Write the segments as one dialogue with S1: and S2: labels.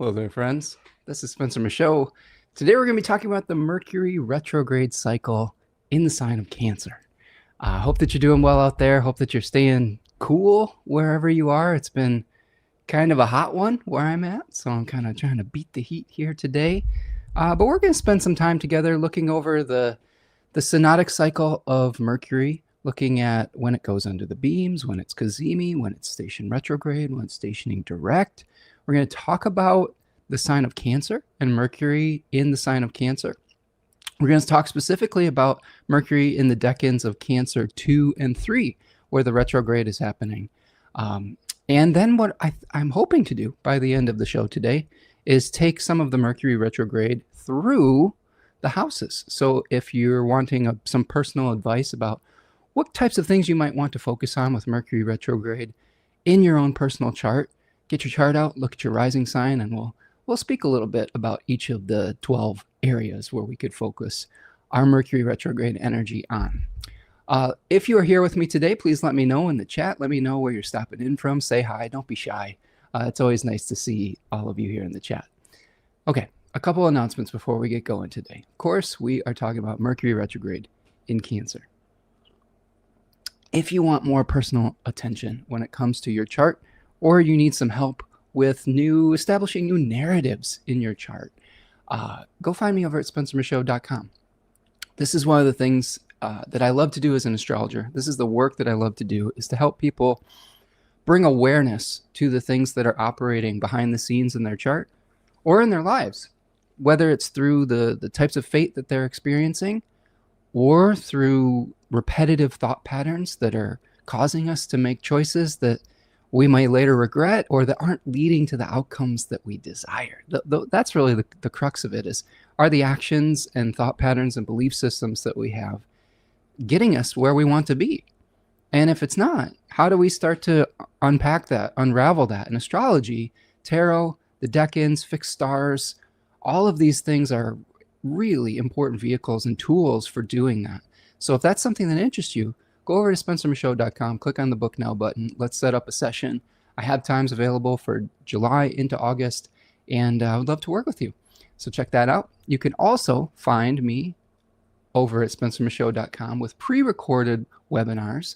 S1: Hello there, friends. This is Spencer Michaud. Today we're going to be talking about the Mercury retrograde cycle in the sign of Cancer. Hope that you're doing well out there. Hope that you're staying cool wherever you are. It's been kind of a hot one where I'm at, so I'm kind of trying to beat the heat here today. But we're going to spend some time together looking over the synodic cycle of Mercury, looking at when it goes under the beams, when it's cazimi, when it's stationed retrograde, when it's stationing direct. We're going to talk about the sign of Cancer and Mercury in the sign of Cancer. We're going to talk specifically about Mercury in the decans of Cancer 2 and 3, where the retrograde is happening. And then what I'm hoping to do by the end of the show today is take some of the Mercury retrograde through the houses. So if you're wanting some personal advice about what types of things you might want to focus on with Mercury retrograde in your own personal chart, get your chart out, look at your rising sign, and we'll speak a little bit about each of the 12 areas where we could focus our Mercury retrograde energy on. If you are here with me today, please let me know in the chat. Let me know where you're stopping in from. Say hi. Don't be shy. It's always nice to see all of you here in the chat. Okay, a couple announcements before we get going today. Of course, we are talking about Mercury retrograde in Cancer. If you want more personal attention when it comes to your chart, or you need some help with establishing new narratives in your chart, go find me over at spencermichaud.com. This is one of the things that I love to do as an astrologer. This is the work that I love to do, is to help people bring awareness to the things that are operating behind the scenes in their chart or in their lives, whether it's through the types of fate that they're experiencing or through repetitive thought patterns that are causing us to make choices that we might later regret or that aren't leading to the outcomes that we desire. That's really the crux of it, is, are the actions and thought patterns and belief systems that we have getting us where we want to be? And if it's not, how do we start to unpack that, unravel that? In astrology, tarot, the decans, fixed stars, all of these things are really important vehicles and tools for doing that. So if that's something that interests you, go over to spencermichaud.com, click on the Book Now button. Let's set up a session. I have times available for July into August, and I would love to work with you. So check that out. You can also find me over at spencermichaud.com with pre-recorded webinars.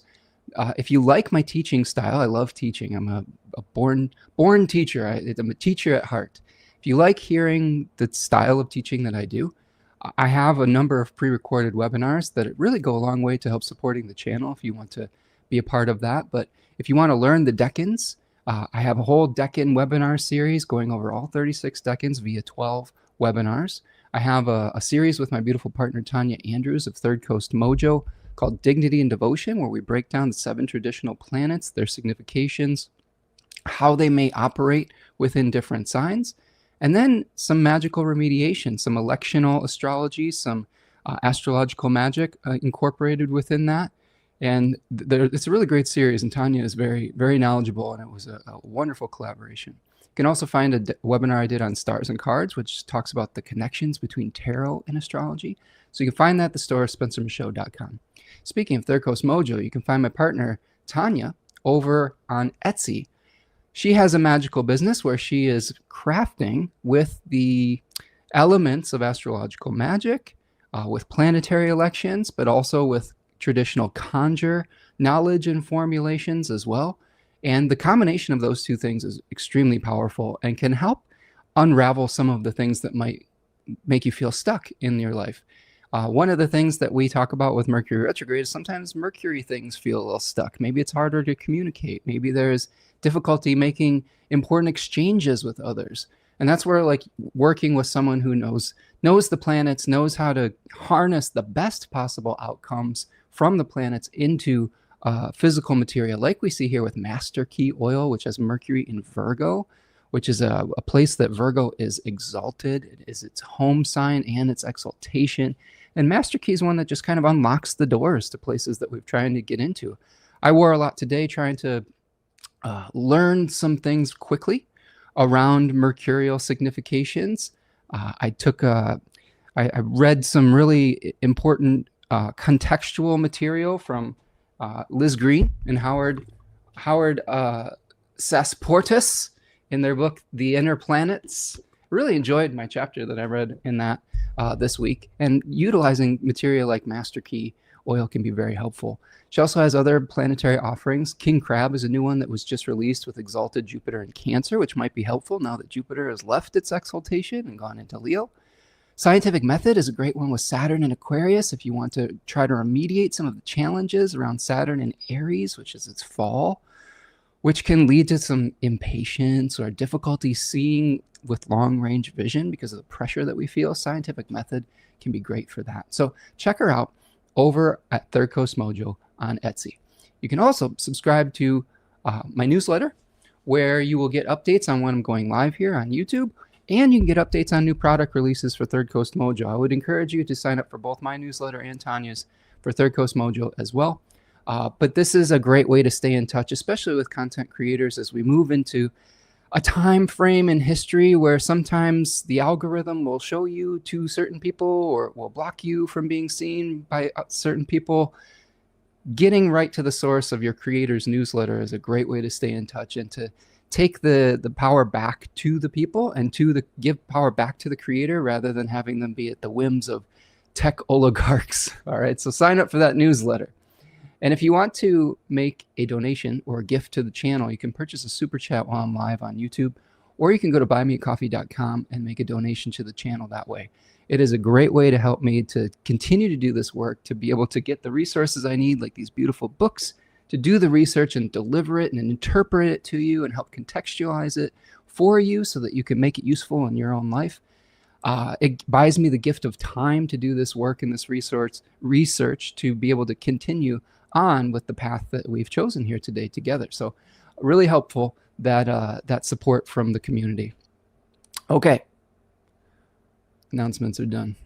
S1: If you like my teaching style, I love teaching. I'm a born teacher. I'm a teacher at heart. If you like hearing the style of teaching that I do, I have a number of pre-recorded webinars that really go a long way to help supporting the channel if you want to be a part of that. But if you want to learn the decans, I have a whole decan webinar series going over all 36 decans via 12 webinars. I have a series with my beautiful partner Tanya Andrews of Third Coast Mojo called Dignity and Devotion, where we break down the 7 traditional planets, their significations, how they may operate within different signs. And then some magical remediation, some electional astrology, some astrological magic incorporated within that. And it's a really great series, and Tanya is very, very knowledgeable, and it was a wonderful collaboration. You can also find a webinar I did on stars and cards, which talks about the connections between tarot and astrology. So you can find that at the store, spencermichaud.com. Speaking of Third Coast Mojo, you can find my partner, Tanya, over on Etsy. She has a magical business where she is crafting with the elements of astrological magic, with planetary elections, but also with traditional conjure knowledge and formulations as well. And the combination of those two things is extremely powerful and can help unravel some of the things that might make you feel stuck in your life. One of the things that we talk about with Mercury retrograde is sometimes Mercury things feel a little stuck. Maybe it's harder to communicate. Maybe there's difficulty making important exchanges with others. And that's where, like, working with someone who knows the planets, knows how to harness the best possible outcomes from the planets into physical material, like we see here with Master Key Oil, which has Mercury in Virgo, which is a place that Virgo is exalted. It is its home sign and its exaltation. And Master Key is one that just kind of unlocks the doors to places that we're trying to get into. I wore a lot today trying to learn some things quickly around mercurial significations. I read some really important contextual material from Liz Green and Howard Sasportas in their book, The Inner Planets. Really enjoyed my chapter that I read in that this week, and utilizing material like Master Key oil can be very helpful. She also has other planetary offerings. King Crab is a new one that was just released with exalted Jupiter in Cancer, which might be helpful now that Jupiter has left its exaltation and gone into Leo. Scientific Method is a great one with Saturn in Aquarius if you want to try to remediate some of the challenges around Saturn in Aries, which is its fall, which can lead to some impatience or difficulty seeing with long-range vision because of the pressure that we feel. Scientific Method can be great for that. So check her out over at Third Coast Mojo on Etsy. You can also subscribe to my newsletter, where you will get updates on when I'm going live here on YouTube, and you can get updates on new product releases for Third Coast Mojo. I would encourage you to sign up for both my newsletter and Tanya's for Third Coast Mojo as well. But this is a great way to stay in touch, especially with content creators, as we move into a time frame in history where sometimes the algorithm will show you to certain people or will block you from being seen by certain people. Getting right to the source of your creator's newsletter is a great way to stay in touch and to take the power back to the people and to give power back to the creator rather than having them be at the whims of tech oligarchs. All right, so sign up for that newsletter. And if you want to make a donation or a gift to the channel, you can purchase a super chat while I'm live on YouTube, or you can go to buymeacoffee.com and make a donation to the channel that way. It is a great way to help me to continue to do this work, to be able to get the resources I need, like these beautiful books, to do the research and deliver it and interpret it to you and help contextualize it for you so that you can make it useful in your own life. It buys me the gift of time to do this work and this research to be able to continue on with the path that we've chosen here today together. So really helpful that support from the community. Okay. Announcements are done.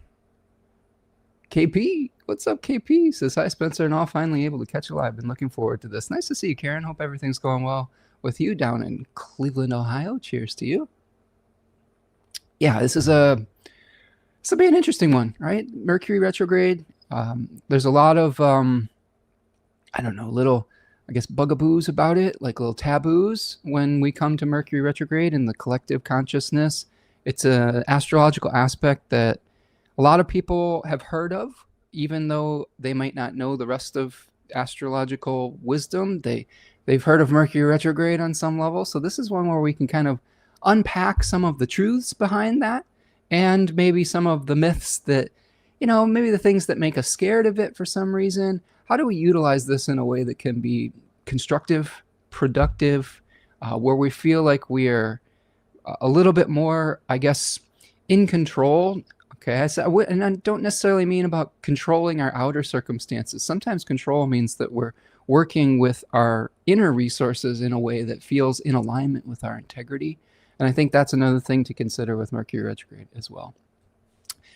S1: KP, what's up, KP? Says, hi, Spencer, and all finally able to catch you live. Been looking forward to this. Nice to see you, Karen. Hope everything's going well with you down in Cleveland, Ohio. Cheers to you. Yeah, this will be an interesting one, right? Mercury retrograde. There's a lot of, I don't know, little, I guess, bugaboos about it, like little taboos when we come to Mercury retrograde in the collective consciousness. It's an astrological aspect that a lot of people have heard of, even though they might not know the rest of astrological wisdom. They've heard of Mercury retrograde on some level. So this is one where we can kind of unpack some of the truths behind that, and maybe some of the myths that, maybe the things that make us scared of it for some reason. How do we utilize this in a way that can be constructive, productive, where we feel like we are a little bit more, I guess, in control? Okay, and I don't necessarily mean about controlling our outer circumstances. Sometimes control means that we're working with our inner resources in a way that feels in alignment with our integrity. And I think that's another thing to consider with Mercury retrograde as well.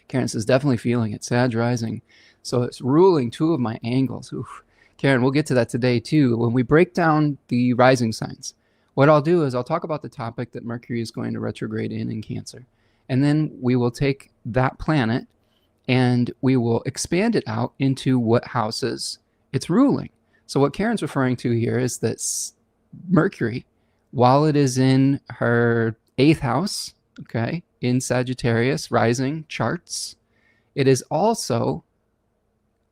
S1: Karen says, definitely feeling it. Sag rising. So it's ruling two of my angles. Oof. Karen, we'll get to that today too. When we break down the rising signs, what I'll do is I'll talk about the topic that Mercury is going to retrograde in Cancer. And then we will take that planet and we will expand it out into what houses it's ruling. So what Karen's referring to here is that Mercury, while it is in her 8th house, okay, in Sagittarius rising charts, it is also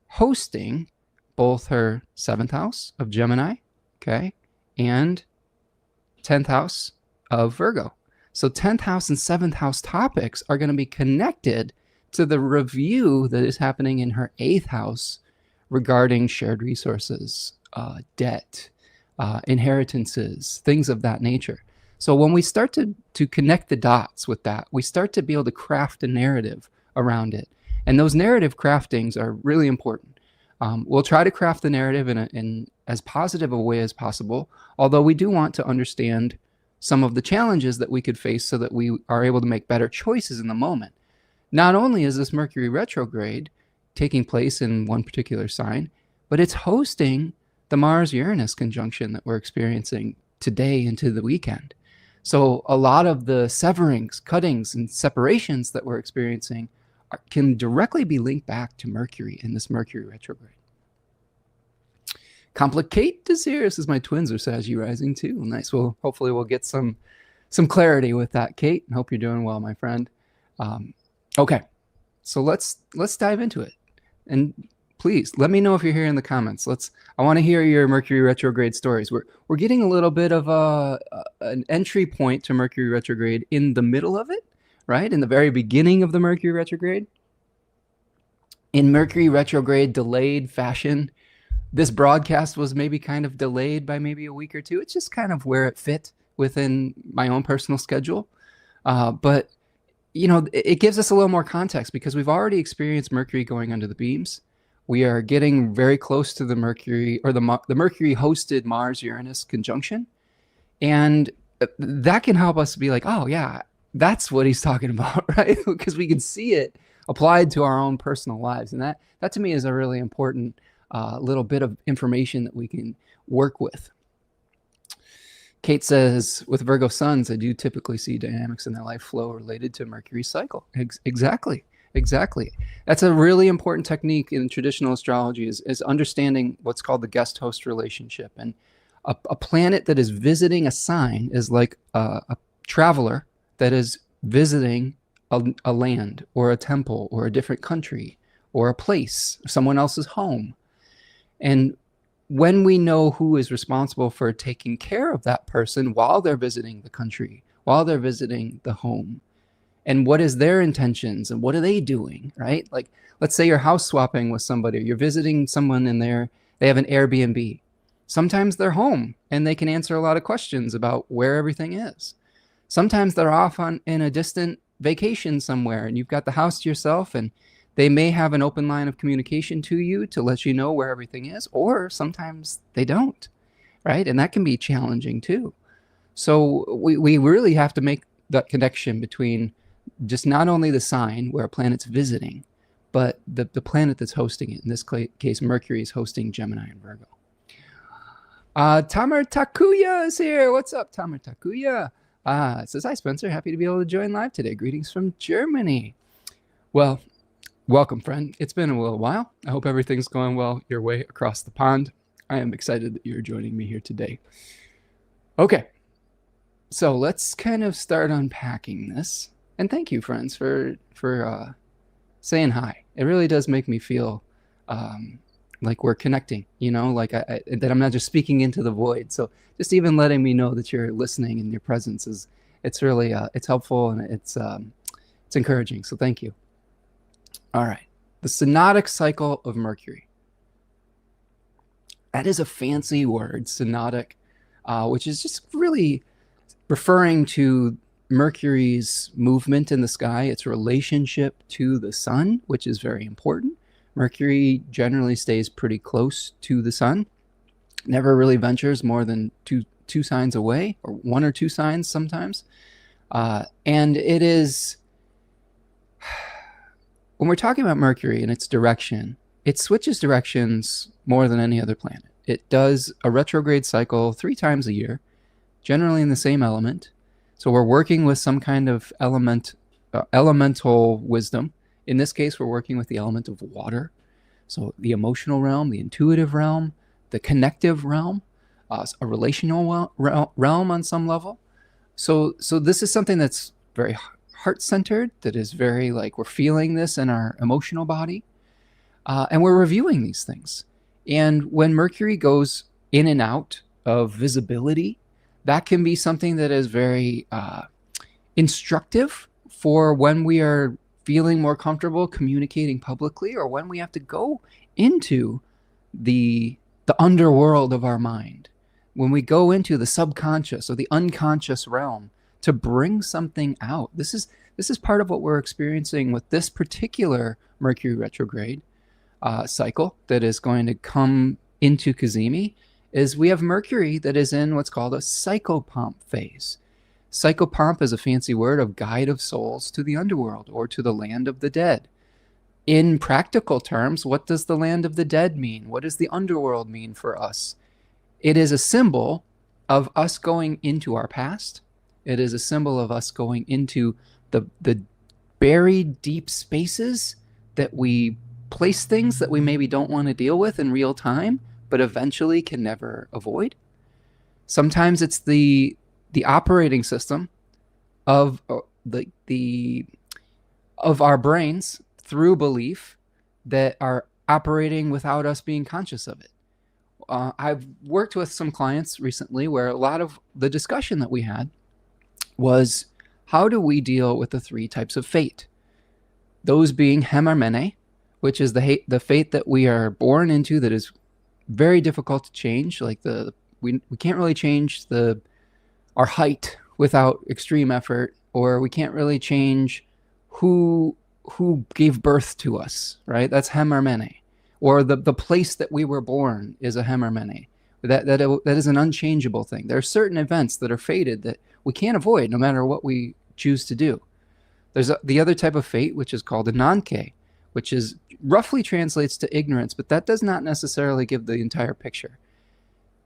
S1: hosting both her 7th house of Gemini, okay, and 10th house of Virgo. So 10th house and 7th house topics are going to be connected to the review that is happening in her 8th house regarding shared resources, debt, inheritances, things of that nature. So when we start to connect the dots with that, we start to be able to craft a narrative around it. And those narrative craftings are really important. We'll try to craft the narrative in as positive a way as possible, although we do want to understand some of the challenges that we could face so that we are able to make better choices in the moment. Not only is this Mercury retrograde taking place in one particular sign, but it's hosting the Mars-Uranus conjunction that we're experiencing today into the weekend. So a lot of the severings, cuttings, and separations that we're experiencing can directly be linked back to Mercury in this Mercury retrograde. Complicate is here. This is my twins are Saggy rising too. Nice. Well, hopefully we'll get some some clarity with that, Kate. I hope you're doing well, my friend. Okay, so let's dive into it. And please let me know if you're here in the comments. I want to hear your Mercury retrograde stories. We're getting a little bit of an entry point to Mercury retrograde in the middle of it, right? In the very beginning of the Mercury retrograde. In Mercury retrograde delayed fashion, this broadcast was maybe kind of delayed by maybe a week or two. It's just kind of where it fit within my own personal schedule. But you know, it gives us a little more context because we've already experienced Mercury going under the beams. We are getting very close to the Mercury, or the Mercury hosted Mars-Uranus conjunction. And that can help us be like, oh yeah, that's what he's talking about, right? Because we can see it applied to our own personal lives. And that to me is a really important little bit of information that we can work with. Kate says, with Virgo suns, I do typically see dynamics in their life flow related to Mercury's cycle. Exactly. That's a really important technique in traditional astrology is understanding what's called the guest-host relationship. And a planet that is visiting a sign is like a traveler that is visiting a land or a temple or a different country or a place, someone else's home. And when we know who is responsible for taking care of that person while they're visiting the country, while they're visiting the home, and what is their intentions and what are they doing, right? Like, let's say you're house swapping with somebody, or you're visiting someone and they have an Airbnb. Sometimes they're home and they can answer a lot of questions about where everything is. Sometimes they're off in a distant vacation somewhere and you've got the house to yourself, and they may have an open line of communication to you to let you know where everything is, or sometimes they don't, right? And that can be challenging too. So we really have to make that connection between just not only the sign where a planet's visiting, but the planet that's hosting it. In this case, Mercury is hosting Gemini and Virgo. Tamar Takuya is here. What's up, Tamar Takuya? It says, hi, Spencer. Happy to be able to join live today. Greetings from Germany. Well, welcome, friend. It's been a little while. I hope everything's going well your way across the pond. I am excited that you're joining me here today. Okay, so let's kind of start unpacking this. And thank you, friends, for saying hi. It really does make me feel like we're connecting, you know, like that I'm not just speaking into the void. So just even letting me know that you're listening and your presence it's really it's helpful and it's encouraging. So thank you. All right, the synodic cycle of Mercury. That is a fancy word, synodic, which is just really referring to Mercury's movement in the sky, its relationship to the sun, which is very important. Mercury generally stays pretty close to the sun, never really ventures more than two signs away, or one or two signs sometimes. And it is, when we're talking about Mercury and its direction, it switches directions more than any other planet. It does a retrograde cycle 3 times a year, generally in the same element. So we're working with some kind of elemental wisdom. In this case, we're working with the element of water. So the emotional realm, the intuitive realm, the connective realm, a relational realm on some level. So this is something that's very heart-centered, that is very like we're feeling this in our emotional body. And we're reviewing these things. And when Mercury goes in and out of visibility, that can be something that is very instructive for when we are feeling more comfortable communicating publicly, or when we have to go into the underworld of our mind, when we go into the subconscious or the unconscious realm to bring something out. This is part of what we're experiencing with this particular Mercury retrograde cycle that is going to come into Cazimi. Is we have Mercury that is in what's called a psychopomp phase. Psychopomp is a fancy word of guide of souls to the underworld or to the land of the dead. In practical terms, what does the land of the dead mean? What does the underworld mean for us? It is a symbol of us going into our past. It is a symbol of us going into the buried deep spaces that we place things that we maybe don't want to deal with in real time, but eventually can never avoid. Sometimes it's the operating system of the of our brains through belief that are operating without us being conscious of it. I've worked with some clients recently where a lot of the discussion that we had was, how do we deal with the three types of fate? Those being Hemarmene, which is the fate that we are born into that is very difficult to change. Like we can't really change our height without extreme effort, or we can't really change who gave birth to us, right? That's Hemarmene. Or the place that we were born is a Hemarmene. That is an unchangeable thing. There are certain events that are fated that we can't avoid no matter what we choose to do. There's the other type of fate, which is called a Nanke, which is roughly translates to ignorance, but that does not necessarily give the entire picture.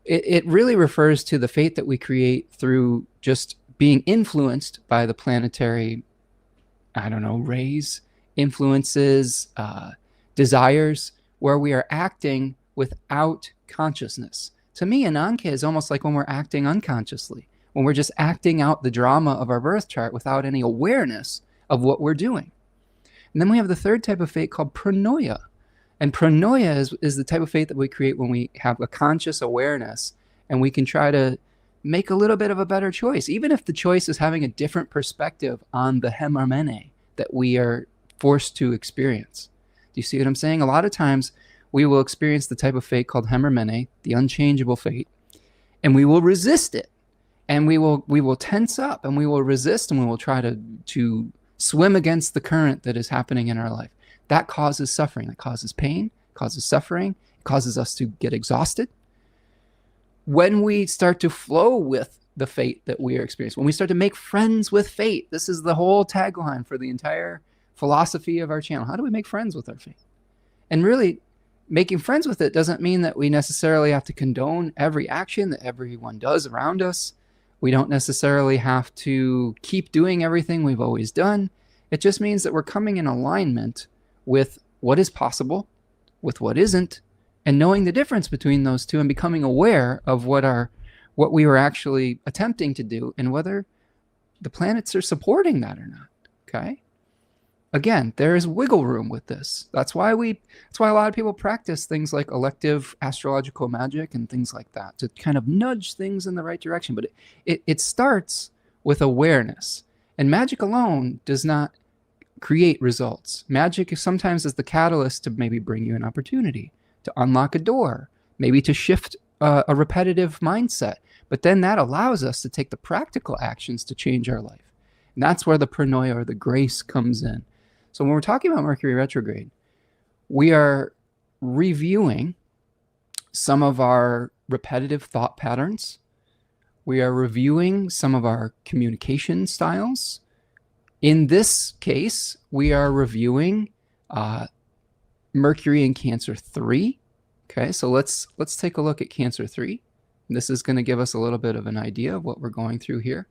S1: It really refers to the fate that we create through just being influenced by the planetary, rays, influences, desires, where we are acting without consciousness. To me, a Nanke is almost like when we're acting unconsciously, when we're just acting out the drama of our birth chart without any awareness of what we're doing. And then we have the third type of fate called Pronoia. And Pronoia is the type of fate that we create when we have a conscious awareness and we can try to make a little bit of a better choice, even if the choice is having a different perspective on the Hemarmene that we are forced to experience. Do you see what I'm saying? A lot of times we will experience the type of fate called Hemarmene, the unchangeable fate, and we will resist it. And we will tense up and we will resist and we will try to swim against the current that is happening in our life. That causes suffering, that causes pain, causes suffering, causes us to get exhausted. When we start to flow with the fate that we are experiencing, when we start to make friends with fate, this is the whole tagline for the entire philosophy of our channel. How do we make friends with our fate? And really, making friends with it doesn't mean that we necessarily have to condone every action that everyone does around us. We don't necessarily have to keep doing everything we've always done. It just means that we're coming in alignment with what is possible, with what isn't, and knowing the difference between those two and becoming aware of what we were actually attempting to do and whether the planets are supporting that or not. Okay? Again, there is wiggle room with this. That's why a lot of people practice things like elective astrological magic and things like that to kind of nudge things in the right direction. But it starts with awareness. And magic alone does not create results. Magic sometimes is the catalyst to maybe bring you an opportunity, to unlock a door, maybe to shift a repetitive mindset. But then that allows us to take the practical actions to change our life. And that's where the Pronoia or the grace comes in. So when we're talking about Mercury retrograde, we are reviewing some of our repetitive thought patterns. We are reviewing some of our communication styles. In this case, we are reviewing Mercury in Cancer 3. Okay, so let's take a look at Cancer 3. This is going to give us a little bit of an idea of what we're going through here.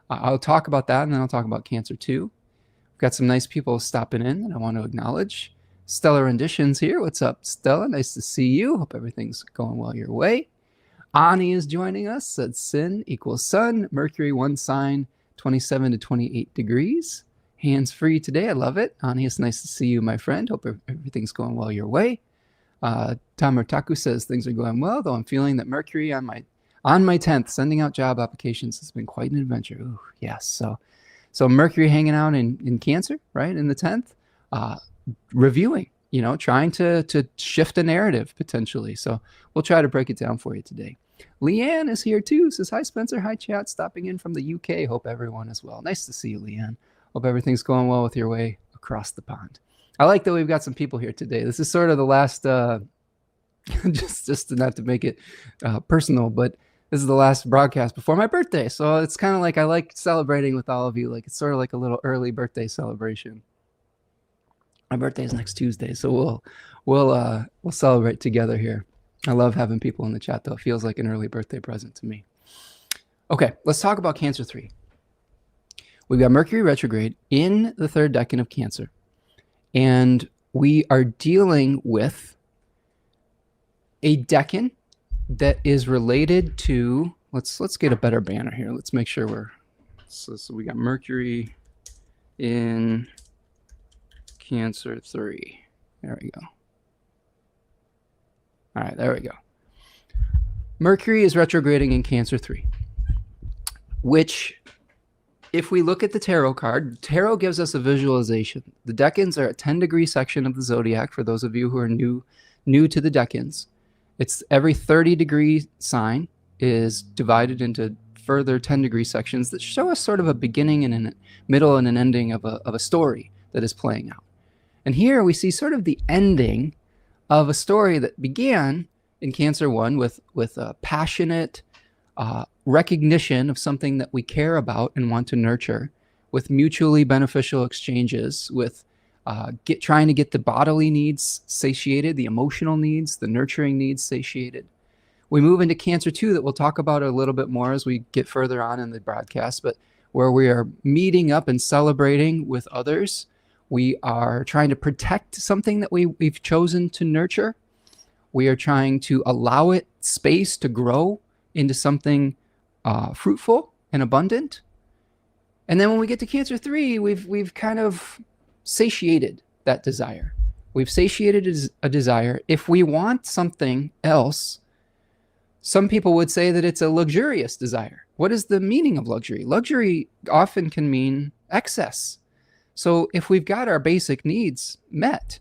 S1: I'll talk about that, and then I'll talk about Cancer 2. Got some nice people stopping in that I want to acknowledge. Stellar Renditions here. What's up, Stella? Nice to see you. Hope everything's going well your way. Ani is joining us. Said Sin equals Sun. Mercury, one sign, 27 to 28 degrees. Hands free today. I love it. Ani, it's nice to see you, my friend. Hope everything's going well your way. Tamartaku says things are going well, though I'm feeling that Mercury on my 10th, sending out job applications has been quite an adventure. Ooh, yes. So Mercury hanging out in Cancer, right, in the 10th, reviewing, trying to shift a narrative potentially. So we'll try to break it down for you today. Leanne is here too. Says, hi, Spencer. Hi, chat. Stopping in from the UK. Hope everyone is well. Nice to see you, Leanne. Hope everything's going well with your way across the pond. I like that we've got some people here today. This is sort of the last, just not to make it personal, but this is the last broadcast before my birthday. So it's kind of like I like celebrating with all of you. Like it's sort of like a little early birthday celebration. My birthday is next Tuesday, so we'll celebrate together here. I love having people in the chat, though. It feels like an early birthday present to me. Okay, let's talk about Cancer 3. We've got Mercury retrograde in the third decan of Cancer. And we are dealing with a decan that is related to, let's get a better banner here. Let's make sure we're So we got Mercury in Cancer 3. There we go. All right, there we go. Mercury is retrograding in Cancer 3, which, if we look at the tarot card, tarot gives us a visualization. The decans are a 10-degree section of the zodiac, for those of you who are new to the decans. It's every 30-degree sign is divided into further 10-degree sections that show us sort of a beginning and a middle and an ending of a story that is playing out. And here we see sort of the ending of a story that began in Cancer 1 with a passionate recognition of something that we care about and want to nurture, with mutually beneficial exchanges, with trying to get the bodily needs satiated, the emotional needs, the nurturing needs satiated. We move into Cancer 2 that we'll talk about a little bit more as we get further on in the broadcast, but where we are meeting up and celebrating with others. We are trying to protect something that we've chosen to nurture. We are trying to allow it space to grow into something fruitful and abundant. And then when we get to Cancer 3, we've kind of satiated that desire. We've satiated a desire. If we want something else, some people would say that it's a luxurious desire. What is the meaning of luxury? Luxury often can mean excess. So if we've got our basic needs met,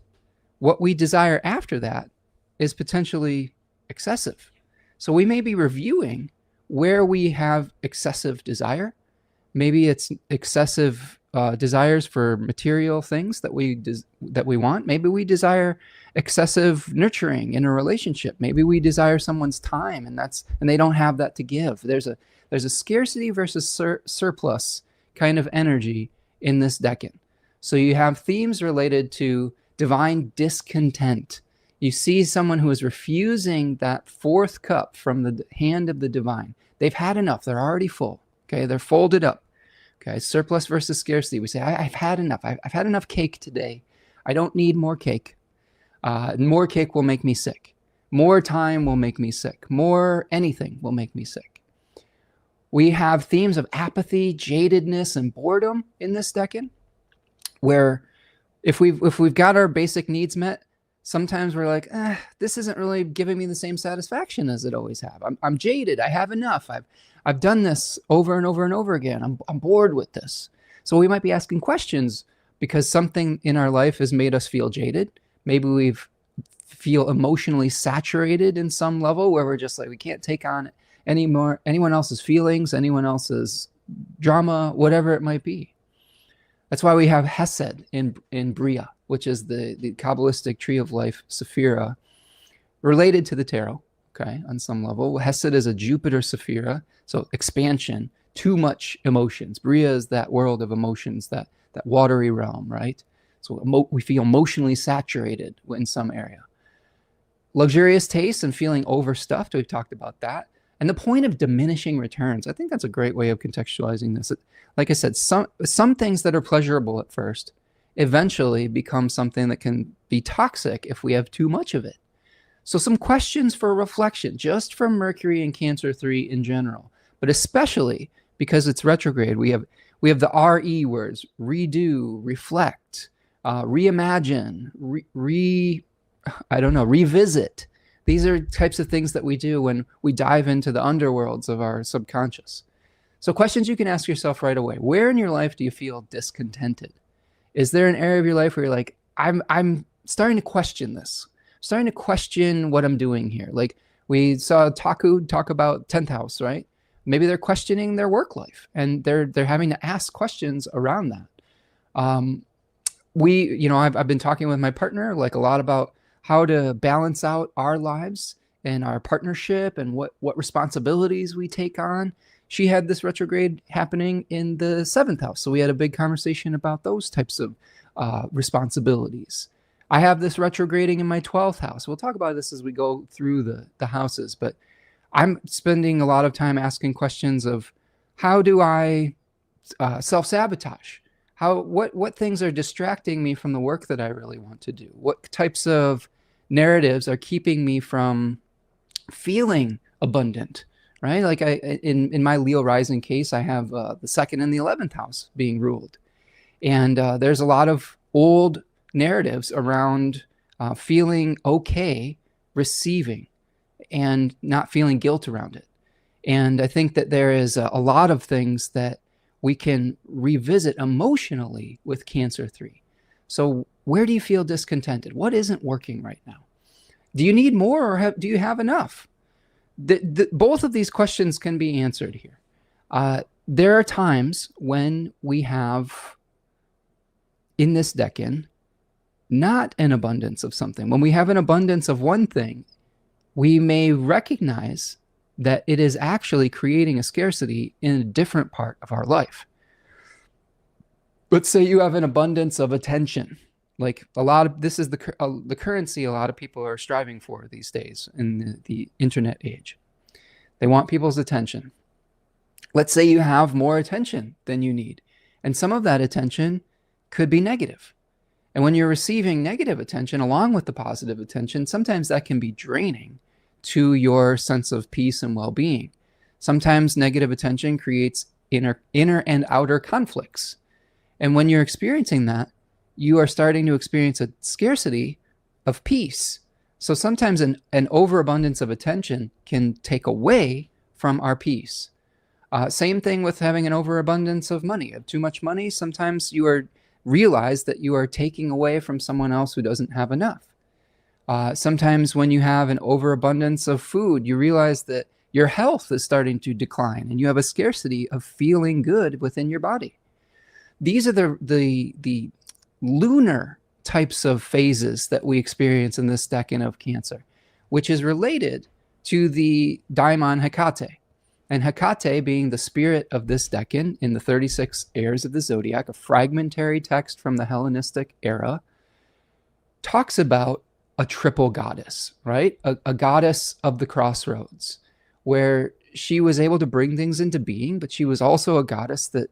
S1: what we desire after that is potentially excessive. So we may be reviewing where we have excessive desire. Maybe it's excessive desires for material things that we want. Maybe we desire excessive nurturing in a relationship. Maybe we desire someone's time, and they don't have that to give. There's a scarcity versus surplus kind of energy in this decan. So you have themes related to divine discontent. You see someone who is refusing that fourth cup from the hand of the divine. They've had enough. They're already full. Okay, they're folded up. Okay, surplus versus scarcity. We say, I've had enough. I've had enough cake today. I don't need more cake. More cake will make me sick. More time will make me sick. More anything will make me sick. We have themes of apathy, jadedness, and boredom in this decan, where if we've got our basic needs met, sometimes we're like, this isn't really giving me the same satisfaction as it always have. I'm jaded. I have enough. I've done this over and over and over again. I'm bored with this. So we might be asking questions because something in our life has made us feel jaded. Maybe we feel emotionally saturated in some level where we're just like, we can't take on anymore anyone else's feelings, anyone else's drama, whatever it might be. That's why we have Hesed in Bria, which is the Kabbalistic tree of life, Sephira, related to the tarot, okay, on some level. Hesed is a Jupiter Sephira, so expansion, too much emotions. Bria is that world of emotions, that watery realm, right? So we feel emotionally saturated in some area. Luxurious taste and feeling overstuffed, we've talked about that. And the point of diminishing returns, I think that's a great way of contextualizing this. Like I said, some things that are pleasurable at first eventually become something that can be toxic if we have too much of it. So some questions for reflection, just from Mercury and Cancer 3 in general, but especially because it's retrograde, we have the RE words: redo, reflect, reimagine, revisit. These are types of things that we do when we dive into the underworlds of our subconscious. So questions you can ask yourself right away. Where in your life do you feel discontented? Is there an area of your life where you're like, I'm starting to question this, starting to question what I'm doing here? Like we saw Taku talk about 10th house, right? Maybe they're questioning their work life and they're having to ask questions around that. I've been talking with my partner like a lot about how to balance out our lives and our partnership and what responsibilities we take on. She had this retrograde happening in the 7th house. So we had a big conversation about those types of responsibilities. I have this retrograding in my 12th house. We'll talk about this as we go through the houses, but I'm spending a lot of time asking questions of how do I self-sabotage? What things are distracting me from the work that I really want to do? What types of narratives are keeping me from feeling abundant right? Like in my Leo rising case, I have the second and the 11th house being ruled. And there's a lot of old narratives around feeling okay receiving and not feeling guilt around it. And I think that there is a lot of things that we can revisit emotionally with Cancer 3. So where do you feel discontented? What isn't working right now? Do you need more, or do you have enough? Both of these questions can be answered here. There are times when we have, in this decan, not an abundance of something. When we have an abundance of one thing, we may recognize that it is actually creating a scarcity in a different part of our life. Let's say you have an abundance of attention. Like this is the currency a lot of people are striving for these days in the internet age. They want people's attention. Let's say you have more attention than you need, and some of that attention could be negative. And when you're receiving negative attention along with the positive attention, sometimes that can be draining to your sense of peace and well-being. Sometimes negative attention creates inner and outer conflicts. And when you're experiencing that, you are starting to experience a scarcity of peace. So sometimes an overabundance of attention can take away from our peace. Same thing with having an overabundance of money. Of too much money, sometimes you realize that you are taking away from someone else who doesn't have enough. Sometimes when you have an overabundance of food, you realize that your health is starting to decline and you have a scarcity of feeling good within your body. These are the lunar types of phases that we experience in this decan of Cancer, which is related to the daimon Hecate. And Hecate, being the spirit of this decan in the 36 heirs of the zodiac, a fragmentary text from the Hellenistic era, talks about a triple goddess, right? A goddess of the crossroads, where she was able to bring things into being, but she was also a goddess that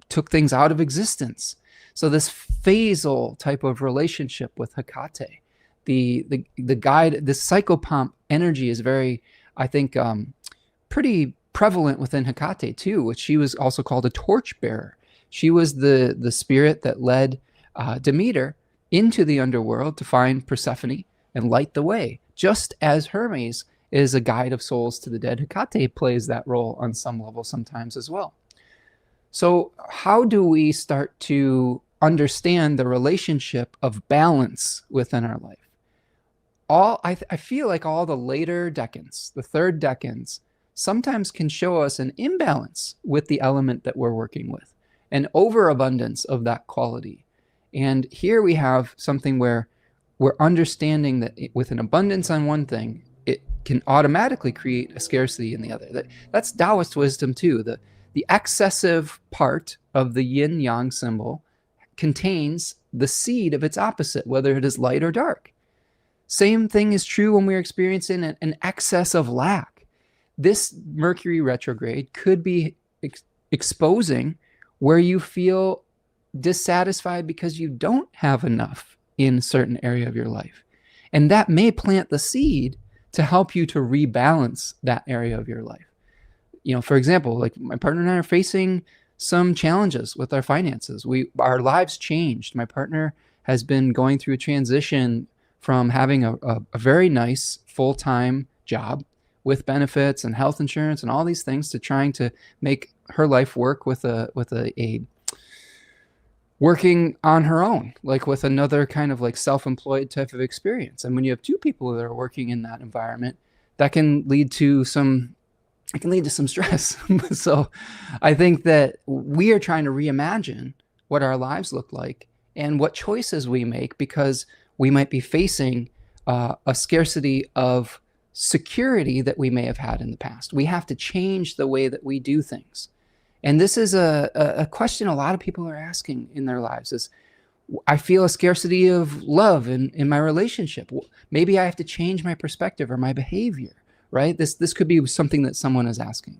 S1: took things out of existence. So this phasal type of relationship with Hecate, the guide, the psychopomp energy is very, I think, pretty prevalent within Hecate too, which she was also called a torchbearer. She was the spirit that led Demeter into the underworld to find Persephone and light the way. Just as Hermes is a guide of souls to the dead, Hecate plays that role on some level sometimes as well. So how do we start to understand the relationship of balance within our life? I feel like all the later decans, the third decans, sometimes can show us an imbalance with the element that we're working with, an overabundance of that quality. And here we have something where we're understanding that with an abundance on one thing, it can automatically create a scarcity in the other. That's Taoist wisdom too. The excessive part of the yin-yang symbol contains the seed of its opposite, whether it is light or dark. Same thing is true when we're experiencing an excess of lack. This Mercury retrograde could be exposing where you feel dissatisfied because you don't have enough in a certain area of your life. And that may plant the seed to help you to rebalance that area of your life. You know, for example, like my partner and I are facing some challenges with our finances. Our lives changed. My partner has been going through a transition from having a very nice full-time job with benefits and health insurance and all these things to trying to make her life work with a working on her own, like with another kind of like self-employed type of experience. And when you have two people that are working in that environment, that can lead to some stress. So I think that we are trying to reimagine what our lives look like and what choices we make, because we might be facing a scarcity of security that we may have had in the past. We have to change the way that we do things. And this is a question a lot of people are asking in their lives is, I feel a scarcity of love in my relationship. Maybe I have to change my perspective or my behavior, right? This could be something that someone is asking.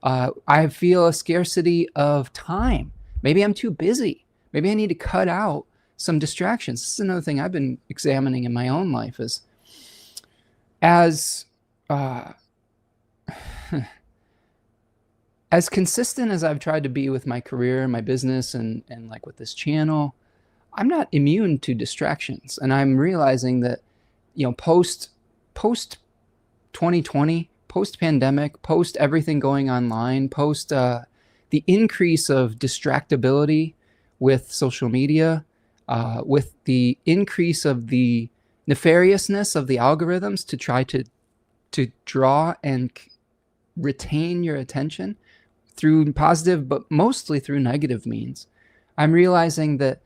S1: I feel a scarcity of time. Maybe I'm too busy. Maybe I need to cut out some distractions. This is another thing I've been examining in my own life is as as consistent as I've tried to be with my career and my business and like with this channel, I'm not immune to distractions. And I'm realizing that, post 2020, post pandemic, post everything going online, post the increase of distractibility with social media, with the increase of the nefariousness of the algorithms to try to draw and retain your attention through positive, but mostly through negative means. I'm realizing that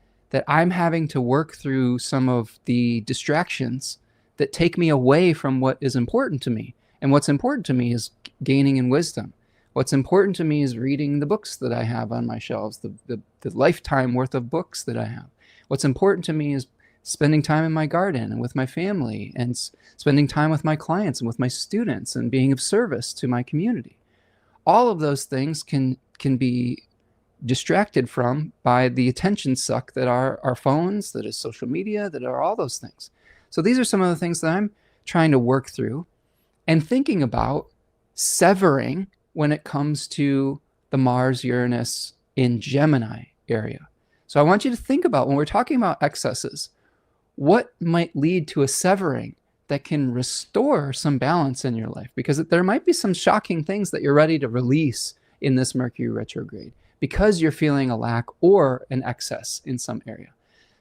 S1: I'm having to work through some of the distractions that take me away from what is important to me. And what's important to me is gaining in wisdom. What's important to me is reading the books that I have on my shelves, the lifetime worth of books that I have. What's important to me is spending time in my garden and with my family, and spending time with my clients and with my students, and being of service to my community. All of those things can be distracted from by the attention suck that are our phones, that is social media, that are all those things. So these are some of the things that I'm trying to work through and thinking about severing when it comes to the Mars Uranus in Gemini area. So I want you to think about, when we're talking about excesses, what might lead to a severing that can restore some balance in your life, because there might be some shocking things that you're ready to release in this Mercury retrograde because you're feeling a lack or an excess in some area.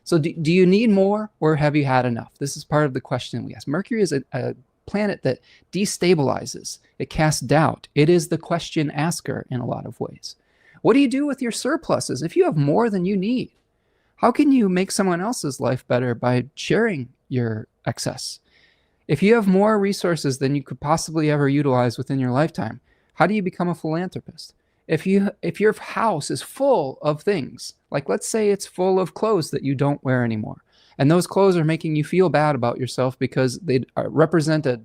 S1: So do you need more, or have you had enough? This is part of the question we ask. Mercury is a planet that destabilizes. It casts doubt. It is the question asker in a lot of ways. What do you do with your surpluses if you have more than you need? How can you make someone else's life better by sharing your excess? If you have more resources than you could possibly ever utilize within your lifetime, how do you become a philanthropist? If your house is full of things, like let's say it's full of clothes that you don't wear anymore, and those clothes are making you feel bad about yourself because they represent a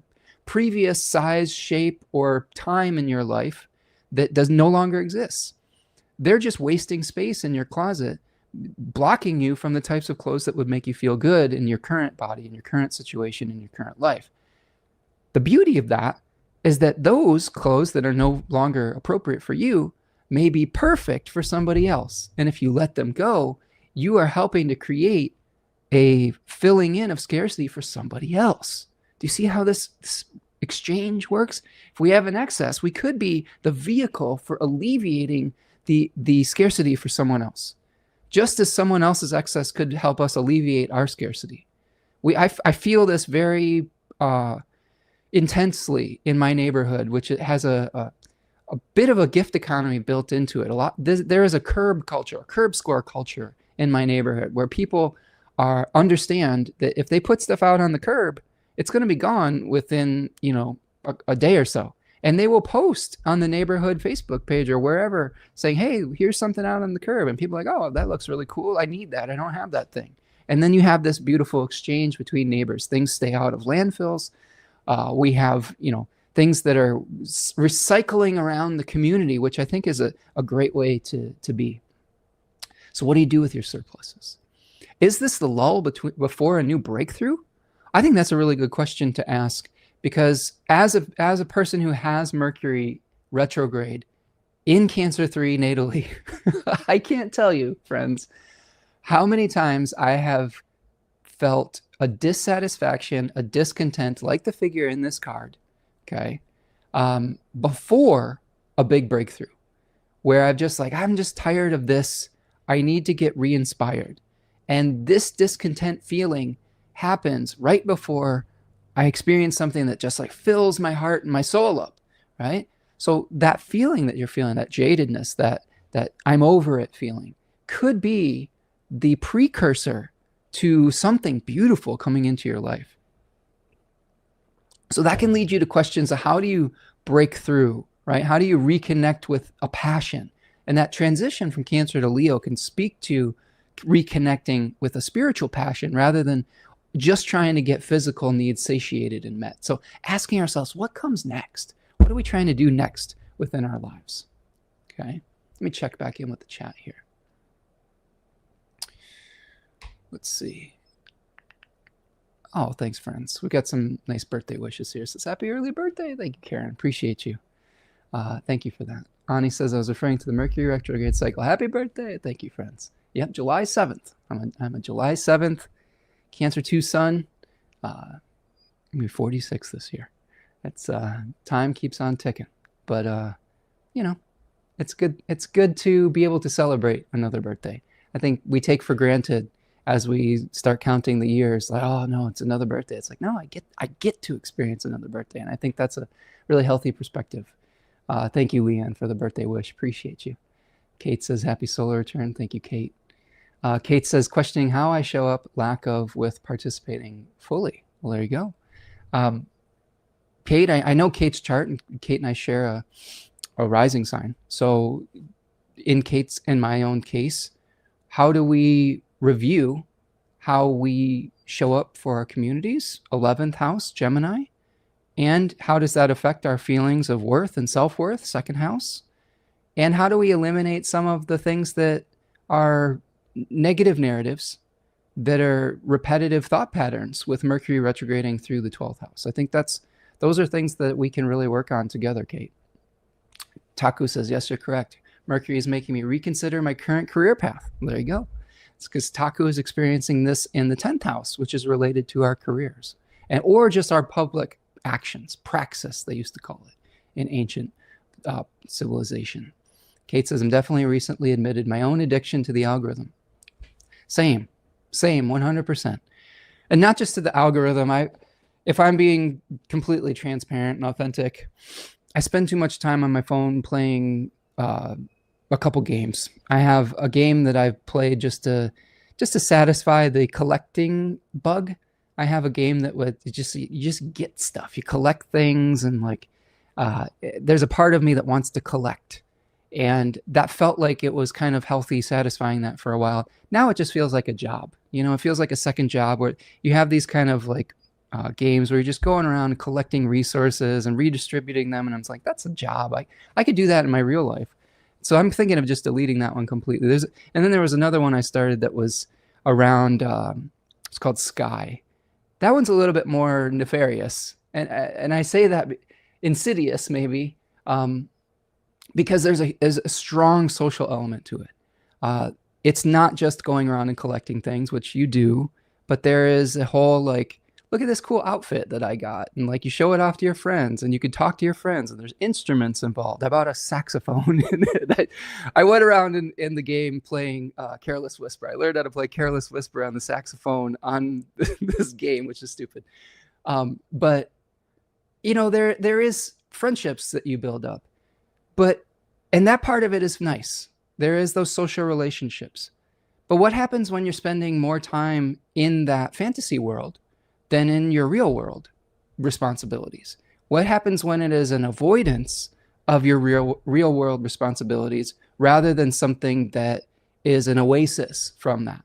S1: previous size, shape, or time in your life that does no longer exist. They're just wasting space in your closet, blocking you from the types of clothes that would make you feel good in your current body, in your current situation, in your current life. The beauty of that is that those clothes that are no longer appropriate for you may be perfect for somebody else. And if you let them go, you are helping to create a filling in of scarcity for somebody else. Do you see how this exchange works? If we have an excess, we could be the vehicle for alleviating the scarcity for someone else, just as someone else's excess could help us alleviate our scarcity. I feel this very intensely in my neighborhood, which it has a bit of a gift economy built into it. There is a curb culture, a curb score culture in my neighborhood, where people understand that if they put stuff out on the curb, it's going to be gone within a day or so. And they will post on the neighborhood Facebook page or wherever saying, hey, here's something out on the curb. And people are like, oh, that looks really cool. I need that. I don't have that thing. And then you have this beautiful exchange between neighbors. Things stay out of landfills. We have, things that are recycling around the community, which I think is a great way to be. So what do you do with your surpluses? Is this the lull before a new breakthrough? I think that's a really good question to ask, because as a person who has Mercury retrograde in Cancer 3 natally, I can't tell you, friends, how many times I have felt a dissatisfaction, a discontent, like the figure in this card, okay, before a big breakthrough, where I'm just tired of this. I need to get re-inspired. And this discontent feeling happens right before I experience something that just fills my heart and my soul up, right? So that feeling that you're feeling, that jadedness, that I'm over it feeling, could be the precursor to something beautiful coming into your life. So that can lead you to questions of how do you break through, right? How do you reconnect with a passion? And that transition from Cancer to Leo can speak to reconnecting with a spiritual passion rather than just trying to get physical needs satiated and met. So asking ourselves, what comes next? What are we trying to do next within our lives? Okay, let me check back in with the chat here. Let's see. Oh, thanks, friends. We got some nice birthday wishes here. Says happy early birthday. Thank you, Karen. Appreciate you. Thank you for that. Ani says, I was referring to the Mercury retrograde cycle. Happy birthday. Thank you, friends. Yep, July 7th. I'm a July 7th Cancer 2 sun. I'm going to be 46 this year. It's time keeps on ticking. But, you know, it's good to be able to celebrate another birthday. I think we take for granted as we start counting the years, like, oh no, it's another birthday. It's like, no, I get to experience another birthday. And I think that's a really healthy perspective. Thank you, Leanne, for the birthday wish. Appreciate you. Kate says, happy solar return. Thank you, Kate. Kate says, questioning how I show up, lack of with participating fully. Well, there you go. Kate, I know Kate's chart, and Kate and I share a rising sign. So in Kate's and my own case, how do we review how we show up for our communities? 11th house, Gemini. And how does that affect our feelings of worth and self-worth? 2nd house. And how do we eliminate some of the things that are negative narratives that are repetitive thought patterns with Mercury retrograding through the 12th house? I think those are things that we can really work on together, Kate. Taku says, yes, you're correct. Mercury is making me reconsider my current career path. There you go. It's because Taku is experiencing this in the 10th house, which is related to our careers, or just our public actions, praxis, they used to call it in ancient civilization. Kate says, I'm definitely recently admitted my own addiction to the algorithm. Same, 100%. And not just to the algorithm. If I'm being completely transparent and authentic, I spend too much time on my phone playing a couple games. I have a game that I've played just to satisfy the collecting bug. I have a game that you just get stuff. You collect things, and like there's a part of me that wants to collect. And that felt like it was kind of healthy, satisfying that for a while. Now it just feels like a job. You know, it feels like a second job where you have these kind of like games where you're just going around collecting resources and redistributing them. And I'm like, that's a job. I could do that in my real life. So I'm thinking of just deleting that one completely. And then there was another one I started that was around, it's called Sky. That one's a little bit more nefarious. And I say that insidious maybe, because there's a strong social element to it. It's not just going around and collecting things, which you do, but there is a whole like, look at this cool outfit that I got. And like you show it off to your friends, and you could talk to your friends, and there's instruments involved. I bought a saxophone. I went around in the game playing Careless Whisper. I learned how to play Careless Whisper on the saxophone on this game, which is stupid. But you know, there is friendships that you build up. And that part of it is nice. There is those social relationships. But what happens when you're spending more time in that fantasy world than in your real world responsibilities? What happens when it is an avoidance of your real world responsibilities rather than something that is an oasis from that?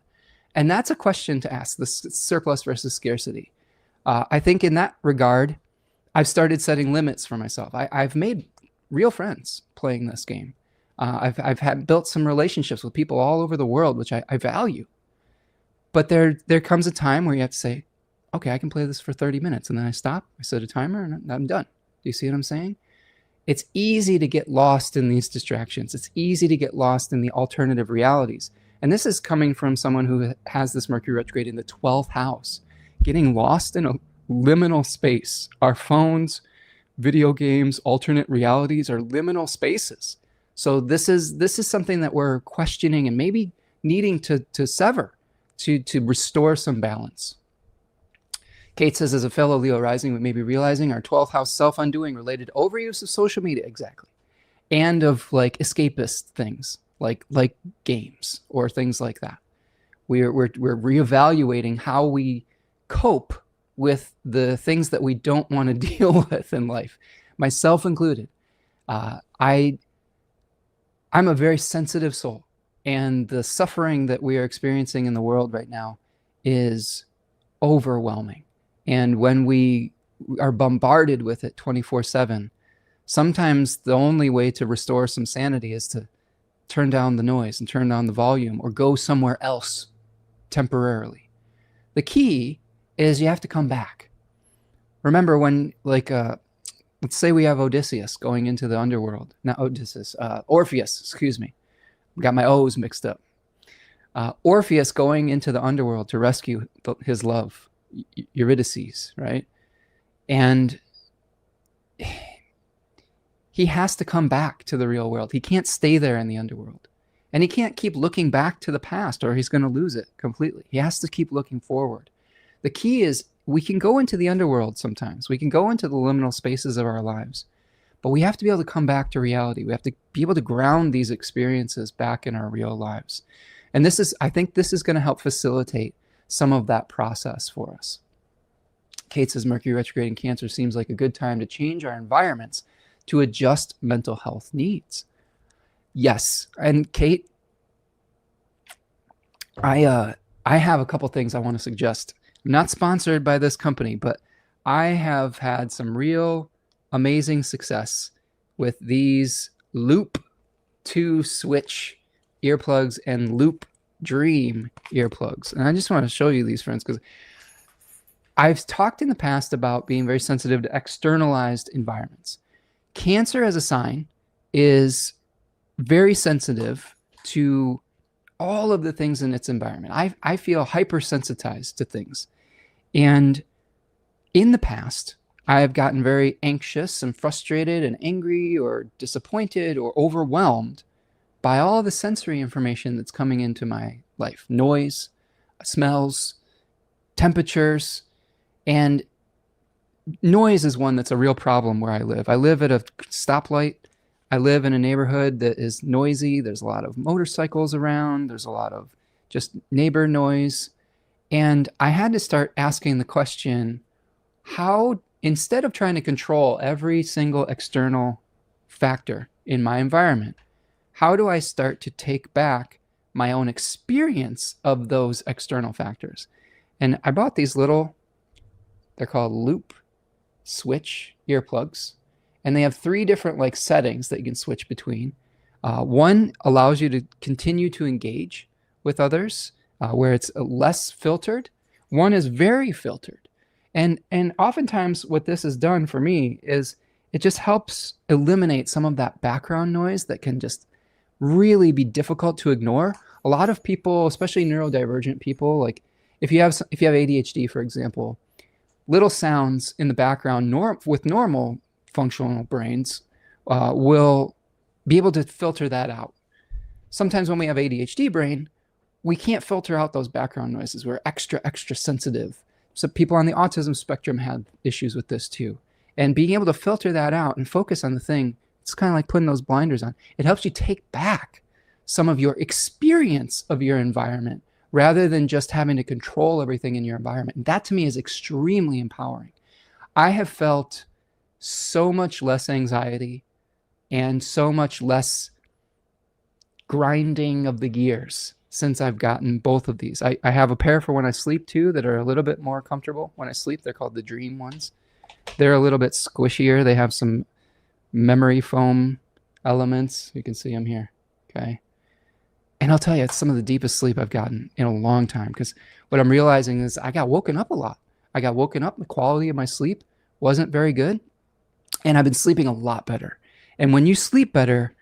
S1: And that's a question to ask, the surplus versus scarcity. I think in that regard, I've started setting limits for myself. I've made real friends playing this game. I've built some relationships with people all over the world, which I value. But there comes a time where you have to say, okay, I can play this for 30 minutes, and then I stop, I set a timer, and I'm done. Do you see what I'm saying? It's easy to get lost in these distractions. It's easy to get lost in the alternative realities. And this is coming from someone who has this Mercury retrograde in the 12th house, getting lost in a liminal space. Our phones, video games, alternate realities are liminal spaces. So this is something that we're questioning and maybe needing to sever to restore some balance. Kate says, as a fellow Leo rising, we may be realizing our 12th house self-undoing related to overuse of social media, exactly, and of like escapist things like games or things like that. We're reevaluating how we cope with the things that we don't want to deal with in life, myself included. I'm a very sensitive soul, and the suffering that we are experiencing in the world right now is overwhelming. And when we are bombarded with it 24/7, sometimes the only way to restore some sanity is to turn down the noise and turn down the volume or go somewhere else temporarily. The key is you have to come back. Remember when let's say we have Odysseus going into the underworld. Not Odysseus, Orpheus, excuse me. Got my O's mixed up. Orpheus going into the underworld to rescue his love, Eurydice, right? And he has to come back to the real world. He can't stay there in the underworld. And he can't keep looking back to the past or he's going to lose it completely. He has to keep looking forward. The key is we can go into the underworld sometimes. We can go into the liminal spaces of our lives. But we have to be able to come back to reality. We have to be able to ground these experiences back in our real lives. And I think this is going to help facilitate some of that process for us. Kate says Mercury retrograde in Cancer seems like a good time to change our environments to adjust mental health needs. Yes. And Kate, I have a couple things I want to suggest. I'm not sponsored by this company, but I have had some real amazing success with these Loop 2 Switch earplugs and Loop Dream earplugs. And I just want to show you these, friends, because I've talked in the past about being very sensitive to externalized environments. Cancer as a sign is very sensitive to all of the things in its environment. I feel hypersensitized to things. And in the past, I have gotten very anxious and frustrated and angry or disappointed or overwhelmed by all the sensory information that's coming into my life. Noise, smells, temperatures, and noise is one that's a real problem where I live. I live at a stoplight. I live in a neighborhood that is noisy. There's a lot of motorcycles around. There's a lot of just neighbor noise. And I had to start asking the question, how, instead of trying to control every single external factor in my environment, how do I start to take back my own experience of those external factors? And I bought these little, they're called Loop Switch earplugs. And they have 3 different settings that you can switch between. One allows you to continue to engage with others, where it's less filtered. One is very filtered. And oftentimes what this has done for me is it just helps eliminate some of that background noise that can just really be difficult to ignore. A lot of people, especially neurodivergent people, like if you have ADHD, for example, little sounds in the background with normal functional brains will be able to filter that out. Sometimes when we have ADHD brain, we can't filter out those background noises. We're extra sensitive. So people on the autism spectrum have issues with this too. And being able to filter that out and focus on the thing, it's kind of like putting those blinders on. It helps you take back some of your experience of your environment rather than just having to control everything in your environment. And that to me is extremely empowering. I have felt so much less anxiety and so much less grinding of the gears since I've gotten both of these. I have a pair for when I sleep too that are a little bit more comfortable when I sleep. They're called the Dream ones. They're a little bit squishier. They have some memory foam elements. You can see them here. Okay. And I'll tell you, it's some of the deepest sleep I've gotten in a long time, because what I'm realizing is I got woken up a lot. I got woken up. The quality of my sleep wasn't very good. And I've been sleeping a lot better. And when you sleep better,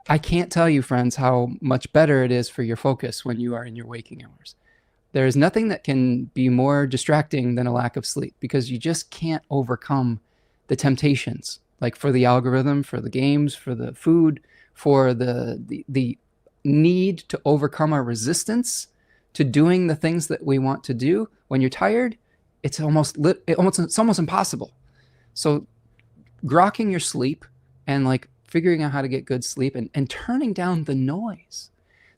S1: I can't tell you, friends, how much better it is for your focus when you are in your waking hours. There is nothing that can be more distracting than a lack of sleep, because you just can't overcome the temptations, like for the algorithm, for the games, for the food, for the need to overcome our resistance to doing the things that we want to do. When you're tired, it's almost impossible. So grokking your sleep and figuring out how to get good sleep and turning down the noise.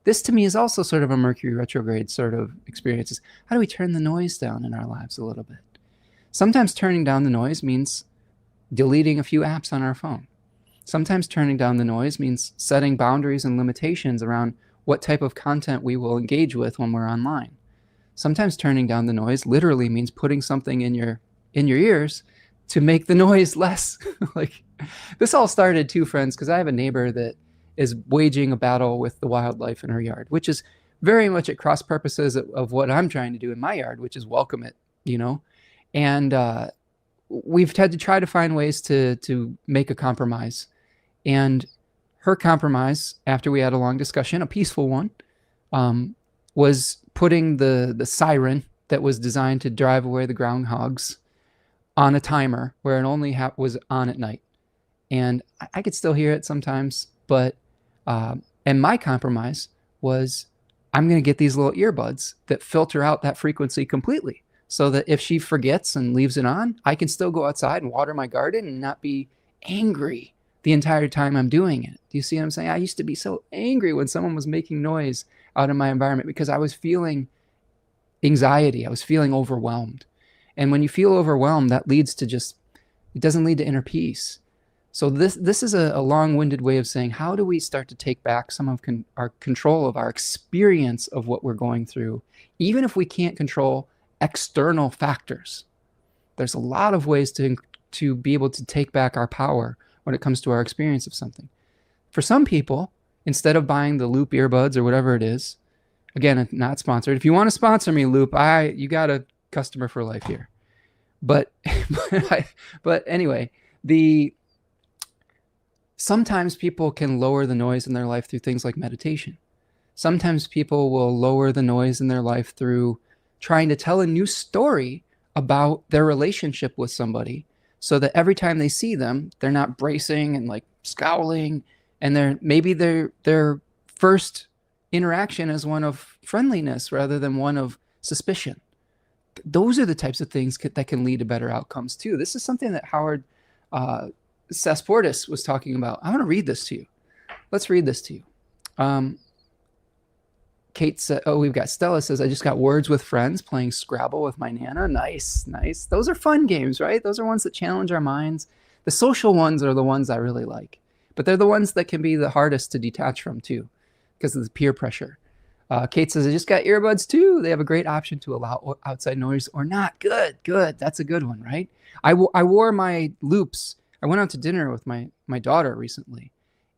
S1: This to me is also sort of a Mercury retrograde sort of experience. How do we turn the noise down in our lives a little bit? Sometimes turning down the noise means deleting a few apps on our phone. Sometimes turning down the noise means setting boundaries and limitations around what type of content we will engage with when we're online. Sometimes turning down the noise literally means putting something in your ears to make the noise less. This all started too, friends, because I have a neighbor that is waging a battle with the wildlife in her yard, which is very much at cross purposes of what I'm trying to do in my yard, which is welcome it, And we've had to try to find ways to make a compromise. And her compromise, after we had a long discussion, a peaceful one, was putting the siren that was designed to drive away the groundhogs on a timer where it only was on at night. And I could still hear it sometimes, but and my compromise was, I'm going to get these little earbuds that filter out that frequency completely, so that if she forgets and leaves it on, I can still go outside and water my garden and not be angry the entire time I'm doing it. Do you see what I'm saying? I used to be so angry when someone was making noise out in my environment because I was feeling anxiety. I was feeling overwhelmed. And when you feel overwhelmed, that leads to it doesn't lead to inner peace. So this is a long-winded way of saying, how do we start to take back some of our control of our experience of what we're going through, even if we can't control external factors? There's a lot of ways to be able to take back our power when it comes to our experience of something. For some people, instead of buying the Loop earbuds or whatever it is, again, not sponsored. If you want to sponsor me, Loop, you got a customer for life here. But anyway, sometimes people can lower the noise in their life through things like meditation. Sometimes people will lower the noise in their life through trying to tell a new story about their relationship with somebody, so that every time they see them, they're not bracing and like scowling, and maybe their first interaction is one of friendliness rather than one of suspicion. Those are the types of things that can lead to better outcomes too. This is something that Howard Sasportis was talking about. I want to read this to you. Let's read this to you. Kate said, we've got Stella says, I just got words with friends playing Scrabble with my Nana. Nice, nice. Those are fun games, right? Those are ones that challenge our minds. The social ones are the ones I really like, but they're the ones that can be the hardest to detach from too, because of the peer pressure. Kate says, I just got earbuds too. They have a great option to allow outside noise or not. Good. That's a good one, right? I wore my loops. I went out to dinner with my daughter recently,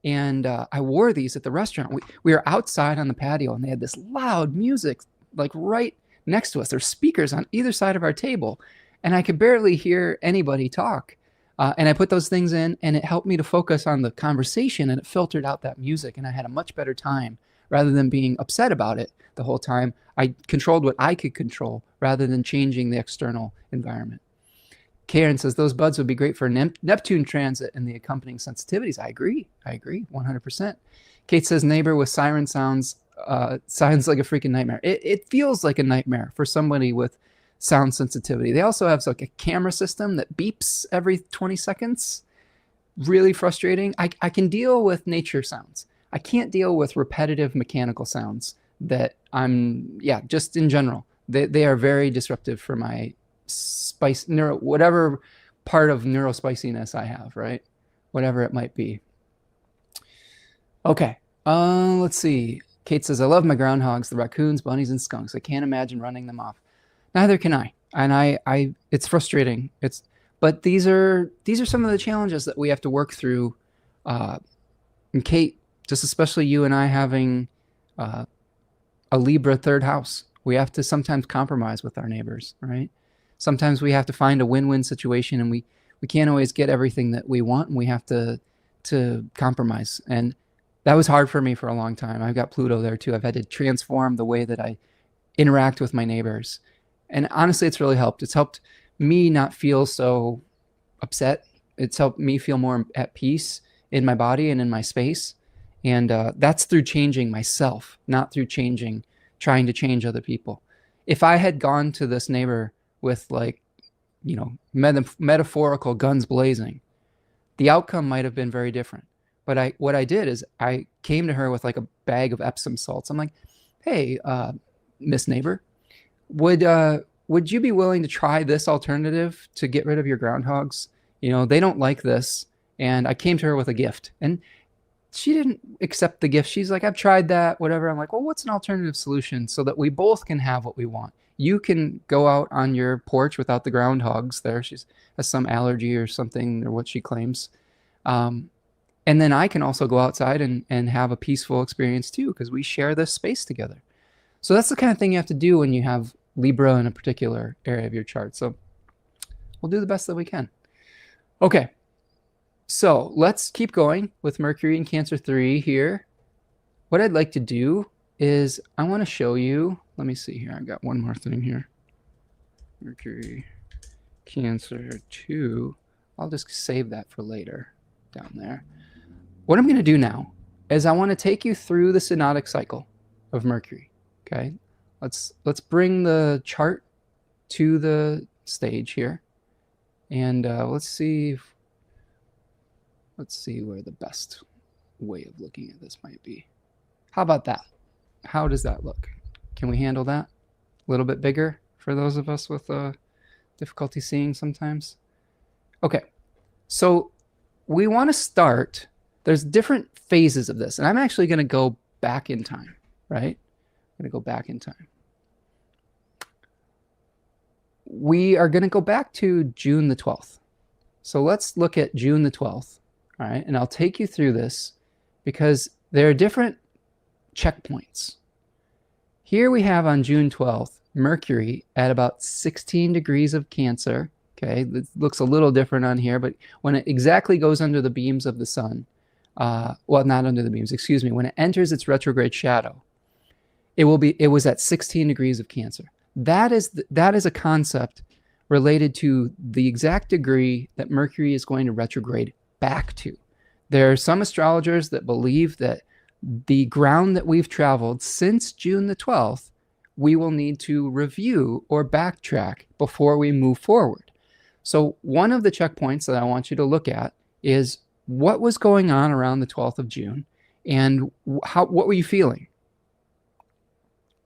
S1: and I wore these at the restaurant. We were outside on the patio, and they had this loud music like right next to us. There's speakers on either side of our table, and I could barely hear anybody talk. And I put those things in, and it helped me to focus on the conversation, and it filtered out that music, and I had a much better time. Rather than being upset about it the whole time, I controlled what I could control rather than changing the external environment. Karen says, those buds would be great for Neptune transit and the accompanying sensitivities. I agree, 100%. Kate says, neighbor with siren sounds sounds like a freaking nightmare. It feels like a nightmare for somebody with sound sensitivity. They also have like a camera system that beeps every 20 seconds. Really frustrating. I can deal with nature sounds. I can't deal with repetitive mechanical sounds that just in general. They are very disruptive for my whatever part of neurospiciness I have, right? Whatever it might be. Okay, let's see. Kate says, I love my groundhogs, the raccoons, bunnies, and skunks. I can't imagine running them off. Neither can I. And it's frustrating. But these are some of the challenges that we have to work through. And Kate, just especially you and I having a Libra third house, we have to sometimes compromise with our neighbors, right? Sometimes we have to find a win-win situation, and we can't always get everything that we want, and we have to compromise. And that was hard for me for a long time. I've got Pluto there too. I've had to transform the way that I interact with my neighbors. And honestly, it's really helped. It's helped me not feel so upset. It's helped me feel more at peace in my body and in my space. And that's through changing myself, not through trying to change other people. If I had gone to this neighbor with metaphorical guns blazing, the outcome might have been very different. But what I did is I came to her with like a bag of Epsom salts. I'm like, hey, Miss Neighbor, would you be willing to try this alternative to get rid of your groundhogs? They don't like this. And I came to her with a gift, and she didn't accept the gift. She's like, I've tried that, whatever. I'm like, well, what's an alternative solution so that we both can have what we want? You can go out on your porch without the groundhogs there. She has some allergy or something, or what she claims. And then I can also go outside and have a peaceful experience too, because we share this space together. So that's the kind of thing you have to do when you have Libra in a particular area of your chart. So we'll do the best that we can. Okay. So let's keep going with Mercury in Cancer 3 here. What I'd like to do is I want to show you, let me see here. I got one more thing here. Mercury Cancer 2. I'll just save that for later down there. What I'm going to do now is I want to take you through the synodic cycle of Mercury. Okay. Let's bring the chart to the stage here. And let's see where the best way of looking at this might be. How about that? How does that look? Can we handle that? A little bit bigger for those of us with difficulty seeing sometimes. Okay, so we want to start. There's different phases of this, and I'm actually going to go back in time, right? I'm going to go back in time. We are going to go back to June the 12th. So let's look at June the 12th, all right? And I'll take you through this because there are different checkpoints. Here we have on June 12th, Mercury at about 16 degrees of Cancer. Okay, it looks a little different on here, but when it exactly goes under the beams of the sun, well, not under the beams, excuse me, when it enters its retrograde shadow, it was at 16 degrees of Cancer. That is a concept related to the exact degree that Mercury is going to retrograde back to. There are some astrologers that believe that the ground that we've traveled since June the 12th, we will need to review or backtrack before we move forward. So one of the checkpoints that I want you to look at is what was going on around the 12th of June and what were you feeling?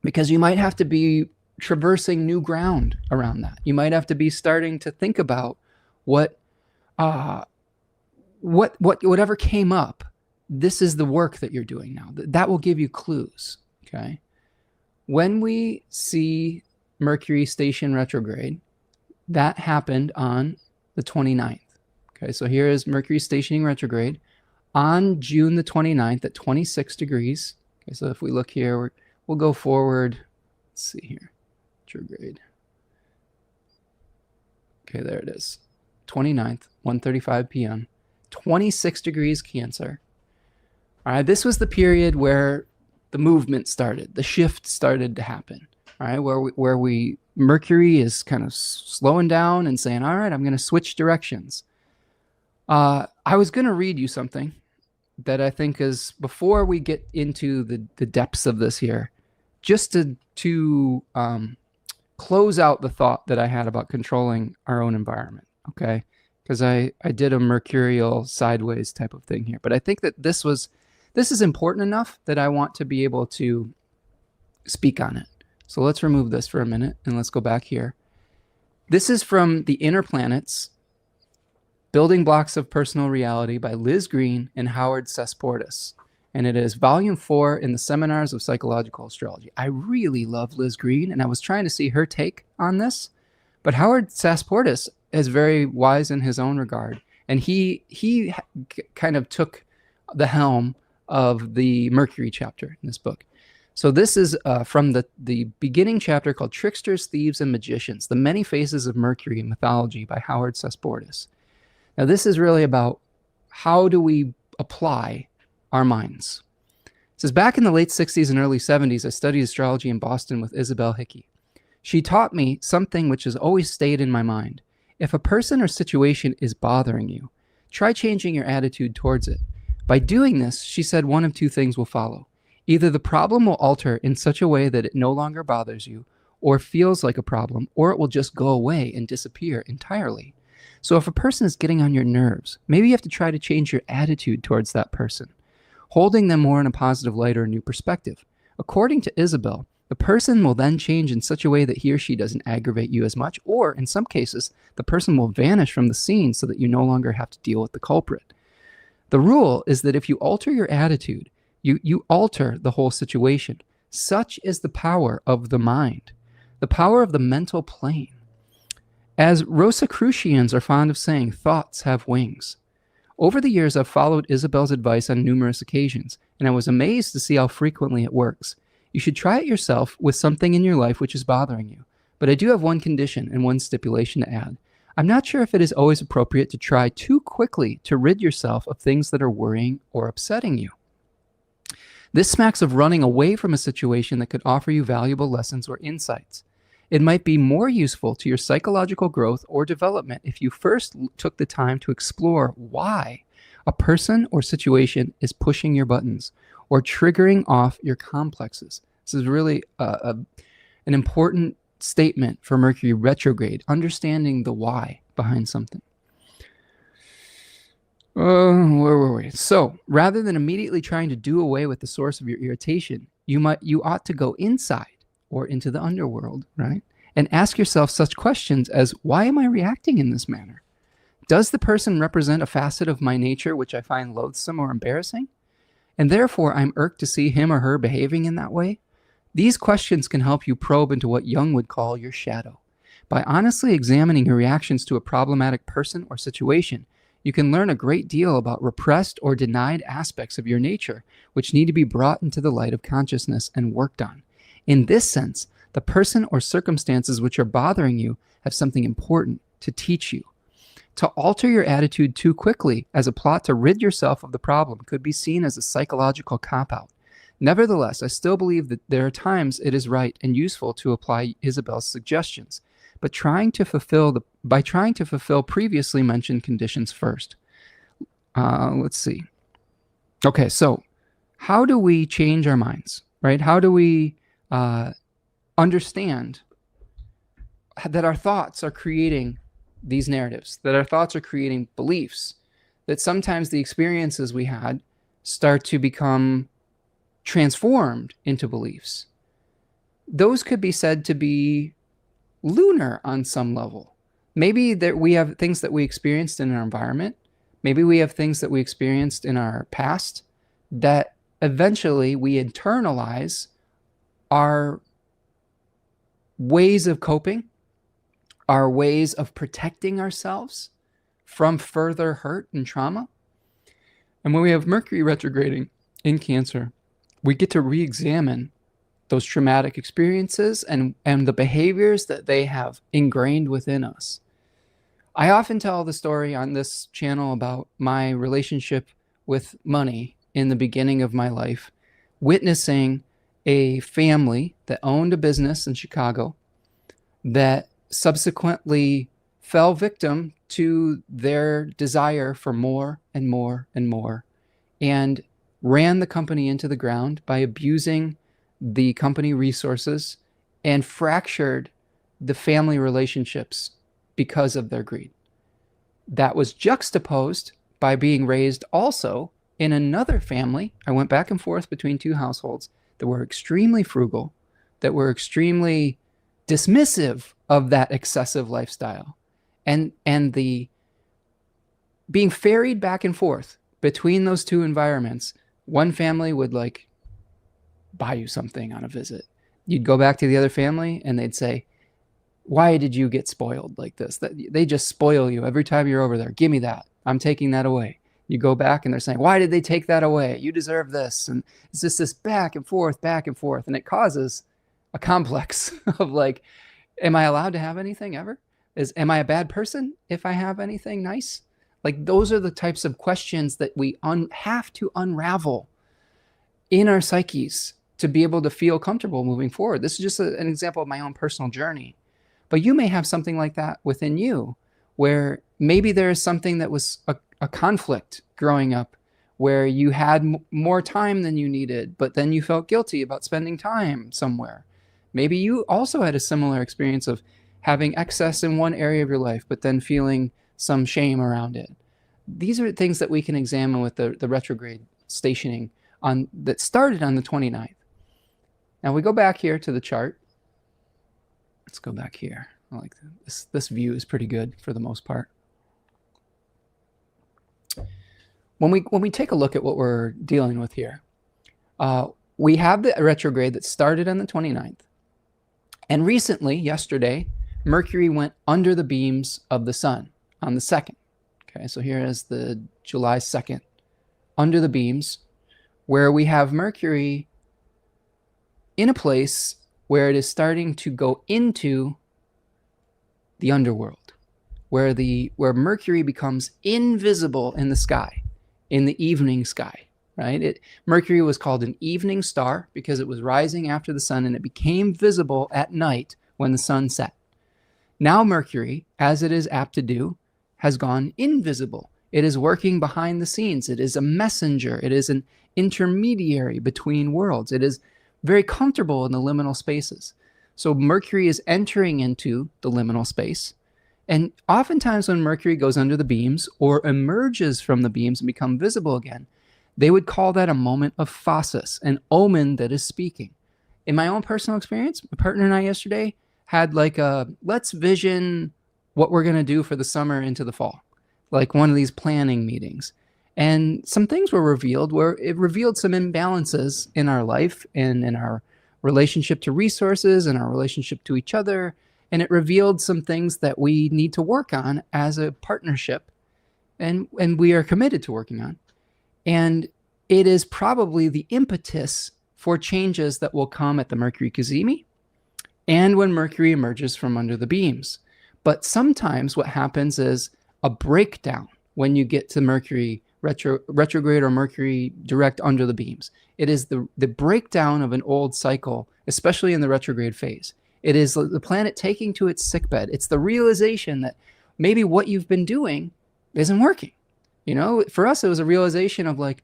S1: Because you might have to be traversing new ground around that. You might have to be starting to think about whatever came up. This is the work that you're doing now. That will give you clues, okay? When we see Mercury station retrograde, that happened on the 29th. Okay, so here is Mercury stationing retrograde on June the 29th at 26 degrees. Okay, so if we look here, we'll go forward. Let's see here. Retrograde. Okay, there it is. 29th, 1:35 p.m. 26 degrees Cancer. All right, this was the period where the movement started, the shift started to happen. All right, where Mercury is kind of slowing down and saying, all right, I'm going to switch directions. I was going to read you something that I think is, before we get into the depths of this here, just to close out the thought that I had about controlling our own environment, okay? Because I did a mercurial sideways type of thing here. But I think that this is important enough that I want to be able to speak on it. So let's remove this for a minute and let's go back here. This is from The Inner Planets, Building Blocks of Personal Reality by Liz Green and Howard Sasportas. And it is volume 4 in the Seminars of Psychological Astrology. I really love Liz Green, and I was trying to see her take on this. But Howard Sasportas is very wise in his own regard. And he kind of took the helm of the Mercury chapter in this book. So this is from the beginning chapter called Tricksters, Thieves, and Magicians, The Many Faces of Mercury in Mythology by Howard Sasportas. Now this is really about how do we apply our minds. It says, back in the late 60s and early 70s, I studied astrology in Boston with Isabel Hickey. She taught me something which has always stayed in my mind. If a person or situation is bothering you, try changing your attitude towards it. By doing this, she said, one of two things will follow. Either the problem will alter in such a way that it no longer bothers you or feels like a problem, or it will just go away and disappear entirely. So if a person is getting on your nerves, maybe you have to try to change your attitude towards that person, holding them more in a positive light or a new perspective. According to Isabel, the person will then change in such a way that he or she doesn't aggravate you as much, or in some cases, the person will vanish from the scene so that you no longer have to deal with the culprit. The rule is that if you alter your attitude, you alter the whole situation. Such is the power of the mind, the power of the mental plane. As Rosicrucians are fond of saying, thoughts have wings. Over the years, I've followed Isabel's advice on numerous occasions, and I was amazed to see how frequently it works. You should try it yourself with something in your life which is bothering you. But I do have one condition and one stipulation to add. I'm not sure if it is always appropriate to try too quickly to rid yourself of things that are worrying or upsetting you. This smacks of running away from a situation that could offer you valuable lessons or insights. It might be more useful to your psychological growth or development if you first took the time to explore why a person or situation is pushing your buttons or triggering off your complexes. This is really an important statement for Mercury retrograde, understanding the why behind something. Where were we? So rather than immediately trying to do away with the source of your irritation, you ought to go inside or into the underworld, right? And ask yourself such questions as, why am I reacting in this manner? Does the person represent a facet of my nature which I find loathsome or embarrassing? And therefore I'm irked to see him or her behaving in that way? These questions can help you probe into what Jung would call your shadow. By honestly examining your reactions to a problematic person or situation, you can learn a great deal about repressed or denied aspects of your nature, which need to be brought into the light of consciousness and worked on. In this sense, the person or circumstances which are bothering you have something important to teach you. To alter your attitude too quickly as a plot to rid yourself of the problem could be seen as a psychological cop-out. Nevertheless, I still believe that there are times it is right and useful to apply Isabel's suggestions, but by trying to fulfill previously mentioned conditions first. Let's see. Okay, so how do we change our minds, right? How do we understand that our thoughts are creating these narratives, that our thoughts are creating beliefs, that sometimes the experiences we had start to become transformed into beliefs? Those could be said to be lunar on some level. Maybe that we have things that we experienced in our environment. Maybe we have things that we experienced in our past that eventually we internalize our ways of coping, our ways of protecting ourselves from further hurt and trauma. And when we have Mercury retrograding in Cancer, we get to re-examine those traumatic experiences and the behaviors that they have ingrained within us. I often tell the story on this channel about my relationship with money in the beginning of my life, witnessing a family that owned a business in Chicago that subsequently fell victim to their desire for more and more and more, and ran the company into the ground by abusing the company resources and fractured the family relationships because of their greed. That was juxtaposed by being raised also in another family. I went back and forth between two households that were extremely frugal, that were extremely dismissive of that excessive lifestyle, and the being ferried back and forth between those two environments. One family would like buy you something on a visit. You'd go back to the other family and they'd say, why did you get spoiled like this? They just spoil you every time you're over there. Give me that. I'm taking that away. You go back and they're saying, why did they take that away? You deserve this. And it's just this back and forth. And it causes a complex of like, am I allowed to have anything ever? Am I a bad person if I have anything nice? Like, those are the types of questions that we have to unravel in our psyches to be able to feel comfortable moving forward. This is just an example of my own personal journey. But you may have something like that within you, where maybe there is something that was a conflict growing up, where you had more time than you needed, but then you felt guilty about spending time somewhere. Maybe you also had a similar experience of having excess in one area of your life, but then feeling some shame around it. These are things that we can examine with the retrograde stationing that started on the 29th. Now we go back here to the chart. Let's go back here. I like this. This view is pretty good for the most part. When we take a look at what we're dealing with here, we have the retrograde that started on the 29th. And recently, yesterday, Mercury went under the beams of the sun on the 2nd. Okay, so here is the July 2nd, under the beams, where we have Mercury in a place where it is starting to go into the underworld. where Mercury becomes invisible in the sky, in the evening sky, right? Mercury was called an evening star because it was rising after the sun, and it became visible at night when the sun set. Now Mercury, as it is apt to do, has gone invisible. It is working behind the scenes. It is a messenger. It is an intermediary between worlds. It is very comfortable in the liminal spaces. So Mercury is entering into the liminal space. And oftentimes when Mercury goes under the beams or emerges from the beams and become visible again, they would call that a moment of phasis, an omen that is speaking. In my own personal experience, my partner and I yesterday had like a, let's vision what we're going to do for the summer into the fall, like one of these planning meetings. And some things were revealed where it revealed some imbalances in our life and in our relationship to resources and our relationship to each other. And it revealed some things that we need to work on as a partnership, and we are committed to working on. And it is probably the impetus for changes that will come at the Mercury cazimi and when Mercury emerges from under the beams. But sometimes what happens is a breakdown when you get to Mercury retrograde or Mercury direct under the beams. It is the breakdown of an old cycle, especially in the retrograde phase. It is the planet taking to its sickbed. It's the realization that maybe what you've been doing isn't working. You know, for us, it was a realization of like,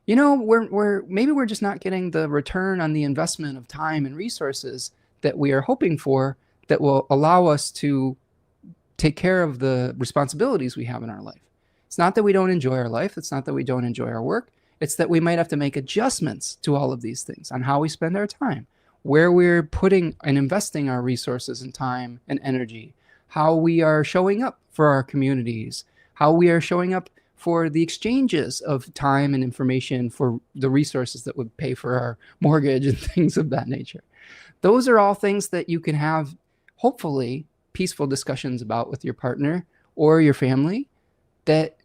S1: you know, we're just not getting the return on the investment of time and resources that we are hoping for that will allow us to take care of the responsibilities we have in our life. It's not that we don't enjoy our life. It's not that we don't enjoy our work. It's that we might have to make adjustments to all of these things on how we spend our time, where we're putting and investing our resources and time and energy, how we are showing up for our communities, how we are showing up for the exchanges of time and information for the resources that would pay for our mortgage and things of that nature. Those are all things that you can have, hopefully, peaceful discussions about with your partner or your family, that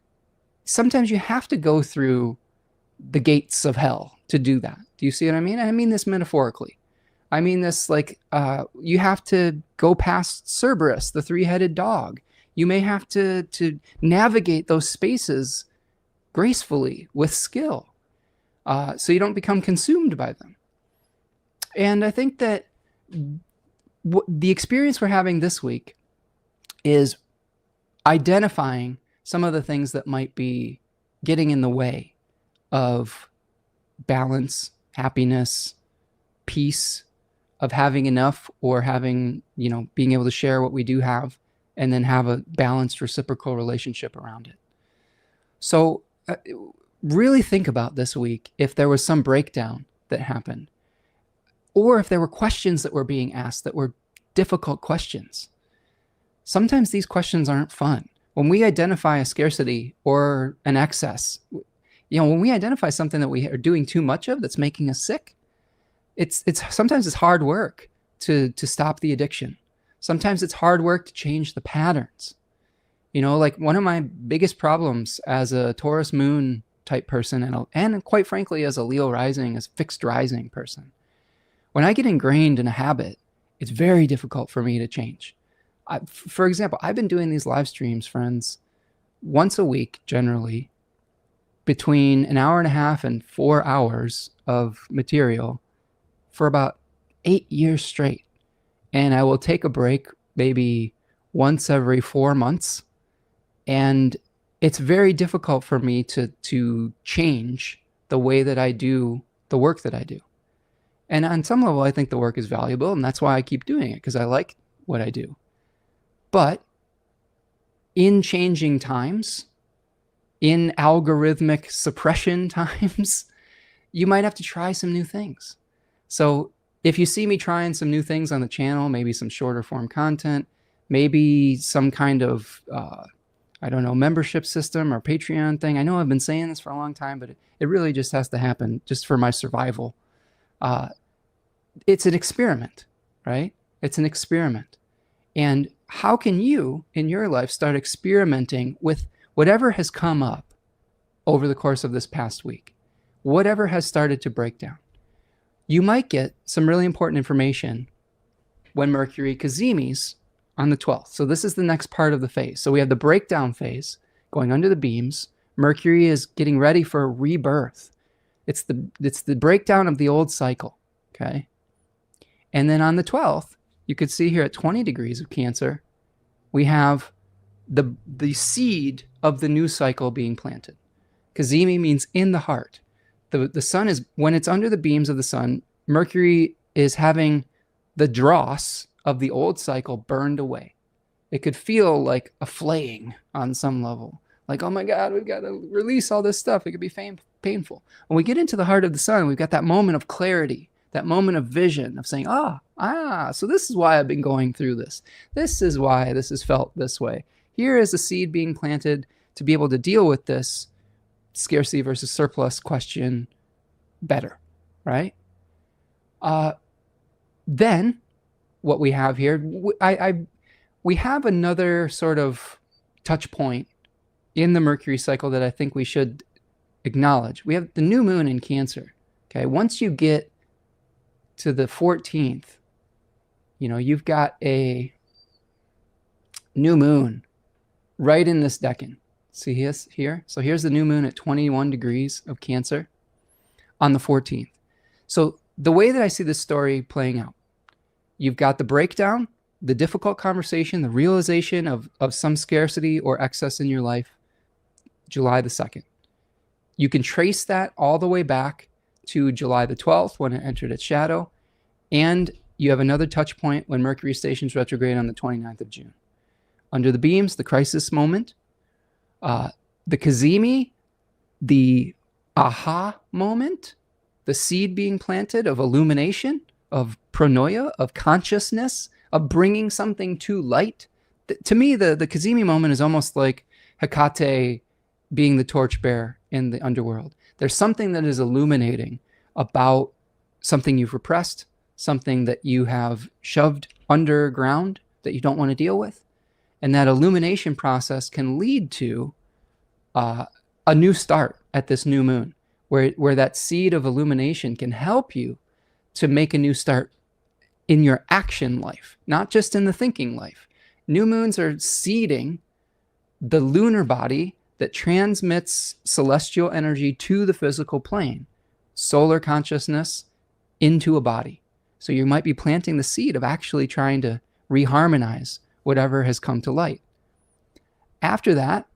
S1: sometimes you have to go through the gates of hell to do that. Do you see what I mean? I mean this metaphorically. I mean this like you have to go past Cerberus, the three-headed dog. You may have to navigate those spaces gracefully with skill, so you don't become consumed by them. And I think that the experience we're having this week is identifying some of the things that might be getting in the way of balance, happiness, peace, of having enough, or having, you know, being able to share what we do have and then have a balanced reciprocal relationship around it. So really think about this week if there was some breakdown that happened, or if there were questions that were being asked that were difficult questions. Sometimes these questions aren't fun. When we identify a scarcity or an excess, you know, when we identify something that we are doing too much of that's making us sick, it's sometimes it's hard work to stop the addiction. Sometimes it's hard work to change the patterns. You know, like one of my biggest problems as a Taurus moon type person, and quite frankly, as a Leo rising, as fixed rising person, when I get ingrained in a habit, it's very difficult for me to change. For example, I've been doing these live streams, friends, once a week, generally, between an hour and a half and 4 hours of material for about 8 years straight. And I will take a break maybe once every 4 months. And it's very difficult for me to change the way that I do the work that I do. And on some level, I think the work is valuable, and that's why I keep doing it, because I like what I do. But in changing times, in algorithmic suppression times, you might have to try some new things. So if you see me trying some new things on the channel, maybe some shorter form content, maybe some kind of, I don't know, membership system or Patreon thing. I know I've been saying this for a long time, but it really just has to happen just for my survival. It's an experiment, right? It's an experiment. And how can you, in your life, start experimenting with whatever has come up over the course of this past week? Whatever has started to break down. You might get some really important information when Mercury cazimis on the 12th. So this is the next part of the phase. So we have the breakdown phase going under the beams. Mercury is getting ready for a rebirth. It's the breakdown of the old cycle, okay? And then on the 12th, you could see here at 20 degrees of Cancer, we have the seed of the new cycle being planted. Cazimi means in the heart. The sun is, when it's under the beams of the sun, Mercury is having the dross of the old cycle burned away. It could feel like a flaying on some level. Like, oh my God, we've got to release all this stuff. It could be painful. When we get into the heart of the sun, we've got that moment of clarity, that moment of vision of saying, so this is why I've been going through this. This is why this has felt this way. Here is a seed being planted to be able to deal with this scarcity versus surplus question better, right? Then what we have here, we have another sort of touch point in the Mercury cycle that I think we should acknowledge. We have the new moon in Cancer. Okay, once you get to the 14th, you've got a new moon right in this decan. See this here? So here's the new moon at 21 degrees of Cancer on the 14th. So the way that I see this story playing out, you've got the breakdown, the difficult conversation, the realization of some scarcity or excess in your life, July the 2nd. You can trace that all the way back to July the 12th when it entered its shadow. And you have another touch point when Mercury stations retrograde on the 29th of June. Under the beams, the crisis moment, the Cazimi, the aha moment, the seed being planted of illumination, of pronoia, of consciousness, of bringing something to light. To me, the Cazimi moment is almost like Hecate being the torchbearer in the underworld. There's something that is illuminating about something you've repressed, something that you have shoved underground that you don't want to deal with. And that illumination process can lead to a new start at this new moon, where that seed of illumination can help you to make a new start in your action life, not just in the thinking life. New moons are seeding the lunar body that transmits celestial energy to the physical plane, solar consciousness into a body. So you might be planting the seed of actually trying to reharmonize whatever has come to light. After that,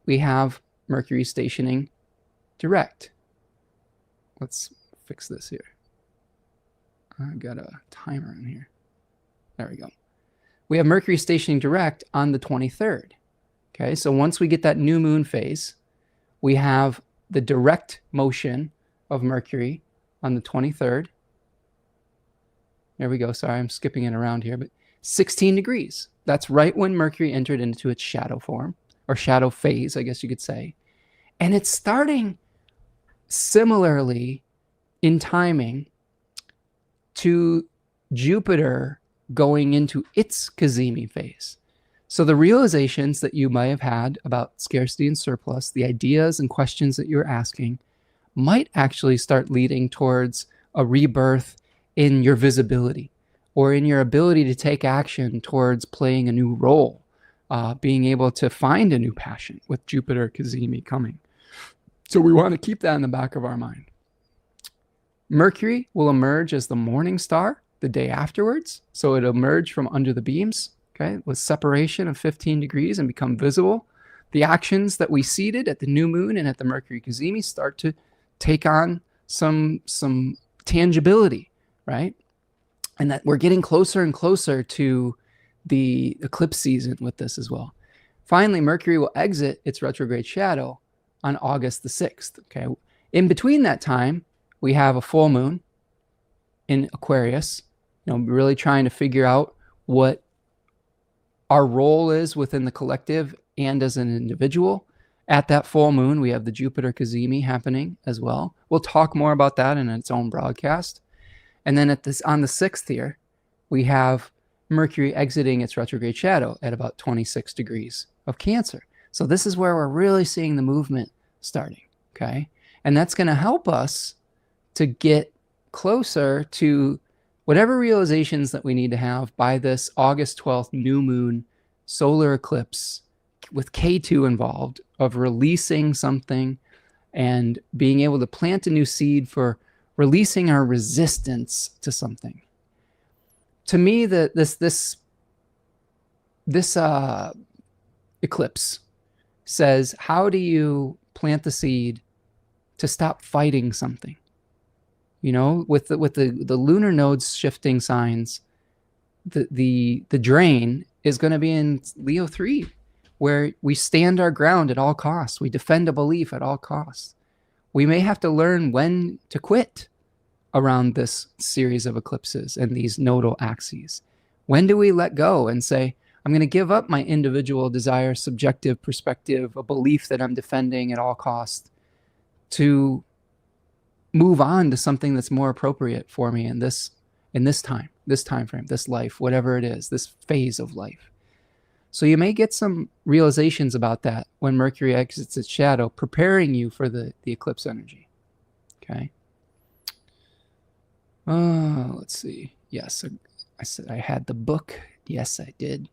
S1: we have Mercury stationing direct. Let's fix this here. I've got a timer in here. There we go. We have Mercury stationing direct on the 23rd. Okay, so once we get that new moon phase, we have the direct motion of Mercury on the 23rd. There we go. Sorry, I'm skipping it around here, but 16 degrees. That's right when Mercury entered into its shadow form, or shadow phase, I guess you could say. And it's starting similarly in timing to Jupiter going into its Cazimi phase. So the realizations that you might have had about scarcity and surplus, the ideas and questions that you're asking, might actually start leading towards a rebirth in your visibility or in your ability to take action towards playing a new role, being able to find a new passion with Jupiter Cazimi coming. So we want to keep that in the back of our mind. Mercury will emerge as the morning star the day afterwards. So it'll emerge from under the beams, okay, with separation of 15 degrees and become visible. The actions that we seeded at the new moon and at the Mercury Cazimi start to take on some tangibility, right? And that we're getting closer and closer to the eclipse season with this as well. Finally, Mercury will exit its retrograde shadow on August the 6th, okay? In between that time, we have a full moon in Aquarius, really trying to figure out what our role is within the collective and as an individual. At that full moon, we have the Jupiter Cazimi happening as well. We'll talk more about that in its own broadcast. And then on the 6th here, we have Mercury exiting its retrograde shadow at about 26 degrees of Cancer. So this is where we're really seeing the movement starting, okay? And that's going to help us to get closer to whatever realizations that we need to have by this August 12th new moon solar eclipse with K2 involved, of releasing something and being able to plant a new seed for releasing our resistance to something. To me, this eclipse says, how do you plant the seed to stop fighting something? You know, with the lunar nodes shifting signs, the drain is going to be in Leo 3, where we stand our ground at all costs. We defend a belief at all costs. We may have to learn when to quit around this series of eclipses and these nodal axes. When do we let go and say, I'm going to give up my individual desire, subjective perspective, a belief that I'm defending at all costs, to move on to something that's more appropriate for me in this time frame, this life, whatever it is, this phase of life. So you may get some realizations about that when Mercury exits its shadow, preparing you for the eclipse energy. Okay. Let's see. Yes, I said I had the book. Yes, I did.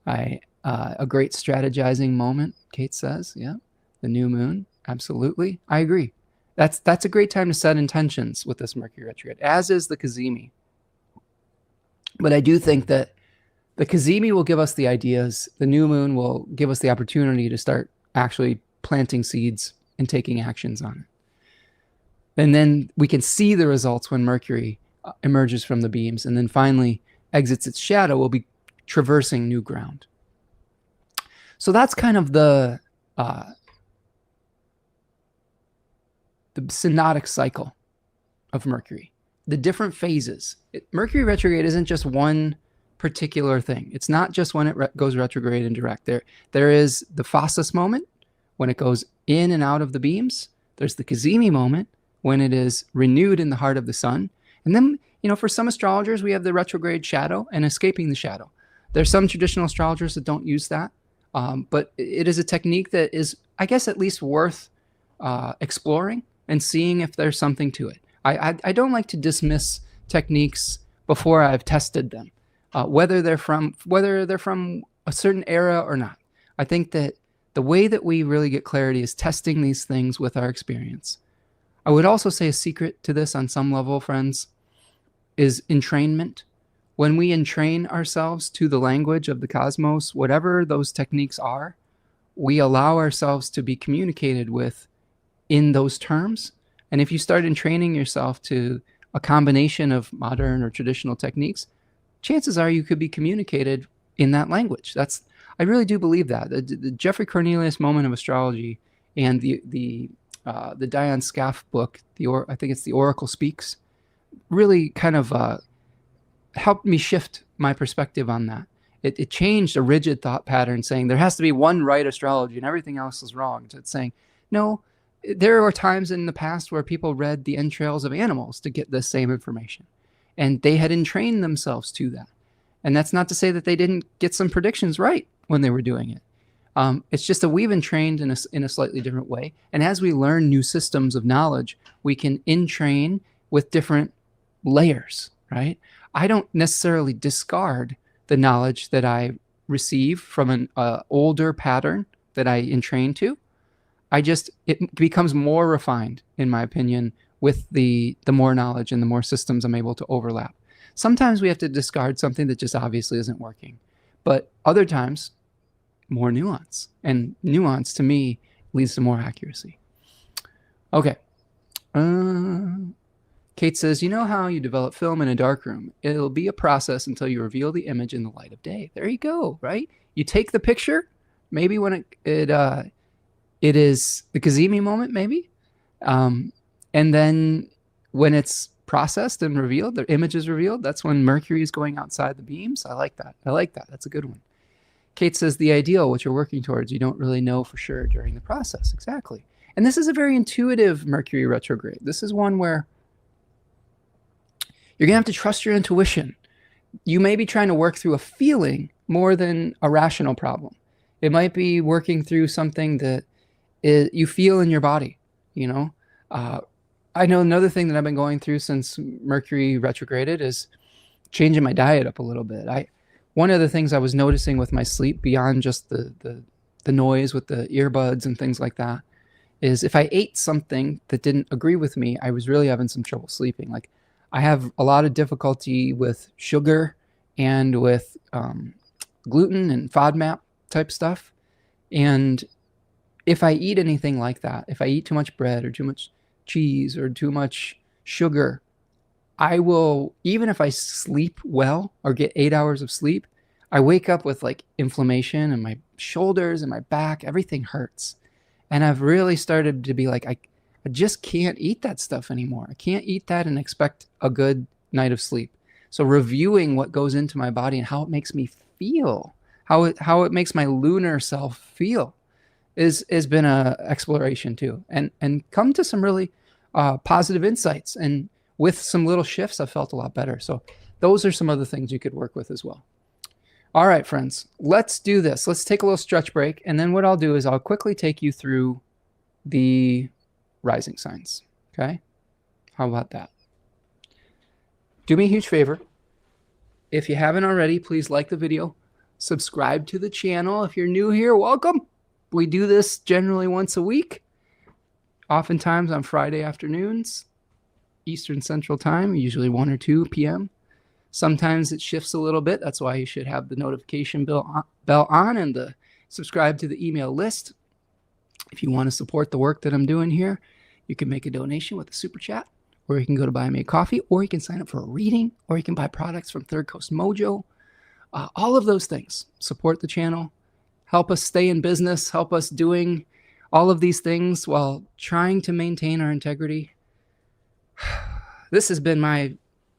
S1: A great strategizing moment, Kate says. Yeah. The new moon. Absolutely. I agree. That's a great time to set intentions with this Mercury retrograde, as is the Cazimi. But I do think that the Cazimi will give us the ideas. The new moon will give us the opportunity to start actually planting seeds and taking actions on it. And then we can see the results when Mercury emerges from the beams and then finally exits its shadow. We'll be traversing new ground. So that's kind of the synodic cycle of Mercury, the different phases. Mercury retrograde isn't just one particular thing. It's not just when it goes retrograde and direct. There is the phasis moment when it goes in and out of the beams. There's the Cazimi moment when it is renewed in the heart of the sun. And then, for some astrologers, we have the retrograde shadow and escaping the shadow. There's some traditional astrologers that don't use that, but it is a technique that is, I guess, at least worth exploring and seeing if there's something to it. I don't like to dismiss techniques before I've tested them, whether they're from a certain era or not. I think that the way that we really get clarity is testing these things with our experience. I would also say a secret to this on some level, friends, is entrainment. When we entrain ourselves to the language of the cosmos, whatever those techniques are, we allow ourselves to be communicated with in those terms. And if you start entraining yourself to a combination of modern or traditional techniques, chances are you could be communicated in that language. I really do believe that. The Jeffrey Cornelius moment of astrology and the Diane Scaff book, I think it's The Oracle Speaks, really kind of helped me shift my perspective on that. It changed a rigid thought pattern saying there has to be one right astrology and everything else is wrong. So it's saying, no, there were times in the past where people read the entrails of animals to get this same information. And they had entrained themselves to that. And that's not to say that they didn't get some predictions right when they were doing it. It's just that we've entrained in a slightly different way. And as we learn new systems of knowledge, we can entrain with different layers, right? I don't necessarily discard the knowledge that I receive from an older pattern that I entrain to. It becomes more refined, in my opinion, with the more knowledge and the more systems I'm able to overlap. Sometimes we have to discard something that just obviously isn't working. But other times, more nuance. And nuance, to me, leads to more accuracy. Okay. Kate says, you know how you develop film in a dark room? It'll be a process until you reveal the image in the light of day. There you go, right? You take the picture, maybe when it is the Cazimi moment, maybe. And then when it's processed and revealed, the image is revealed, that's when Mercury is going outside the beams. I like that. That's a good one. Kate says the ideal, what you're working towards, you don't really know for sure during the process. Exactly. And this is a very intuitive Mercury retrograde. This is one where you're going to have to trust your intuition. You may be trying to work through a feeling more than a rational problem. It might be working through something that you feel in your body, I know another thing that I've been going through since Mercury retrograded is changing my diet up a little bit. One of the things I was noticing with my sleep, beyond just the noise with the earbuds and things like that, is if I ate something that didn't agree with me, I was really having some trouble sleeping. Like, I have a lot of difficulty with sugar and with gluten and FODMAP type stuff. And if I eat anything like that, if I eat too much bread or too much cheese or too much sugar, I will, even if I sleep well or get 8 hours of sleep, I wake up with like inflammation in my shoulders and my back. Everything hurts. And I've really started to be like, I just can't eat that stuff anymore. I can't eat that and expect a good night of sleep. So reviewing what goes into my body and how it makes me feel, how it makes my lunar self feel, has been a exploration too, and come to some really positive insights. And with some little shifts, I've felt a lot better. So those are some other things you could work with as well. All right, friends, let's do this. Let's take a little stretch break. And then what I'll do is I'll quickly take you through the rising signs. Okay. How about that? Do me a huge favor. If you haven't already, please like the video, subscribe to the channel. If you're new here, welcome. We do this generally once a week, oftentimes on Friday afternoons, Eastern Central Time, usually 1 or 2 p.m. Sometimes it shifts a little bit. That's why you should have the notification bell on and subscribe to the email list. If you want to support the work that I'm doing here, you can make a donation with a super chat, or you can go to Buy Me a Coffee, or you can sign up for a reading, or you can buy products from Third Coast Mojo. All of those things support the channel, help us stay in business, help us doing all of these things while trying to maintain our integrity. This has been my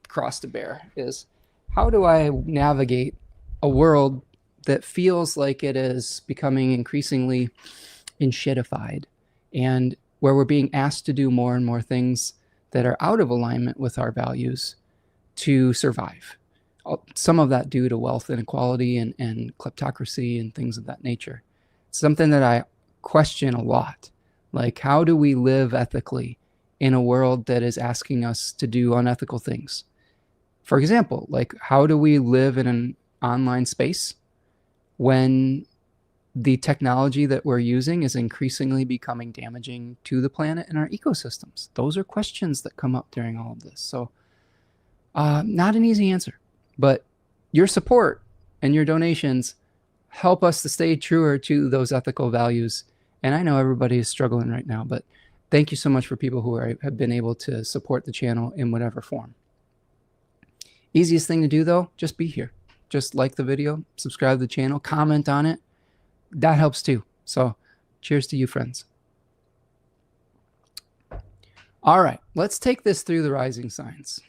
S1: cross to bear, is how do I navigate a world that feels like it is becoming increasingly enshittified, and where we're being asked to do more and more things that are out of alignment with our values to survive. Some of that due to wealth inequality and kleptocracy and things of that nature. It's something that I question a lot. Like, how do we live ethically in a world that is asking us to do unethical things? For example, like, how do we live in an online space when the technology that we're using is increasingly becoming damaging to the planet and our ecosystems? Those are questions that come up during all of this. So not an easy answer, but your support and your donations help us to stay truer to those ethical values. And I know everybody is struggling right now, but thank you so much for people who have been able to support the channel in whatever form. Easiest thing to do, though, just be here. Just like the video, subscribe to the channel, comment on it. That helps too. So cheers to you, friends. All right, let's take this through the rising signs.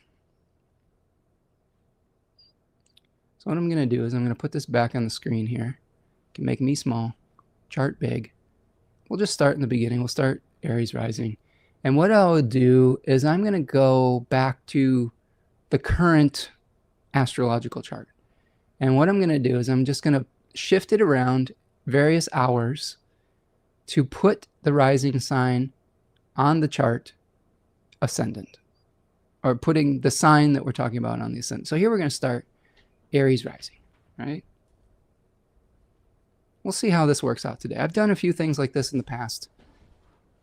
S1: So what I'm going to do is I'm going to put this back on the screen here. You can make me small, chart big. We'll just start in the beginning. We'll start Aries rising. And what I'll do is I'm going to go back to the current astrological chart. And what I'm going to do is I'm just going to shift it around various hours to put the rising sign on the chart ascendant, or putting the sign that we're talking about on the ascendant. So here we're going to start Aries rising, right? We'll see how this works out today. I've done a few things like this in the past,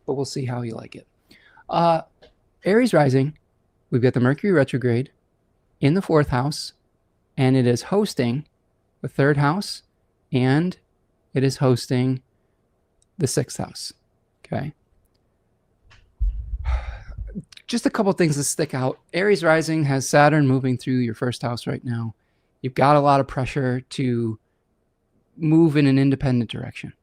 S1: but we'll see how you like it. Aries rising, we've got the Mercury retrograde in the 4th house, and it is hosting the 3rd house, and it is hosting the 6th house. Okay. Just a couple things that stick out. Aries rising has Saturn moving through your 1st house right now. You've got a lot of pressure to move in an independent direction,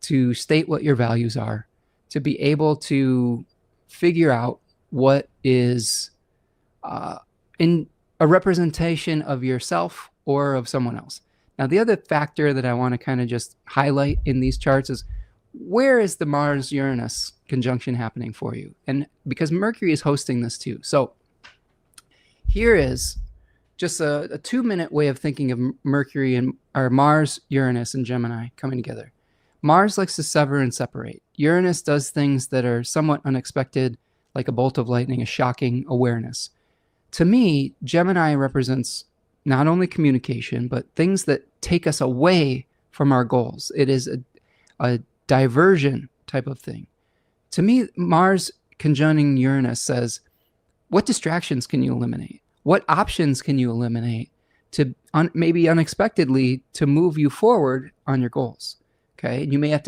S1: to state what your values are, to be able to figure out what is in a representation of yourself or of someone else. Now, the other factor that I want to kind of just highlight in these charts is, where is the Mars-Uranus conjunction happening for you? And because Mercury is hosting this too. So here is just a 2-minute way of thinking of Mercury and or Mars, Uranus, and Gemini coming together. Mars likes to sever and separate. Uranus does things that are somewhat unexpected, like a bolt of lightning, a shocking awareness. To me, Gemini represents not only communication, but things that take us away from our goals. It is a diversion type of thing. To me, Mars conjuncting Uranus says, what distractions can you eliminate? What options can you eliminate to maybe unexpectedly to move you forward on your goals? Okay, and you may have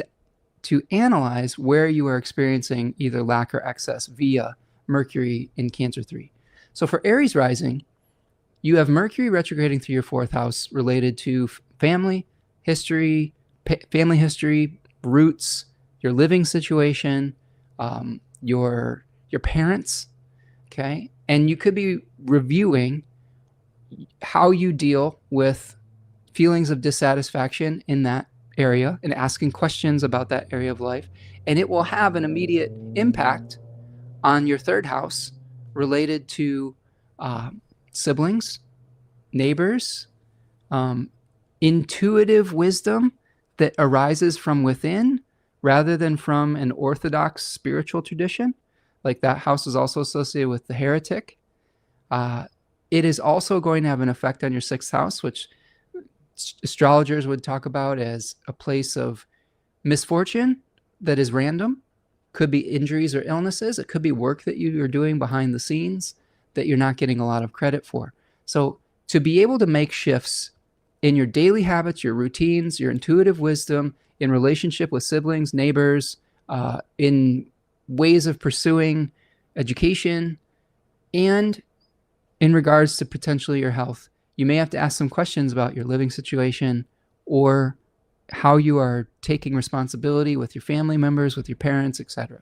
S1: to analyze where you are experiencing either lack or excess via Mercury in Cancer 3. So for Aries rising, you have Mercury retrograding through your 4th house related to family history, roots, your living situation, your parents, okay? And you could be reviewing how you deal with feelings of dissatisfaction in that area and asking questions about that area of life. And it will have an immediate impact on your 3rd house related to siblings, neighbors, intuitive wisdom that arises from within rather than from an orthodox spiritual tradition. Like that house is also associated with the heretic. It is also going to have an effect on your 6th house, which astrologers would talk about as a place of misfortune that is random. Could be injuries or illnesses. It could be work that you are doing behind the scenes that you're not getting a lot of credit for. So to be able to make shifts in your daily habits, your routines, your intuitive wisdom, in relationship with siblings, neighbors, in ways of pursuing education, and in regards to potentially your health, you may have to ask some questions about your living situation or how you are taking responsibility with your family members, with your parents, etc.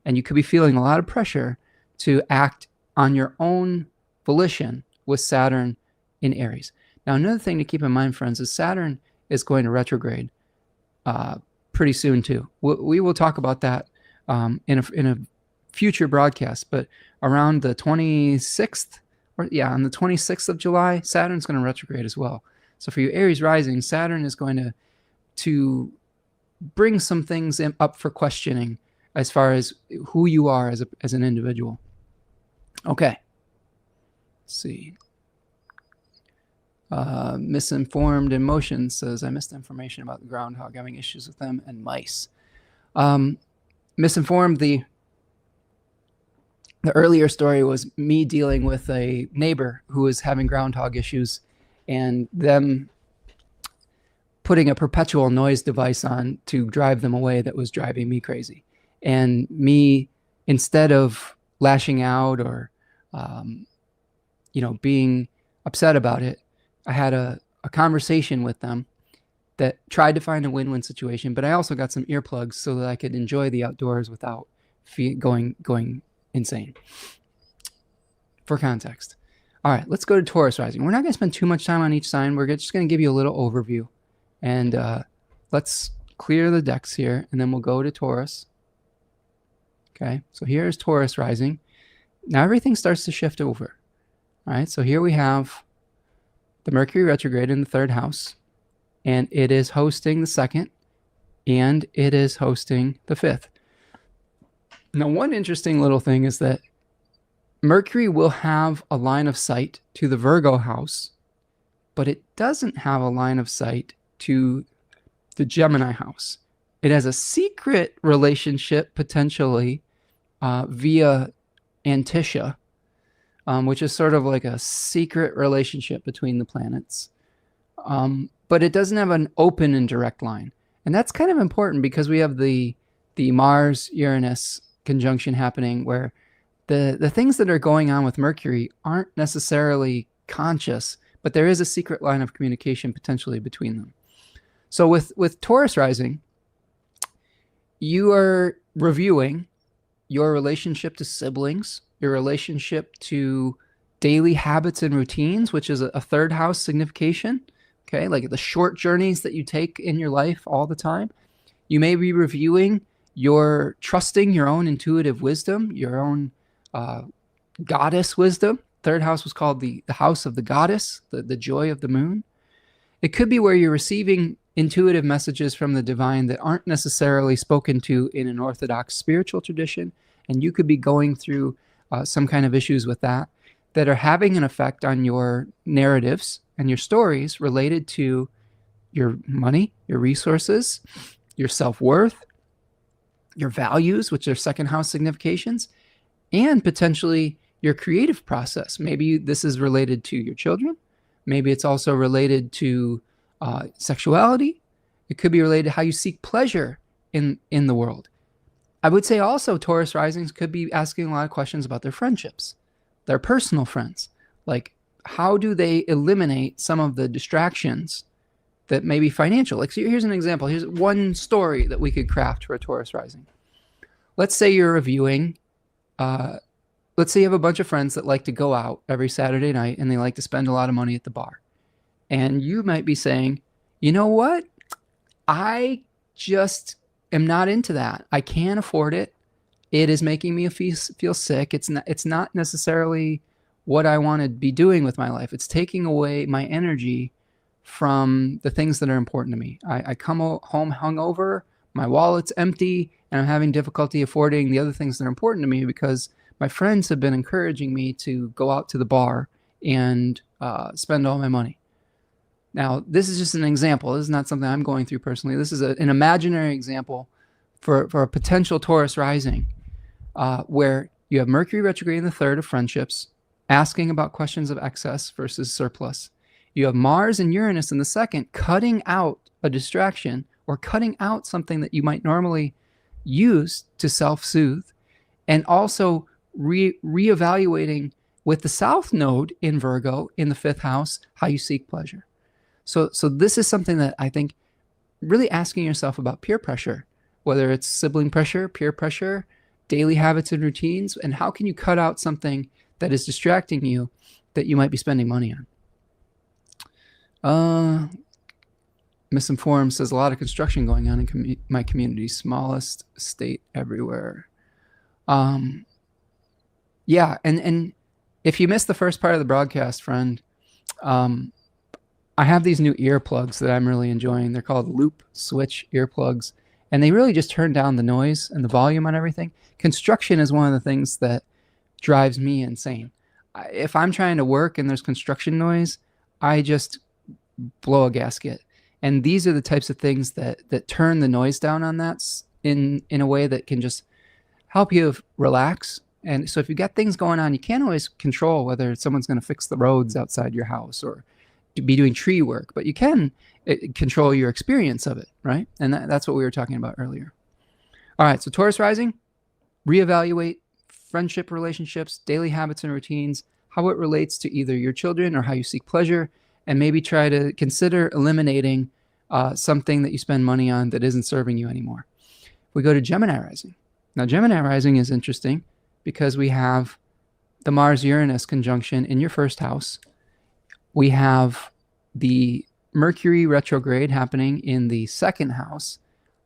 S1: And you could be feeling a lot of pressure to act on your own volition with Saturn in Aries. Now, another thing to keep in mind, friends, is Saturn is going to retrograde pretty soon too. We will talk about that in a future broadcast, but around the 26th, on the 26th of July, Saturn's going to retrograde as well. So for you Aries rising, Saturn is going to bring some things up for questioning as far as who you are as an individual. Okay. Let's see. Misinformed Emotions says, I missed information about the groundhog, having issues with them, and mice. Misinformed, the earlier story was me dealing with a neighbor who was having groundhog issues and them putting a perpetual noise device on to drive them away that was driving me crazy. And me, instead of lashing out or, being upset about it, I had a conversation with them that tried to find a win-win situation, but I also got some earplugs so that I could enjoy the outdoors without going insane. For context. All right, let's go to Taurus rising. We're not going to spend too much time on each sign. We're just going to give you a little overview. And let's clear the decks here, and then we'll go to Taurus. Okay, so here's Taurus rising. Now everything starts to shift over. All right, so here we have the Mercury retrograde in the 3rd house, and it is hosting the 2nd, and it is hosting the 5th. Now, one interesting little thing is that Mercury will have a line of sight to the Virgo house, but it doesn't have a line of sight to the Gemini house. It has a secret relationship potentially via Antisha, which is sort of like a secret relationship between the planets. But it doesn't have an open and direct line. And that's kind of important because we have the Mars-Uranus conjunction happening where the things that are going on with Mercury aren't necessarily conscious, but there is a secret line of communication potentially between them. So with Taurus rising, you are reviewing your relationship to siblings, your relationship to daily habits and routines, which is a 3rd house signification, okay? Like the short journeys that you take in your life all the time. You may be reviewing your trusting your own intuitive wisdom, your own goddess wisdom. 3rd house was called the house of the goddess, the joy of the moon. It could be where you're receiving intuitive messages from the divine that aren't necessarily spoken to in an orthodox spiritual tradition, and you could be going through some kind of issues with that. that are having an effect on your narratives and your stories related to your money, your resources, your self-worth, your values, which are second house significations, and potentially your creative process. Maybe this is related to your children. Maybe it's also related to sexuality. It could be related to how you seek pleasure in the world. I would say also Taurus risings could be asking a lot of questions about their friendships, their personal friends. Like, how do they eliminate some of the distractions that may be financial? Like, so here's an example. Here's one story that we could craft for a Taurus rising. Let's say you're reviewing, let's say you have a bunch of friends that like to go out every Saturday night and they like to spend a lot of money at the bar. And you might be saying, you know what? I just am not into that. I can't afford it. It is making me feel sick. It's not necessarily what I want to be doing with my life. It's taking away my energy from the things that are important to me. I come home hungover, my wallet's empty, and I'm having difficulty affording the other things that are important to me because my friends have been encouraging me to go out to the bar and spend all my money. Now, this is just an example. This is not something I'm going through personally. This is an imaginary example for a potential Taurus rising where you have Mercury retrograde in the third of friendships, asking about questions of excess versus surplus. You have Mars and Uranus in the second, cutting out a distraction or cutting out something that you might normally use to self-soothe, and also reevaluating with the South Node in Virgo in the fifth house, how you seek pleasure. So this is something that I think really asking yourself about peer pressure, whether it's sibling pressure, peer pressure, daily habits and routines, and how can you cut out something that is distracting you that you might be spending money on. Misinformed says a lot of construction going on in my community, smallest state everywhere. Yeah, and if you missed the first part of the broadcast, friend, I have these new earplugs that I'm really enjoying. They're called Loop Switch earplugs, and they really just turn down the noise and the volume on everything. Construction is one of the things that drives me insane. If I'm trying to work and there's construction noise, I just blow a gasket. And these are the types of things that turn the noise down on that in a way that can just help you relax. And so if you've got things going on, you can't always control whether someone's going to fix the roads outside your house or be doing tree work, but you can control your experience of it, right? And that's what we were talking about earlier. All right, so Taurus rising, reevaluate friendship relationships, daily habits and routines, how it relates to either your children or how you seek pleasure, and maybe try to consider eliminating something that you spend money on that isn't serving you anymore. We go to Gemini rising. Now, Gemini rising is interesting because we have the Mars-Uranus conjunction in your first house. We have the Mercury retrograde happening in the second house,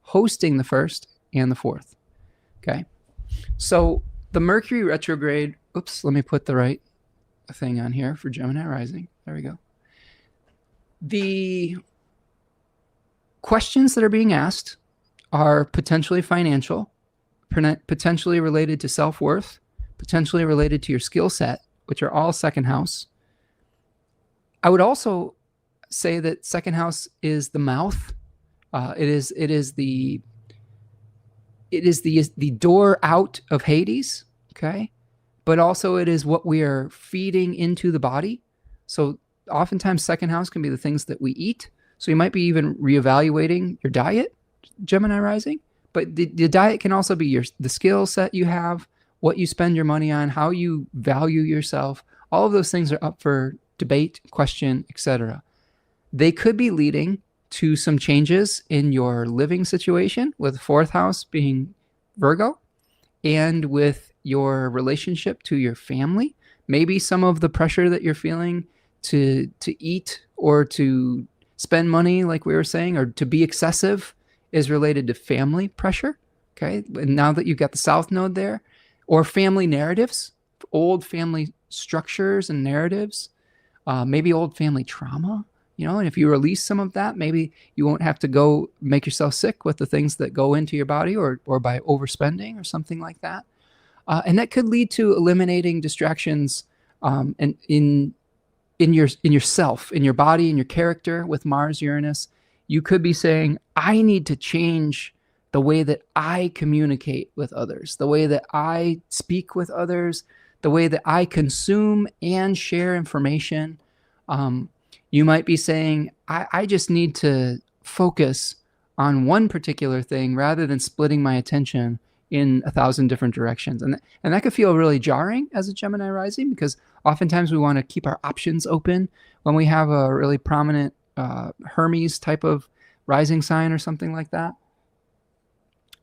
S1: hosting the first and the fourth. Okay. So the Mercury retrograde, oops, let me put the right thing on here for Gemini rising. There we go. The questions that are being asked are potentially financial, potentially related to self-worth, potentially related to your skill set, which are all second house. I would also say that second house is the mouth. It is the door out of Hades, okay? But also it is what we are feeding into the body. So oftentimes second house can be the things that we eat. So you might be even reevaluating your diet, Gemini rising. But the diet can also be the skill set you have, what you spend your money on, how you value yourself. All of those things are up for debate, question, etc. They could be leading to some changes in your living situation, with fourth house being Virgo, and with your relationship to your family. Maybe some of the pressure that you're feeling to eat or to spend money, like we were saying, or to be excessive, is related to family pressure. Okay, and now that you've got the South Node there, or family narratives, old family structures and narratives, maybe old family trauma, and if you release some of that, maybe you won't have to go make yourself sick with the things that go into your body or by overspending or something like that. And that could lead to eliminating distractions And in yourself, in your body, in your character with Mars, Uranus, you could be saying, I need to change the way that I communicate with others, the way that I speak with others, the way that I consume and share information. You might be saying, I just need to focus on one particular thing rather than splitting my attention in 1,000 different directions. And that could feel really jarring as a Gemini rising, because oftentimes we want to keep our options open when we have a really prominent Hermes type of rising sign or something like that.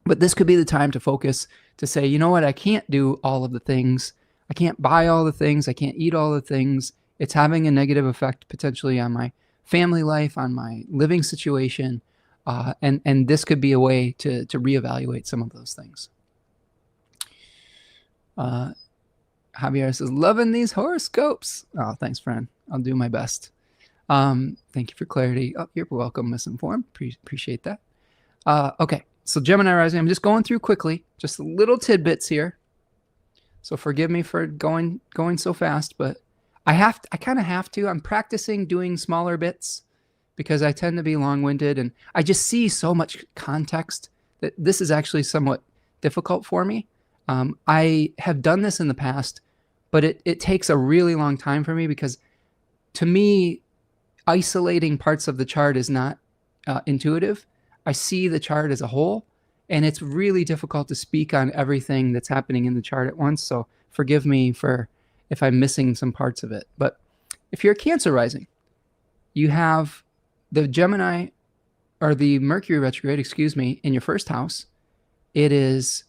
S1: But this could be the time to focus, to say, you know what, I can't do all of the things. I can't buy all the things. I can't eat all the things. It's having a negative effect potentially on my family life, on my living situation. And this could be a way to reevaluate some of those things. Javier says, loving these horoscopes. Oh, thanks, friend. I'll do my best. Thank you for clarity. Oh, you're welcome, Misinformed. Appreciate that. Okay, so Gemini rising, I'm just going through quickly, just little tidbits here. So forgive me for going so fast, but I kind of have to. I'm practicing doing smaller bits because I tend to be long-winded, and I just see so much context that this is actually somewhat difficult for me. I have done this in the past, but it takes a really long time for me, because to me, isolating parts of the chart is not intuitive. I see the chart as a whole, and it's really difficult to speak on everything that's happening in the chart at once. So forgive me for if I'm missing some parts of it. But if you're a Cancer rising, you have the Gemini, or the Mercury retrograde, excuse me, in your first house. It is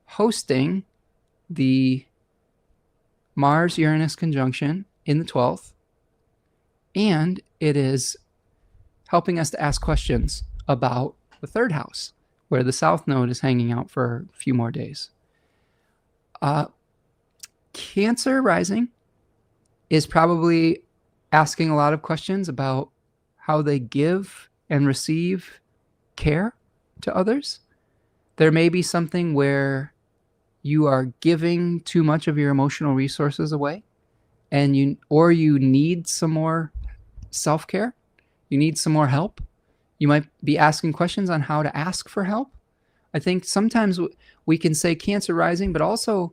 S1: hosting the Mars-Uranus conjunction in the 12th, and it is helping us to ask questions about the third house, where the South Node is hanging out for a few more days. Cancer rising is probably asking a lot of questions about how they give and receive care to others. There may be something where you are giving too much of your emotional resources away, and you need some more self-care. You need some more help. You might be asking questions on how to ask for help. I think sometimes we can say Cancer rising, but also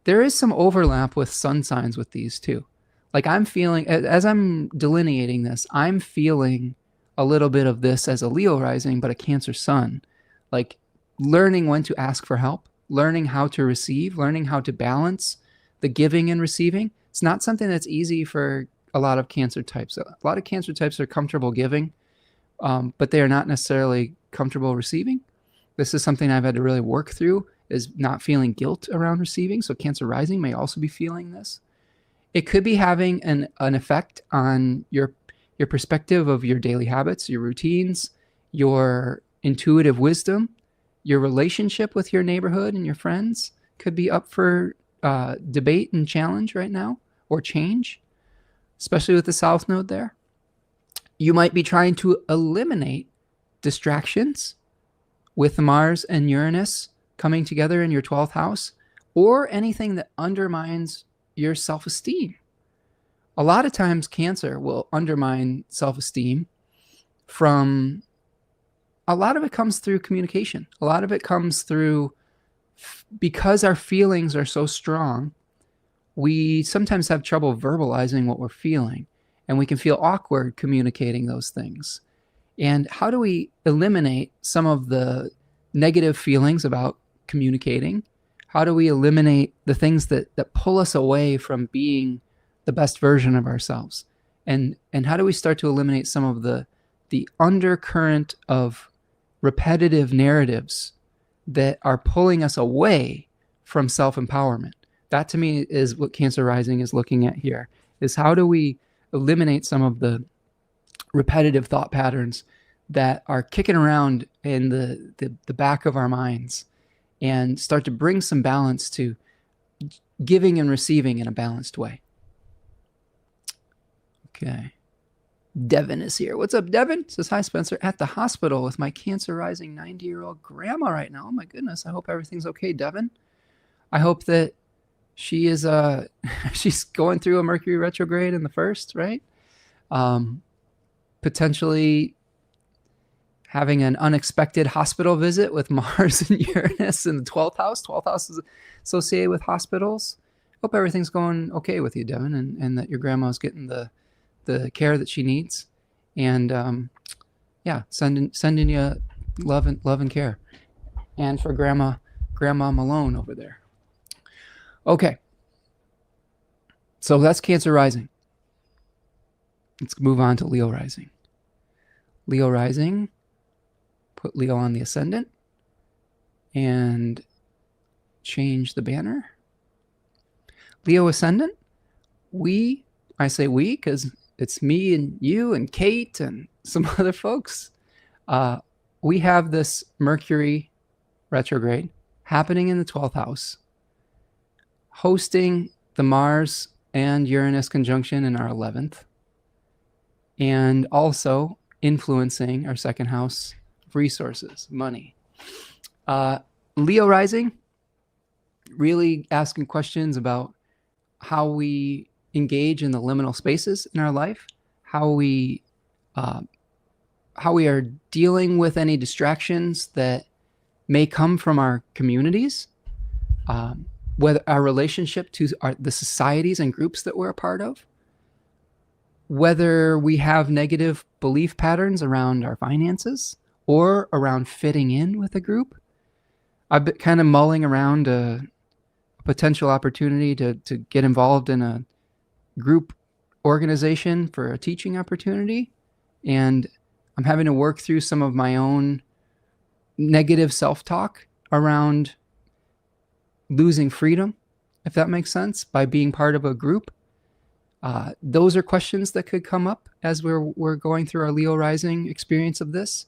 S1: there is some overlap with sun signs with these too. Like, I'm feeling, as I'm delineating this, I'm feeling a little bit of this as a Leo rising, but a Cancer sun. Like, learning when to ask for help, learning how to receive, learning how to balance the giving and receiving. It's not something that's easy for a lot of Cancer types. A lot of Cancer types are comfortable giving, but they are not necessarily comfortable receiving. This is something I've had to really work through, is not feeling guilt around receiving. So Cancer rising may also be feeling this. It could be having an effect on your perspective of your daily habits, your routines, your intuitive wisdom, your relationship with your neighborhood and your friends could be up for debate and challenge right now, or change, especially with the South Node there. You might be trying to eliminate distractions with Mars and Uranus coming together in your 12th house, or anything that undermines your self-esteem. A lot of times Cancer will undermine self-esteem from, a lot of it comes through communication. A lot of it comes through, because our feelings are so strong, we sometimes have trouble verbalizing what we're feeling, and we can feel awkward communicating those things. And how do we eliminate some of the negative feelings about communicating? How do we eliminate the things that pull us away from being the best version of ourselves? And how do we start to eliminate some of the undercurrent of repetitive narratives that are pulling us away from self-empowerment? That, to me, is what Cancer rising is looking at here, is how do we eliminate some of the repetitive thought patterns that are kicking around in the back of our minds, and start to bring some balance to giving and receiving in a balanced way. Okay. Devin is here. What's up, Devin? Says, hi, Spencer. At the hospital with my Cancer rising 90-year-old grandma right now. Oh, my goodness. I hope everything's okay, Devin. I hope that she is she's going through a Mercury retrograde in the first, right? Potentially having an unexpected hospital visit with Mars and Uranus in the 12th house. 12th house is associated with hospitals. Hope everything's going okay with you, Devin, and that your grandma's getting the care that she needs. And yeah, sending you love and care. And for Grandma Malone over there. Okay. So that's Cancer rising. Let's move on to Leo rising. Leo rising, put Leo on the ascendant and change the banner. Leo ascendant, I say we because it's me and you and Kate and some other folks. We have this Mercury retrograde happening in the 12th house, hosting the Mars and Uranus conjunction in our 11th, and also influencing our second house resources, money. Leo rising, really asking questions about how we engage in the liminal spaces in our life, how we are dealing with any distractions that may come from our communities, whether our relationship to the societies and groups that we're a part of, whether we have negative belief patterns around our finances or around fitting in with a group. I've been kind of mulling around a potential opportunity to get involved in a group organization for a teaching opportunity. And I'm having to work through some of my own negative self-talk around losing freedom, if that makes sense, by being part of a group. Those are questions that could come up as we're going through our Leo rising experience of this.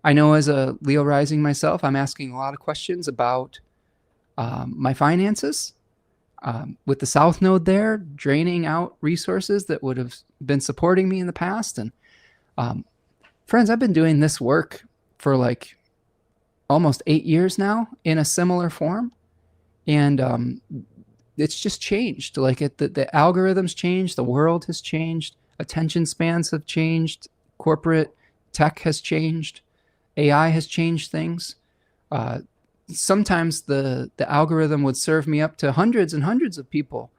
S1: I know as a Leo rising myself, I'm asking a lot of questions about my finances. With the South Node there, draining out resources that would have been supporting me in the past. And friends, I've been doing this work for like almost 8 years now in a similar form. And it's just changed. Like the algorithms changed, the world has changed, attention spans have changed, corporate tech has changed, AI has changed things. Sometimes the algorithm would serve me up to hundreds and hundreds of people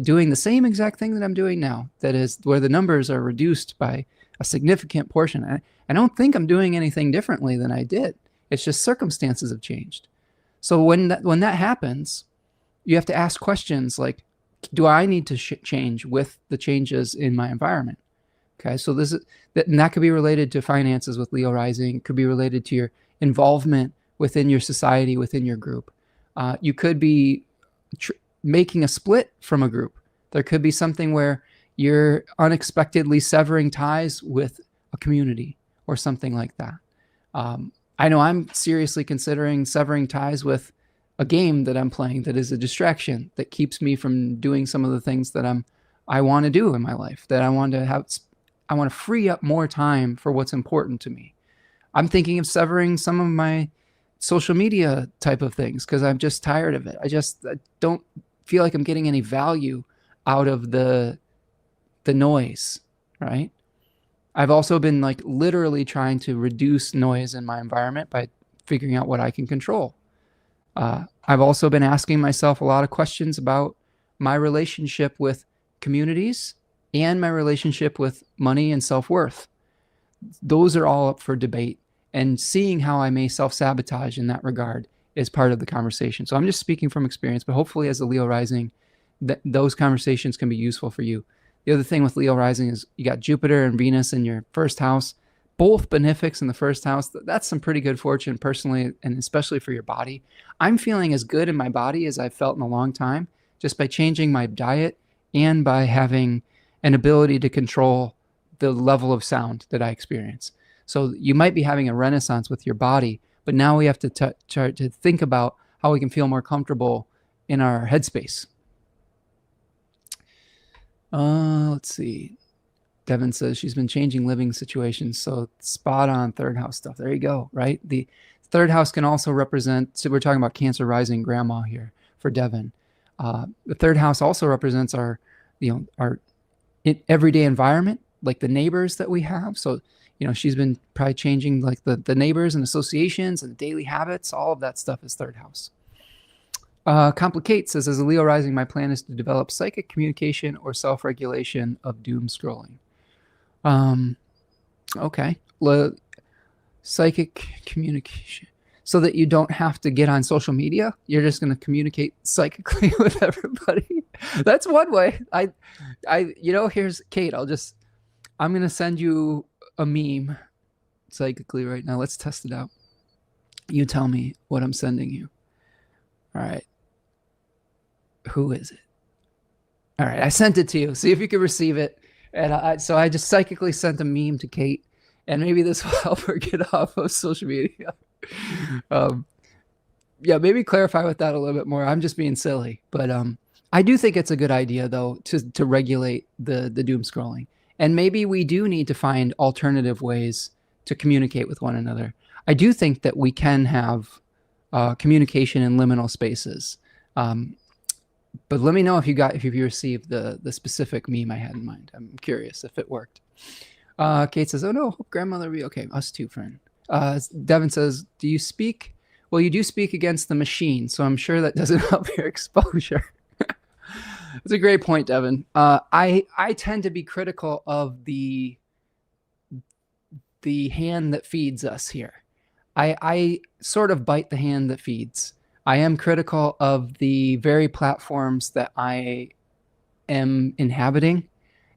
S1: doing the same exact thing that I'm doing now. That is where the numbers are reduced by a significant portion. I don't think I'm doing anything differently than I did. It's just circumstances have changed. So when that happens, you have to ask questions like, do I need to change with the changes in my environment? Okay, so that could be related to finances with Leo rising. It could be related to your involvement within your society, within your group. You could be making a split from a group. There could be something where you're unexpectedly severing ties with a community or something like that. I know I'm seriously considering severing ties with a game that I'm playing that is a distraction that keeps me from doing some of the things that I want to do in my life, that I want to free up more time for what's important to me. I'm thinking of severing some of my social media type of things because I'm just tired of it. I don't feel like I'm getting any value out of the noise, right? I've also been like literally trying to reduce noise in my environment by figuring out what I can control. I've also been asking myself a lot of questions about my relationship with communities and my relationship with money and self-worth. Those are all up for debate, and seeing how I may self-sabotage in that regard is part of the conversation. So I'm just speaking from experience, but hopefully as a Leo rising, those conversations can be useful for you. The other thing with Leo rising is you got Jupiter and Venus in your first house, both benefics in the first house. That's some pretty good fortune personally, and especially for your body. I'm feeling as good in my body as I've felt in a long time just by changing my diet and by having an ability to control the level of sound that I experience. So you might be having a renaissance with your body, but now we have to try to think about how we can feel more comfortable in our headspace. Let's see. Devin says she's been changing living situations. So spot on third house stuff. There you go, right? The third house can also represent, so we're talking about Cancer rising grandma here for Devin. The third house also represents our, our everyday environment, like the neighbors that we have. So, she's been probably changing like the neighbors and associations and daily habits. All of that stuff is third house. Complicate says, as a Leo rising, my plan is to develop psychic communication or self-regulation of doom scrolling. Okay. Psychic communication. So that you don't have to get on social media. You're just going to communicate psychically with everybody. That's one way. Here's Kate. I'm going to send you a meme psychically right now. Let's test it out. You tell me what I'm sending you. All right. Who is it? All right. I sent it to you. See if you can receive it. And so I just psychically sent a meme to Kate, and maybe this will help her get off of social media. Maybe clarify with that a little bit more. I'm just being silly, but I do think it's a good idea though to regulate the doom scrolling, and maybe we do need to find alternative ways to communicate with one another. I do think that we can have communication in liminal spaces, but let me know if you received the specific meme I had in mind. I'm curious if it worked. Kate says, "Oh no, hope grandmother be okay." Us too, friend. Devin says, "Do you speak?" Well, you do speak against the machine, so I'm sure that doesn't help your exposure. That's a great point, Devin. I tend to be critical of the hand that feeds us here. I sort of bite the hand that feeds. I am critical of the very platforms that I am inhabiting,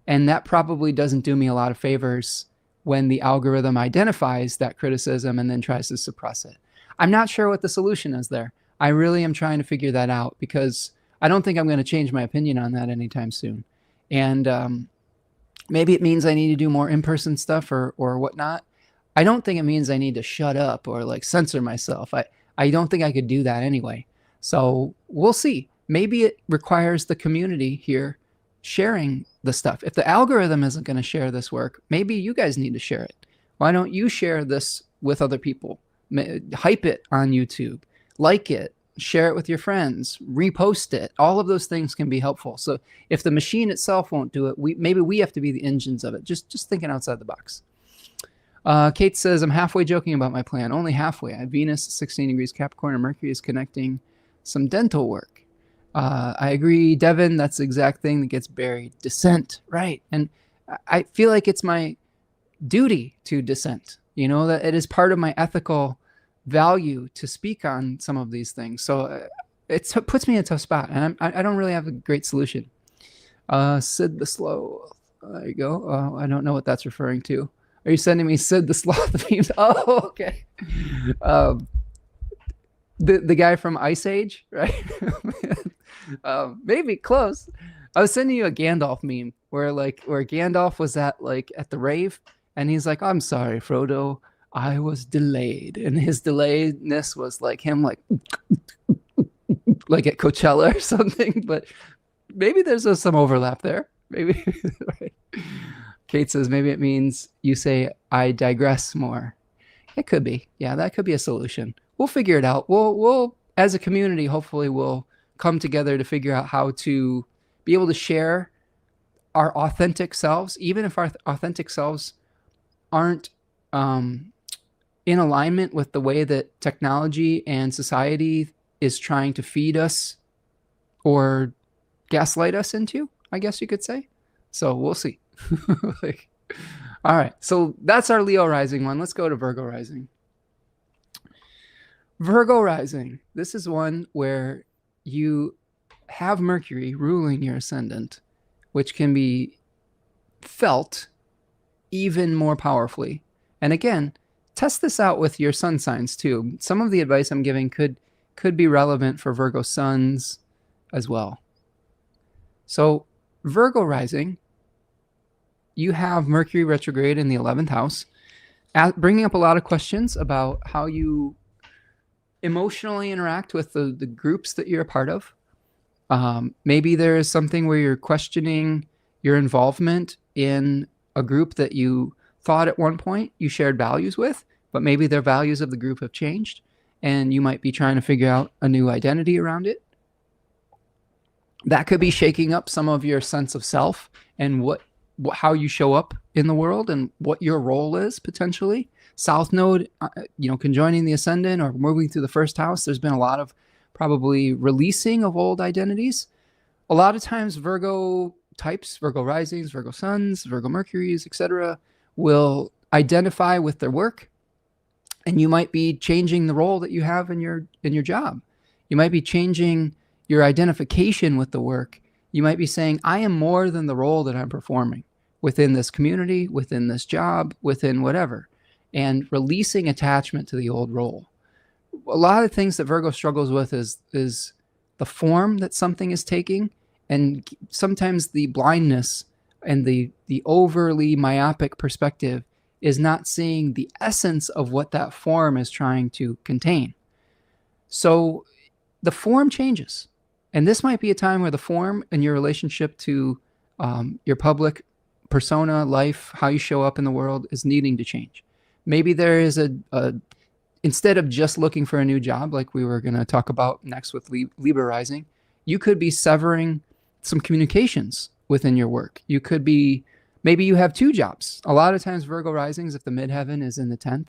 S1: and that probably doesn't do me a lot of favors when the algorithm identifies that criticism and then tries to suppress it. I'm not sure what the solution is there. I really am trying to figure that out, because I don't think I'm going to change my opinion on that anytime soon. And maybe it means I need to do more in-person stuff or whatnot. I don't think it means I need to shut up or like censor myself. I don't think I could do that anyway. So we'll see. Maybe it requires the community here sharing the stuff. If the algorithm isn't going to share this work, maybe you guys need to share it. Why don't you share this with other people? Hype it on YouTube, like it, share it with your friends, repost it. All of those things can be helpful. So if the machine itself won't do it, maybe we have to be the engines of it. Just thinking outside the box. Kate says, I'm halfway joking about my plan. Only halfway. I have Venus 16 degrees Capricorn, and Mercury is connecting some dental work. I agree, Devin. That's the exact thing that gets buried. Dissent, right? And I feel like it's my duty to dissent. That it is part of my ethical value to speak on some of these things. So it puts me in a tough spot, and I don't really have a great solution. Sid the Slow. There you go. I don't know what that's referring to. Are you sending me Sid the Sloth memes? Oh, okay. The guy from Ice Age, right? Maybe close. I was sending you a Gandalf meme where Gandalf was at the rave, and he's like, "I'm sorry, Frodo, I was delayed," and his delayedness was like him like at Coachella or something. But maybe there's some overlap there. Maybe. Right. Kate says, maybe it means you say, "I digress" more. It could be. Yeah, that could be a solution. We'll figure it out. We'll as a community, hopefully we'll come together to figure out how to be able to share our authentic selves, even if our authentic selves aren't in alignment with the way that technology and society is trying to feed us or gaslight us into, I guess you could say. So we'll see. All right, so that's our Leo rising one. Let's go to Virgo rising. Virgo rising, this is one where you have Mercury ruling your ascendant, which can be felt even more powerfully. And again, test this out with your sun signs too. Some of the advice I'm giving could be relevant for Virgo suns as well. So Virgo rising, you have Mercury retrograde in the 11th house, bringing up a lot of questions about how you emotionally interact with the groups that you're a part of. Maybe there is something where you're questioning your involvement in a group that you thought at one point you shared values with, but maybe their values of the group have changed, and you might be trying to figure out a new identity around it. That could be shaking up some of your sense of self and how you show up in the world and what your role is potentially. South Node, conjoining the ascendant or moving through the first house, there's been a lot of probably releasing of old identities. A lot of times Virgo types, Virgo risings, Virgo suns, Virgo Mercuries, etc., will identify with their work, and you might be changing the role that you have in your job. You might be changing your identification with the work. You might be saying, I am more than the role that I'm performing within this community, within this job, within whatever, and releasing attachment to the old role. A lot of things that Virgo struggles with is the form that something is taking, and sometimes the blindness and the overly myopic perspective is not seeing the essence of what that form is trying to contain. So the form changes. And this might be a time where the form and your relationship to your public persona, life, how you show up in the world is needing to change. Maybe there is instead of just looking for a new job, like we were going to talk about next with Libra rising, you could be severing some communications within your work. You could be, maybe you have two jobs. A lot of times Virgo risings, if the midheaven is in the 10th,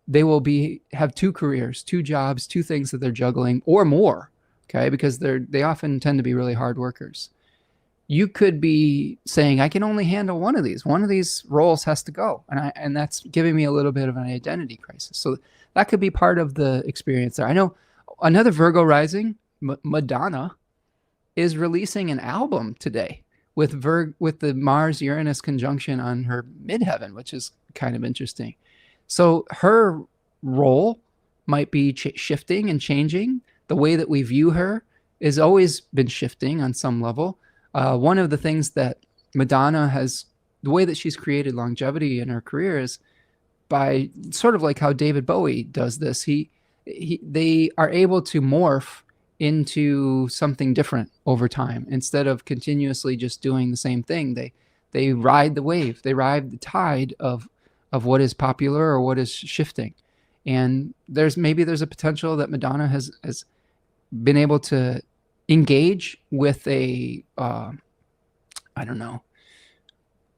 S1: they will have two careers, two jobs, two things that they're juggling or more, okay? Because they often tend to be really hard workers. You could be saying, I can only handle one of these. One of these roles has to go. And that's giving me a little bit of an identity crisis. So that could be part of the experience there. I know another Virgo rising, Madonna, is releasing an album today with the Mars-Uranus conjunction on her midheaven, which is kind of interesting. So her role might be shifting and changing. The way that we view her has always been shifting on some level. One of the things that Madonna has, the way that she's created longevity in her career is by sort of like how David Bowie does this. They are able to morph into something different over time instead of continuously just doing the same thing. They ride the wave. They ride the tide of what is popular or what is shifting. And there's a potential that Madonna has been able to engage with a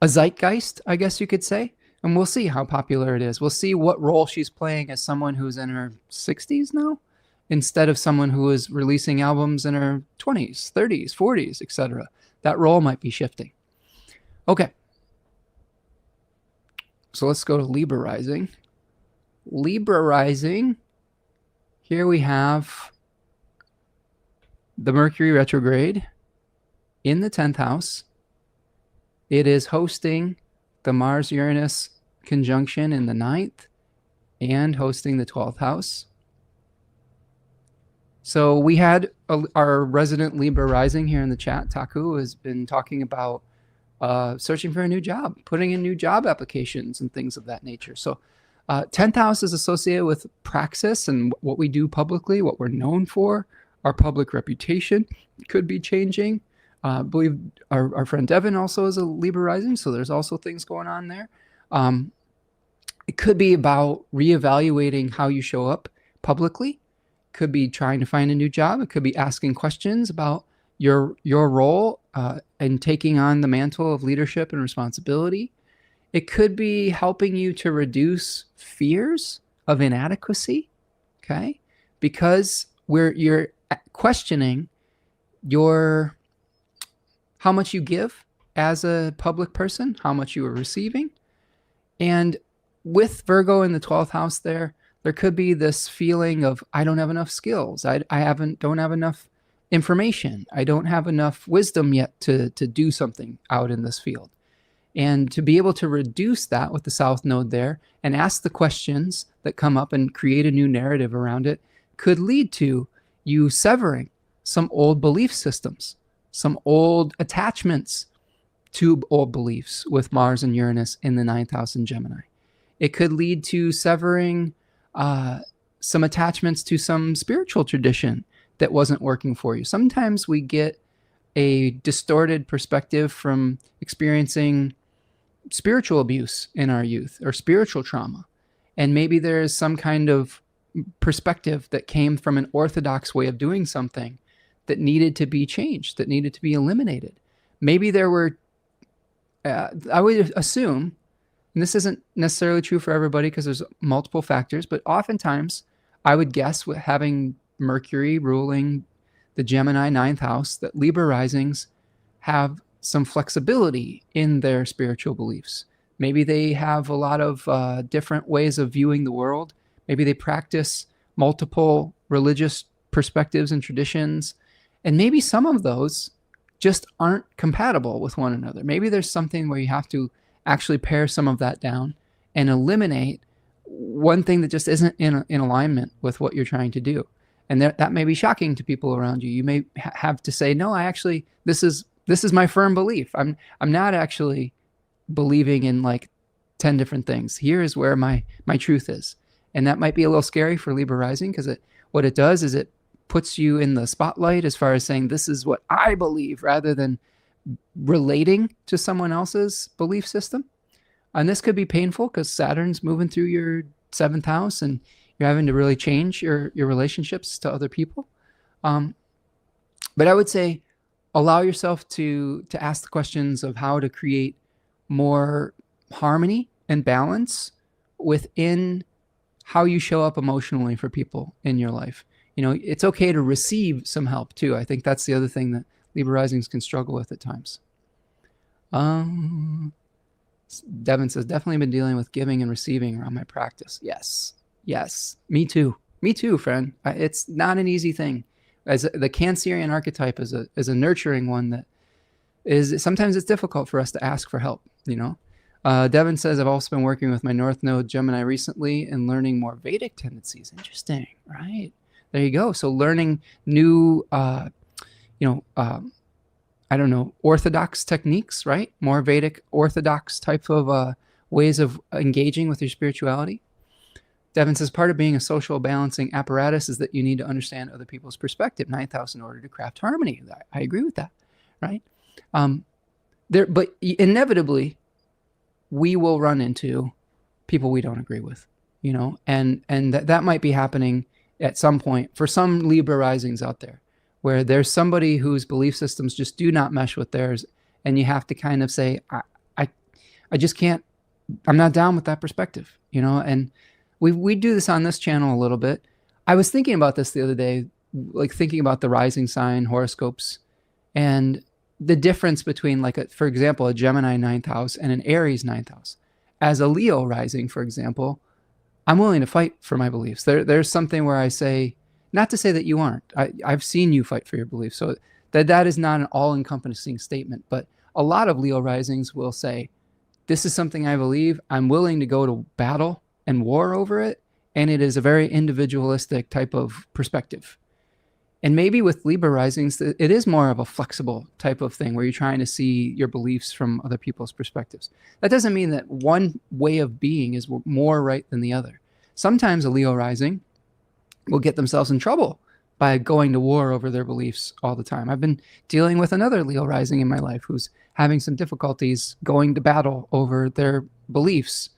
S1: zeitgeist, I guess you could say. And we'll see how popular it is. We'll see what role she's playing as someone who's in her 60s now, instead of someone who is releasing albums in her 20s, 30s, 40s, etc. That role might be shifting. Okay. So let's go to Libra rising. Libra rising, here we have the Mercury retrograde in the 10th house. It is hosting the Mars-Uranus conjunction in the 9th and hosting the 12th house. So we had our resident Libra rising here in the chat. Taku has been talking about searching for a new job, putting in new job applications and things of that nature. So 10th house is associated with praxis and what we do publicly, what we're known for. Our public reputation could be changing. I believe our friend Devin also is a Libra rising, so there's also things going on there. It could be about reevaluating how you show up publicly. Could be trying to find a new job. It could be asking questions about your role and taking on the mantle of leadership and responsibility. It could be helping you to reduce fears of inadequacy, okay? Because you're questioning how much you give as a public person, how much you are receiving. And with Virgo in the 12th house there could be this feeling of, I don't have enough skills. I don't have enough information. I don't have enough wisdom yet to do something out in this field. And to be able to reduce that with the South Node there and ask the questions that come up and create a new narrative around it could lead to you severing some old belief systems, some old attachments to old beliefs with Mars and Uranus in the 9th house in Gemini. It could lead to severing some attachments to some spiritual tradition that wasn't working for you. Sometimes we get a distorted perspective from experiencing spiritual abuse in our youth or spiritual trauma. And maybe there is some kind of perspective that came from an orthodox way of doing something that needed to be changed, that needed to be eliminated. Maybe there were, I would assume, and this isn't necessarily true for everybody because there's multiple factors, but oftentimes I would guess with having Mercury ruling the Gemini ninth house that Libra risings have some flexibility in their spiritual beliefs. Maybe they have a lot of different ways of viewing the world. Maybe they practice multiple religious perspectives and traditions. And maybe some of those just aren't compatible with one another. Maybe there's something where you have to actually pare some of that down and eliminate one thing that just isn't in alignment with what you're trying to do. And that may be shocking to people around you. You may have to say, no, I actually, this is my firm belief. I'm not actually believing in like 10 different things. Here is where my truth is. And that might be a little scary for Libra rising, because what it does is it puts you in the spotlight as far as saying, this is what I believe, rather than relating to someone else's belief system. And this could be painful because Saturn's moving through your 7th house and you're having to really change your relationships to other people. But I would say allow yourself to ask the questions of how to create more harmony and balance within how you show up emotionally for people in your life. You know, it's okay to receive some help too. I think that's the other thing that Libra risings can struggle with at times. Devin says, definitely been dealing with giving and receiving around my practice. Yes, me too, friend. It's not an easy thing. As the Cancerian archetype is a nurturing one that is, sometimes it's difficult for us to ask for help, you know. Devin says, I've also been working with my North Node Gemini recently and learning more Vedic tendencies. Interesting, right? There you go. So learning new, orthodox techniques, right? More Vedic orthodox type of ways of engaging with your spirituality. Devin says, part of being a social balancing apparatus is that you need to understand other people's perspective, 9th house, in order to craft harmony. I agree with that, right? But inevitably, we will run into people we don't agree with, you know, and that might be happening at some point for some Libra risings out there, where there's somebody whose belief systems just do not mesh with theirs, and you have to kind of say, I just can't, I'm not down with that perspective, you know. And we do this on this channel a little bit. I was thinking about this the other day, like thinking about the rising sign horoscopes and the difference between, like, for example, a Gemini 9th house and an Aries 9th house. As a Leo rising, for example, I'm willing to fight for my beliefs. There's something where I say, not to say that you aren't. I've seen you fight for your beliefs. So that is not an all-encompassing statement. But a lot of Leo risings will say, this is something I believe. I'm willing to go to battle and war over it. And it is a very individualistic type of perspective. And maybe with Libra risings, it is more of a flexible type of thing where you're trying to see your beliefs from other people's perspectives. That doesn't mean that one way of being is more right than the other. Sometimes a Leo rising will get themselves in trouble by going to war over their beliefs all the time. I've been dealing with another Leo rising in my life who's having some difficulties going to battle over their beliefs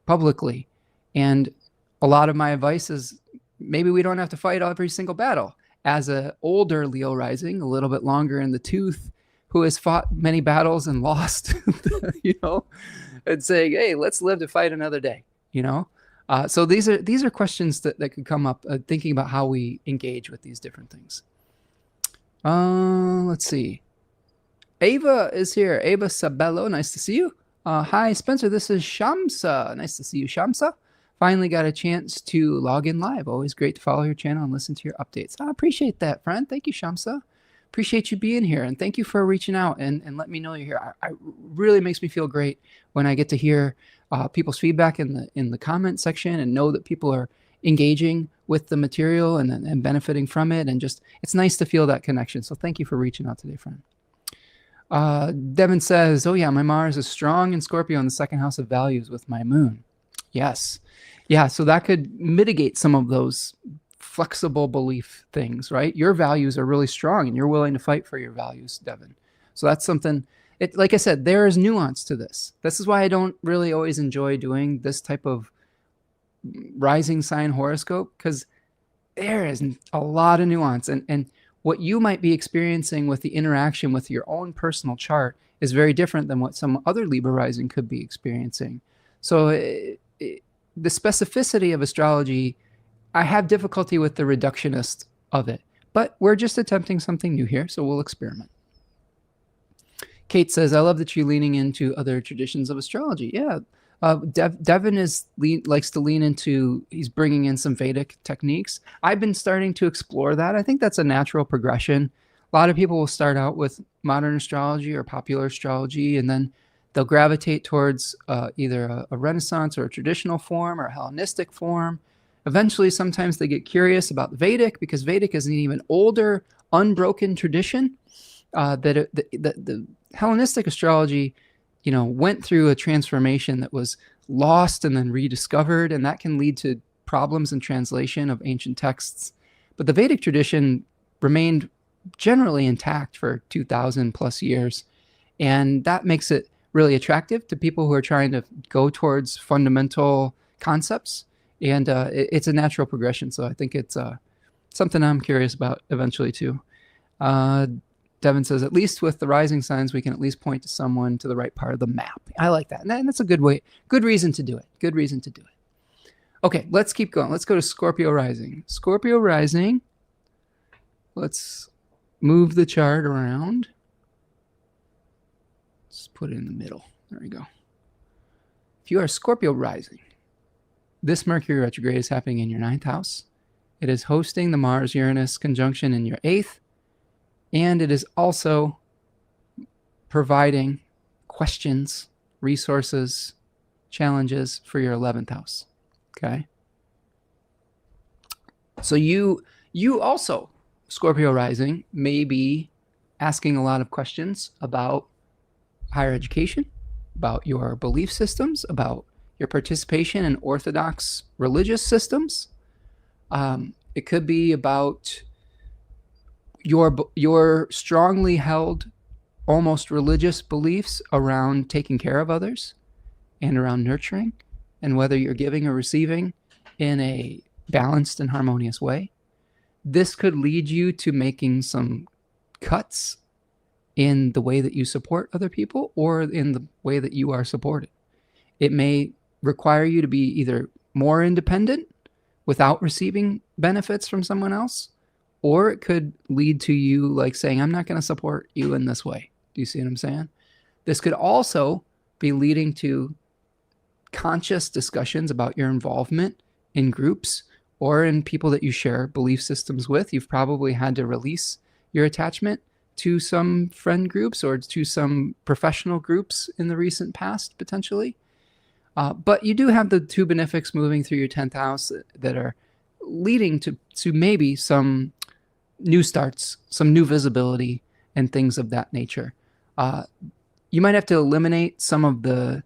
S1: publicly. And a lot of my advice is maybe we don't have to fight every single battle. As an older Leo rising, a little bit longer in the tooth, who has fought many battles and lost, you know, and saying, hey, let's live to fight another day, you know. So these are questions that could come up, thinking about how we engage with these different things. Let's see. Ava is here. Ava Sabello, nice to see you. Hi, Spencer. This is Shamsa. Nice to see you, Shamsa. Finally got a chance to log in live. Always great to follow your channel and listen to your updates. I appreciate that, friend. Thank you, Shamsa. Appreciate you being here. And thank you for reaching out and let me know you're here. I really makes me feel great when I get to hear people's feedback in the comment section and know that people are engaging with the material and benefiting from it. And just, it's nice to feel that connection. So thank you for reaching out today, friend. Devin says, oh yeah, my Mars is strong in Scorpio in the 2nd house of values with my moon. Yes. Yeah, so that could mitigate some of those flexible belief things, right? Your values are really strong and you're willing to fight for your values, Devin. So that's something, like I said, there is nuance to this. This is why I don't really always enjoy doing this type of rising sign horoscope, because there is a lot of nuance. And what you might be experiencing with the interaction with your own personal chart is very different than what some other Libra rising could be experiencing. So the specificity of astrology, I have difficulty with the reductionist of it, but we're just attempting something new here, so we'll experiment. Kate says, I love that you're leaning into other traditions of astrology. Yeah. Devin likes to lean into, he's bringing in some Vedic techniques. I've been starting to explore that. I think that's a natural progression. A lot of people will start out with modern astrology or popular astrology, and then they'll gravitate towards either a Renaissance or a traditional form or a Hellenistic form. Eventually, sometimes they get curious about Vedic, because Vedic is an even older, unbroken tradition. The Hellenistic astrology, went through a transformation that was lost and then rediscovered, and that can lead to problems in translation of ancient texts. But the Vedic tradition remained generally intact for 2,000 plus years, and that makes it really attractive to people who are trying to go towards fundamental concepts, and it's a natural progression. So I think it's something I'm curious about eventually too. Devin says, at least with the rising signs, we can at least point to someone to the right part of the map. I like that. And that's a good reason to do it. Good reason to do it. Okay, let's keep going. Let's go to Scorpio rising. Scorpio rising. Let's move the chart around. Let's put it in the middle. There we go. If you are Scorpio rising, this Mercury retrograde is happening in your 9th house. It is hosting the Mars-Uranus conjunction in your 8th. And it is also providing questions, resources, challenges for your 11th house. Okay. So you also, Scorpio rising, may be asking a lot of questions about higher education, about your belief systems, about your participation in orthodox religious systems. It could be about your strongly held, almost religious beliefs around taking care of others and around nurturing, and whether you're giving or receiving in a balanced and harmonious way. This could lead you to making some cuts in the way that you support other people or in the way that you are supported. It may require you to be either more independent without receiving benefits from someone else, or it could lead to you like saying, I'm not going to support you in this way. Do you see what I'm saying? This could also be leading to conscious discussions about your involvement in groups or in people that you share belief systems with. You've probably had to release your attachment to some friend groups or to some professional groups in the recent past, potentially. But you do have the two benefics moving through your 10th house that are leading to maybe some new starts, some new visibility, and things of that nature. You might have to eliminate some of the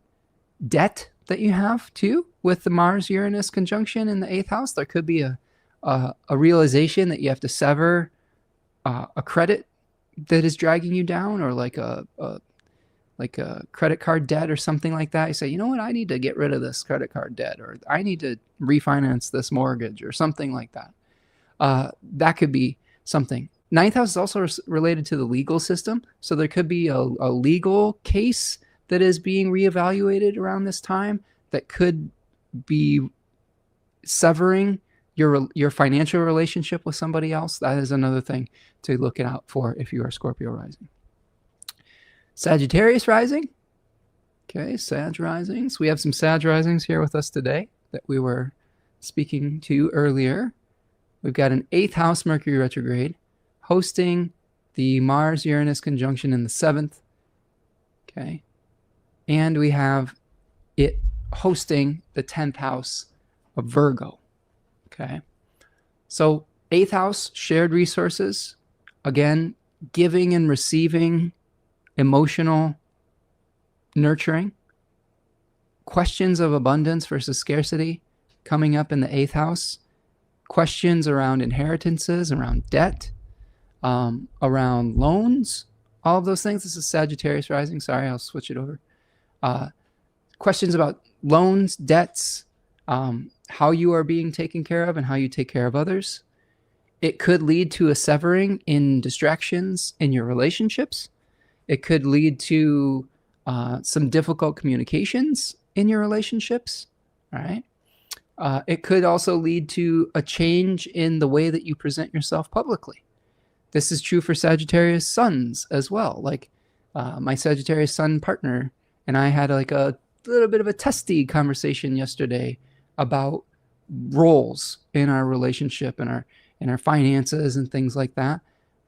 S1: debt that you have too with the Mars-Uranus conjunction in the 8th house. There could be a realization that you have to sever a credit that is dragging you down, or like a credit card debt or something like that. You say, you know what, I need to get rid of this credit card debt, or I need to refinance this mortgage or something like that. That could be something. 9th house is also related to the legal system. So there could be a legal case that is being reevaluated around this time that could be severing your financial relationship with somebody else. That is another thing to look out for if you are Scorpio rising. Sagittarius rising. Okay, Sag risings. We have some Sag risings here with us today that we were speaking to earlier. We've got an 8th house Mercury retrograde hosting the Mars-Uranus conjunction in the 7th. Okay. And we have it hosting the 10th house of Virgo. Okay. So 8th house, shared resources. Again, giving and receiving, emotional nurturing. Questions of abundance versus scarcity coming up in the 8th house. Questions around inheritances, around debt, around loans, all of those things. This is Sagittarius rising. Sorry, I'll switch it over. Questions about loans, debts, how you are being taken care of and how you take care of others. It could lead to a severing in distractions in your relationships. It could lead to some difficult communications in your relationships. All right. It could also lead to a change in the way that you present yourself publicly. This is true for Sagittarius suns as well. Like my Sagittarius sun partner and I had like a little bit of a testy conversation yesterday about roles in our relationship and our finances and things like that.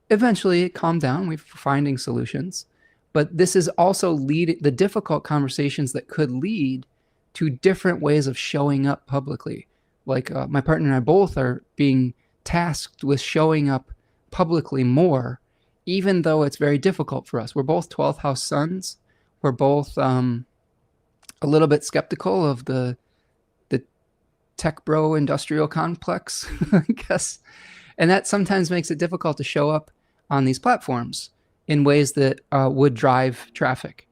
S1: Eventually it calmed down. We're finding solutions. But this is also the difficult conversations that could lead to different ways of showing up publicly. Like my partner and I both are being tasked with showing up publicly more, even though it's very difficult for us. We're both 12th house suns. We're both a little bit skeptical of the tech bro industrial complex, I guess. And that sometimes makes it difficult to show up on these platforms in ways that would drive traffic.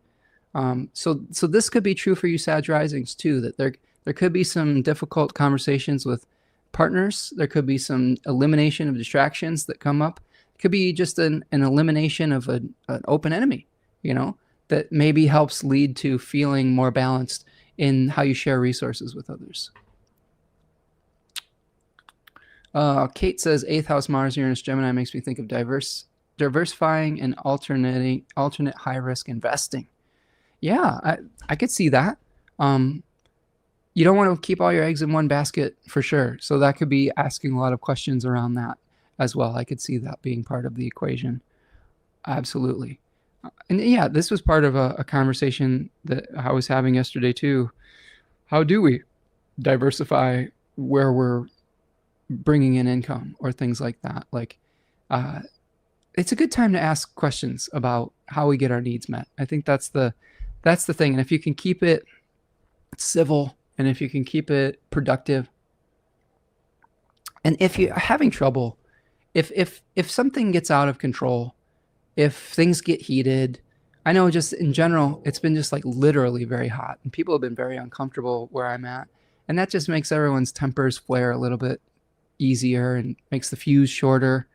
S1: So this could be true for you Sag risings too, that there could be some difficult conversations with partners. There could be some elimination of distractions that come up. It could be just an elimination of an open enemy, that maybe helps lead to feeling more balanced in how you share resources with others. Kate says 8th house Mars, Uranus, Gemini makes me think of diversifying and alternate high risk investing. Yeah, I could see that. You don't want to keep all your eggs in one basket for sure. So that could be asking a lot of questions around that as well. I could see that being part of the equation. Absolutely. And yeah, this was part of a conversation that I was having yesterday too. How do we diversify where we're bringing in income or things like that? Like, it's a good time to ask questions about how we get our needs met. I think that's the thing. And if you can keep it civil and if you can keep it productive, and if you're having trouble, if something gets out of control, if things get heated, I know just in general, it's been just like literally very hot and people have been very uncomfortable where I'm at. And that just makes everyone's tempers flare a little bit easier and makes the fuse shorter.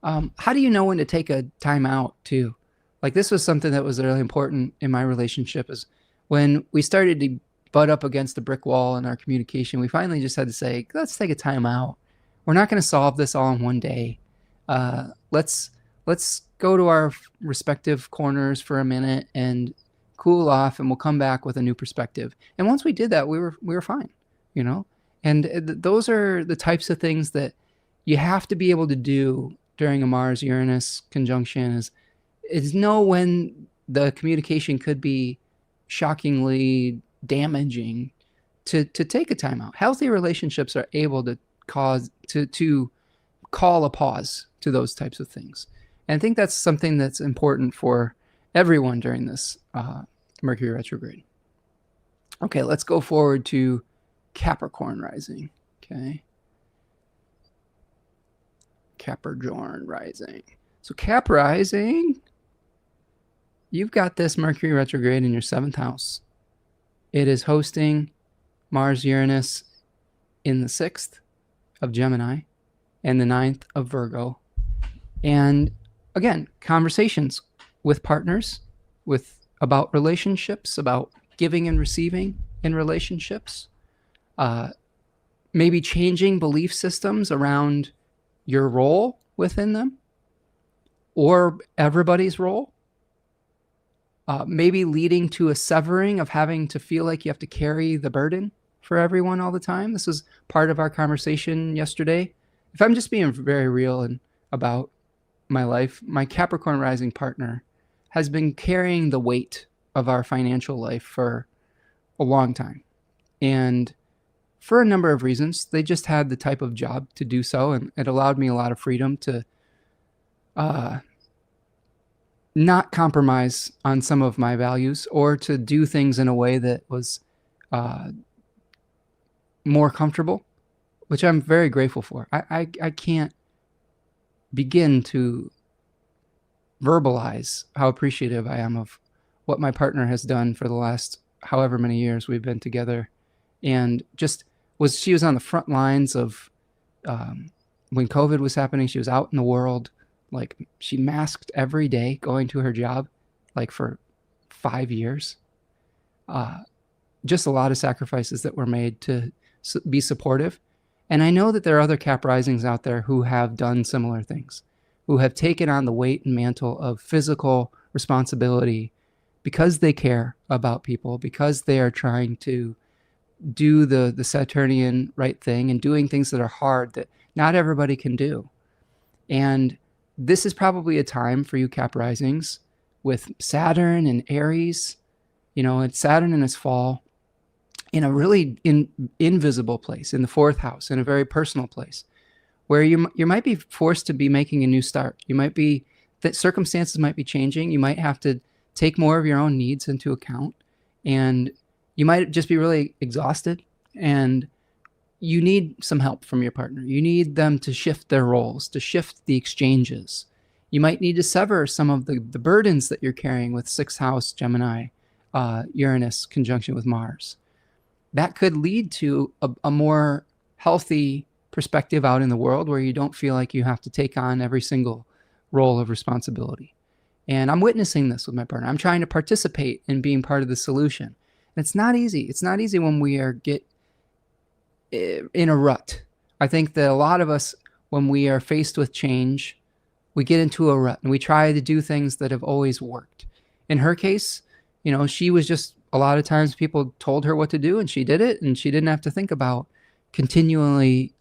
S1: How do you know when to take a time out too? Like this was something that was really important in my relationship, is when we started to butt up against a brick wall in our communication, we finally just had to say, let's take a time out. We're not going to solve this all in one day. Let's go to our respective corners for a minute and cool off, and we'll come back with a new perspective. And once we did that, we were fine, And those are the types of things that you have to be able to do during a Mars-Uranus conjunction, is know when the communication could be shockingly damaging to take a time out. Healthy relationships are able to call a pause to those types of things. And I think that's something that's important for everyone during this Mercury retrograde. Okay, let's go forward to Capricorn rising. Okay. Capricorn rising. So Cap rising, you've got this Mercury retrograde in your 7th house. It is hosting Mars Uranus in the 6th of Gemini and the 9th of Virgo. And again, conversations with partners, about relationships, about giving and receiving in relationships, maybe changing belief systems around your role within them or everybody's role, maybe leading to a severing of having to feel like you have to carry the burden for everyone all the time. This was part of our conversation yesterday. If I'm just being very real and about my life, my Capricorn rising partner has been carrying the weight of our financial life for a long time. And for a number of reasons, they just had the type of job to do so. And it allowed me a lot of freedom to not compromise on some of my values or to do things in a way that was more comfortable, which I'm very grateful for. I can't begin to verbalize how appreciative I am of what my partner has done for the last however many years we've been together. And just she was on the front lines of when COVID was happening, she was out in the world. Like, she masked every day going to her job, like for 5 years. Just a lot of sacrifices that were made to be supportive. And I know that there are other Cap risings out there who have done similar things, who have taken on the weight and mantle of physical responsibility because they care about people, because they are trying to do the Saturnian right thing and doing things that are hard that not everybody can do. And this is probably a time for you Cap risings with Saturn and Aries. It's Saturn in its fall in a really invisible place, in the 4th house, in a very personal place, where you might be forced to be making a new start. You might be, that circumstances might be changing. You might have to take more of your own needs into account, and you might just be really exhausted, and you need some help from your partner. You need them to shift their roles, to shift the exchanges. You might need to sever some of the burdens that you're carrying with 6th house Gemini, Uranus conjunction with Mars. That could lead to a more healthy perspective out in the world, where you don't feel like you have to take on every single role of responsibility. And I'm witnessing this with my partner. I'm trying to participate in being part of the solution. And it's not easy. It's not easy when we get in a rut. I think that a lot of us, when we are faced with change, we get into a rut and we try to do things that have always worked. In her case, she was just, a lot of times people told her what to do and she did it, and she didn't have to think about continually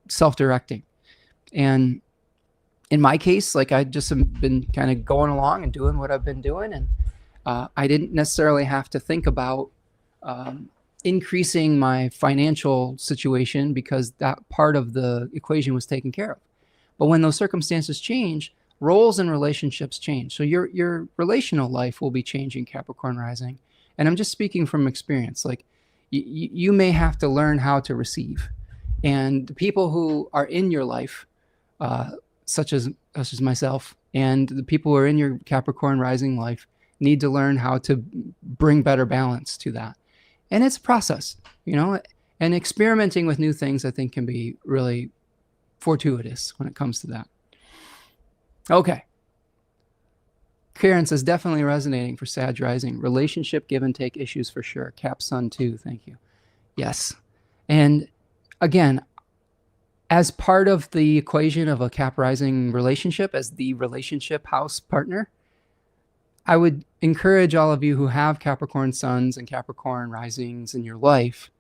S1: self-directing. And in my case, like, I just have been kind of going along and doing what I've been doing. And I didn't necessarily have to think about increasing my financial situation, because that part of the equation was taken care of. But when those circumstances change, roles and relationships change. So your relational life will be changing, Capricorn rising. And I'm just speaking from experience. Like, you may have to learn how to receive. And the people who are in your life, such as myself, and the people who are in your Capricorn rising life, need to learn how to bring better balance to that. And it's a process, and experimenting with new things, I think, can be really fortuitous when it comes to that. Okay. Karen says, definitely resonating for Sag rising. Relationship give and take issues for sure. Cap Sun too. Thank you. Yes. And again, as part of the equation of a Cap rising relationship, as the relationship house partner, I would encourage all of you who have Capricorn suns and Capricorn risings in your life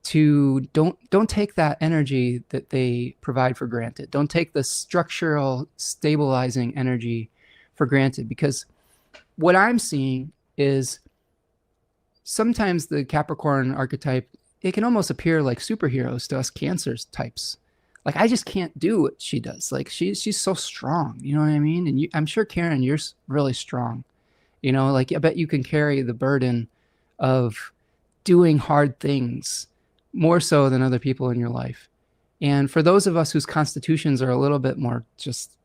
S1: to don't take that energy that they provide for granted. Don't take the structural stabilizing energy for granted, because what I'm seeing is sometimes the Capricorn archetype, it can almost appear like superheroes to us Cancer types. Like, I just can't do what she does. Like, she's so strong, you know what I mean? And I'm sure, Karen, you're really strong. Like, I bet you can carry the burden of doing hard things more so than other people in your life. And for those of us whose constitutions are a little bit more just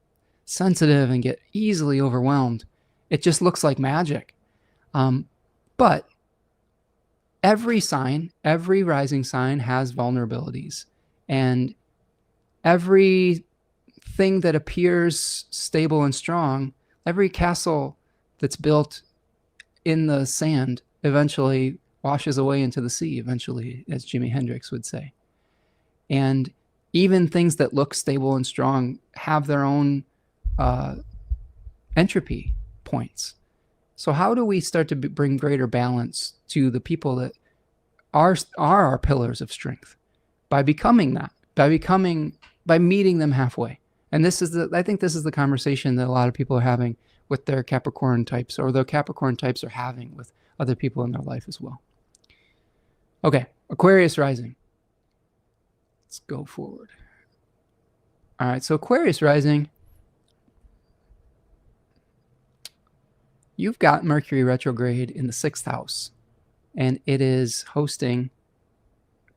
S1: sensitive and get easily overwhelmed, it just looks like magic. But every sign, every rising sign has vulnerabilities. And every thing that appears stable and strong, every castle that's built in the sand eventually washes away into the sea, eventually, as Jimi Hendrix would say. And even things that look stable and strong have their own entropy points. So how do we start to bring greater balance to the people that are our pillars of strength? By becoming that, by meeting them halfway. And I think this is the conversation that a lot of people are having with their Capricorn types, or their Capricorn types are having with other people in their life as well. Okay, Aquarius rising. Let's go forward. All right, so Aquarius rising, you've got Mercury retrograde in the 6th house, and it is hosting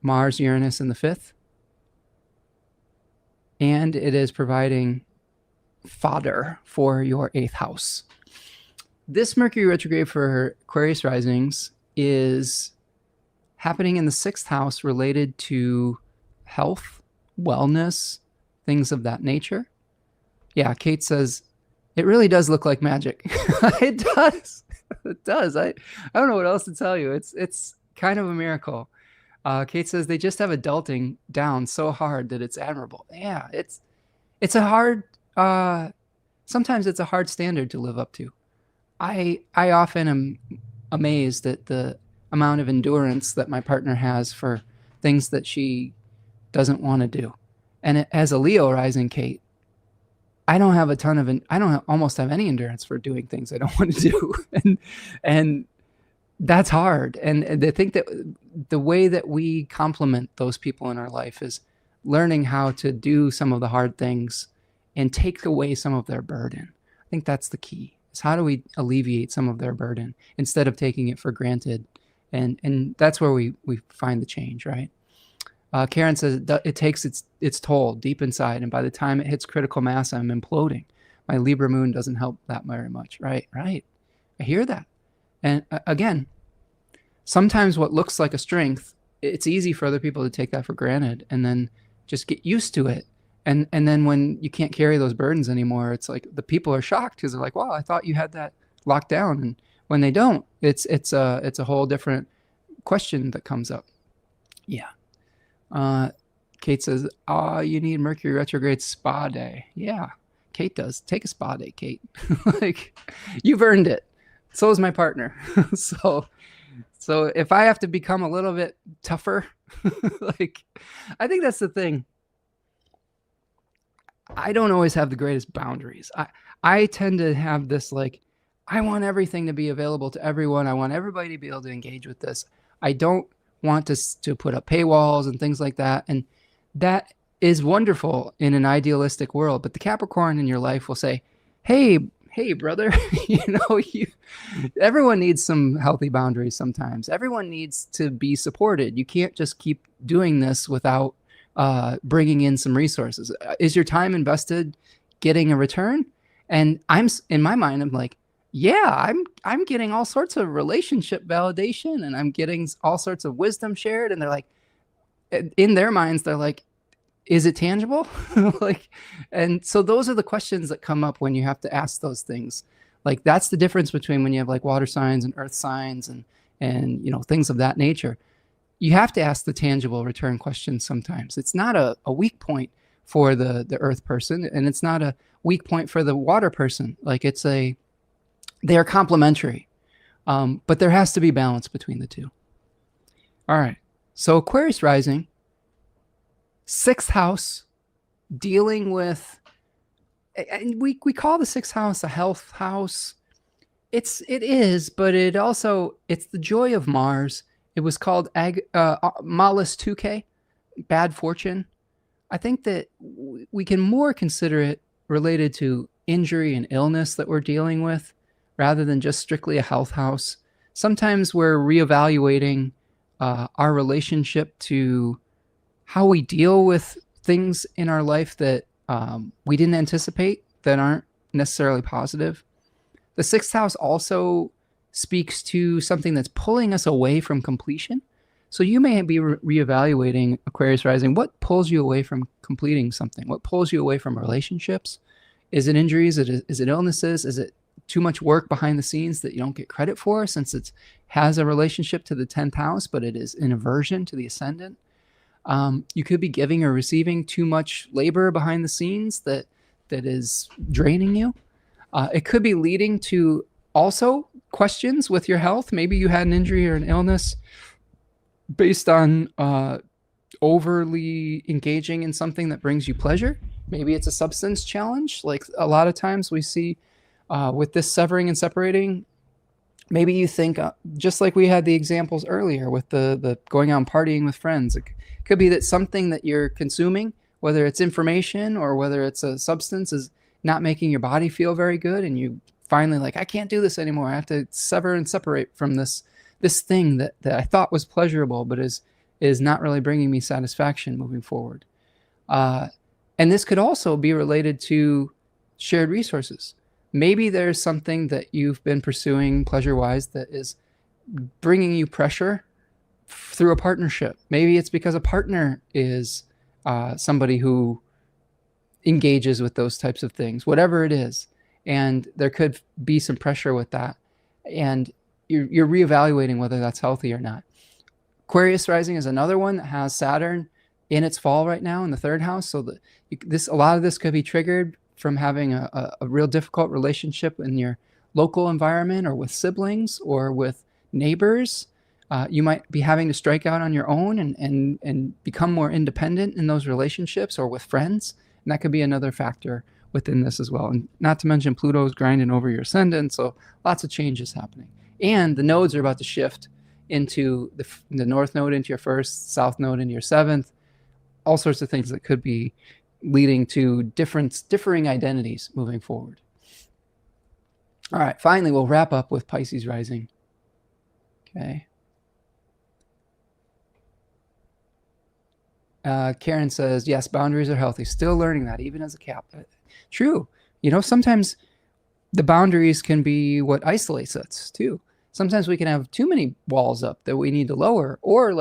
S1: Mars, Uranus in the 5th, and it is providing fodder for your 8th house. This Mercury retrograde for Aquarius risings is happening in the 6th house, related to health, wellness, things of that nature. Yeah, Kate says, it really does look like magic. It does. It does. I don't know what else to tell you. It's kind of a miracle. Kate says they just have adulting down so hard that it's admirable. Yeah, it's a hard. Sometimes it's a hard standard to live up to. I often am amazed at the amount of endurance that my partner has for things that she doesn't want to do. And as a Leo rising, Kate, I don't have a ton of, I don't almost have any endurance for doing things I don't want to do. And that's hard. And I think that the way that we complement those people in our life is learning how to do some of the hard things and take away some of their burden. I think that's the key, is how do we alleviate some of their burden instead of taking it for granted? And that's where we find the change, right? Karen says it takes its toll deep inside, and by the time it hits critical mass, I'm imploding. My Libra moon doesn't help that very much. Right. I hear that. And again, sometimes what looks like a strength, it's easy for other people to take that for granted and then just get used to it. And then when you can't carry those burdens anymore, it's like the people are shocked because they're like, wow, I thought you had that locked down. And when they don't, it's a whole different question that comes up. Yeah. Kate says, you need Mercury retrograde spa day. Yeah, Kate does. Take a spa day, Kate. Like, you've earned it. So is my partner. So if I have to become a little bit tougher, like, I think that's the thing. I don't always have the greatest boundaries. I tend to have this, like, I want everything to be available to everyone. I want everybody to be able to engage with this. I don't want to put up paywalls and things like that. And that is wonderful in an idealistic world. But the Capricorn in your life will say, hey, brother, everyone needs some healthy boundaries sometimes. Everyone needs to be supported. You can't just keep doing this without bringing in some resources. Is your time invested getting a return? And in my mind, I'm like, yeah, I'm getting all sorts of relationship validation, and I'm getting all sorts of wisdom shared. And they're like, in their minds, they're like, is it tangible? Like, and so those are the questions that come up when you have to ask those things. Like, that's the difference between when you have like water signs and earth signs and things of that nature. You have to ask the tangible return questions sometimes. It's not a weak point for the earth person, and it's not a weak point for the water person. Like, they are complementary, but there has to be balance between the two. All right. So Aquarius rising, 6th house, dealing with, and we call the 6th house a health house. It is, but it's the joy of Mars. It was called Malus 2K, bad fortune. I think that we can more consider it related to injury and illness that we're dealing with, rather than just strictly a health house. Sometimes we're reevaluating our relationship to how we deal with things in our life that we didn't anticipate, that aren't necessarily positive. The 6th house also speaks to something that's pulling us away from completion. So you may be reevaluating, Aquarius rising, what pulls you away from completing something? What pulls you away from relationships? Is it injuries? Is it illnesses? Is it too much work behind the scenes that you don't get credit for, since it has a relationship to the 10th house, but it is in aversion to the ascendant? You could be giving or receiving too much labor behind the scenes that is draining you. It could be leading to also questions with your health. Maybe you had an injury or an illness based on overly engaging in something that brings you pleasure. Maybe it's a substance challenge. Like a lot of times we see with this severing and separating, maybe you think, just like we had the examples earlier with the going out and partying with friends, it could be that something that you're consuming, whether it's information or whether it's a substance, is not making your body feel very good. And you finally like, I can't do this anymore. I have to sever and separate from this thing that I thought was pleasurable, but is not really bringing me satisfaction moving forward. And this could also be related to shared resources. Maybe there's something that you've been pursuing pleasure-wise that is bringing you pressure through a partnership. Maybe it's because a partner is somebody who engages with those types of things, whatever it is. And there could be some pressure with that. And you're reevaluating whether that's healthy or not. Aquarius rising is another one that has Saturn in its fall right now in the third house. So a lot of this could be triggered from having a real difficult relationship in your local environment, or with siblings, or with neighbors. You might be having to strike out on your own and become more independent in those relationships, or with friends. And that could be another factor within this as well. And not to mention Pluto's grinding over your ascendant. So lots of changes happening. And the nodes are about to shift into the north node into your first, south node into your seventh. All sorts of things that could be leading to differing identities moving forward. All right, finally, we'll wrap up with Pisces rising. Okay. Karen says, yes, boundaries are healthy. Still learning that, even as a Cap. True. Sometimes the boundaries can be what isolates us too. Sometimes we can have too many walls up that we need to lower. Or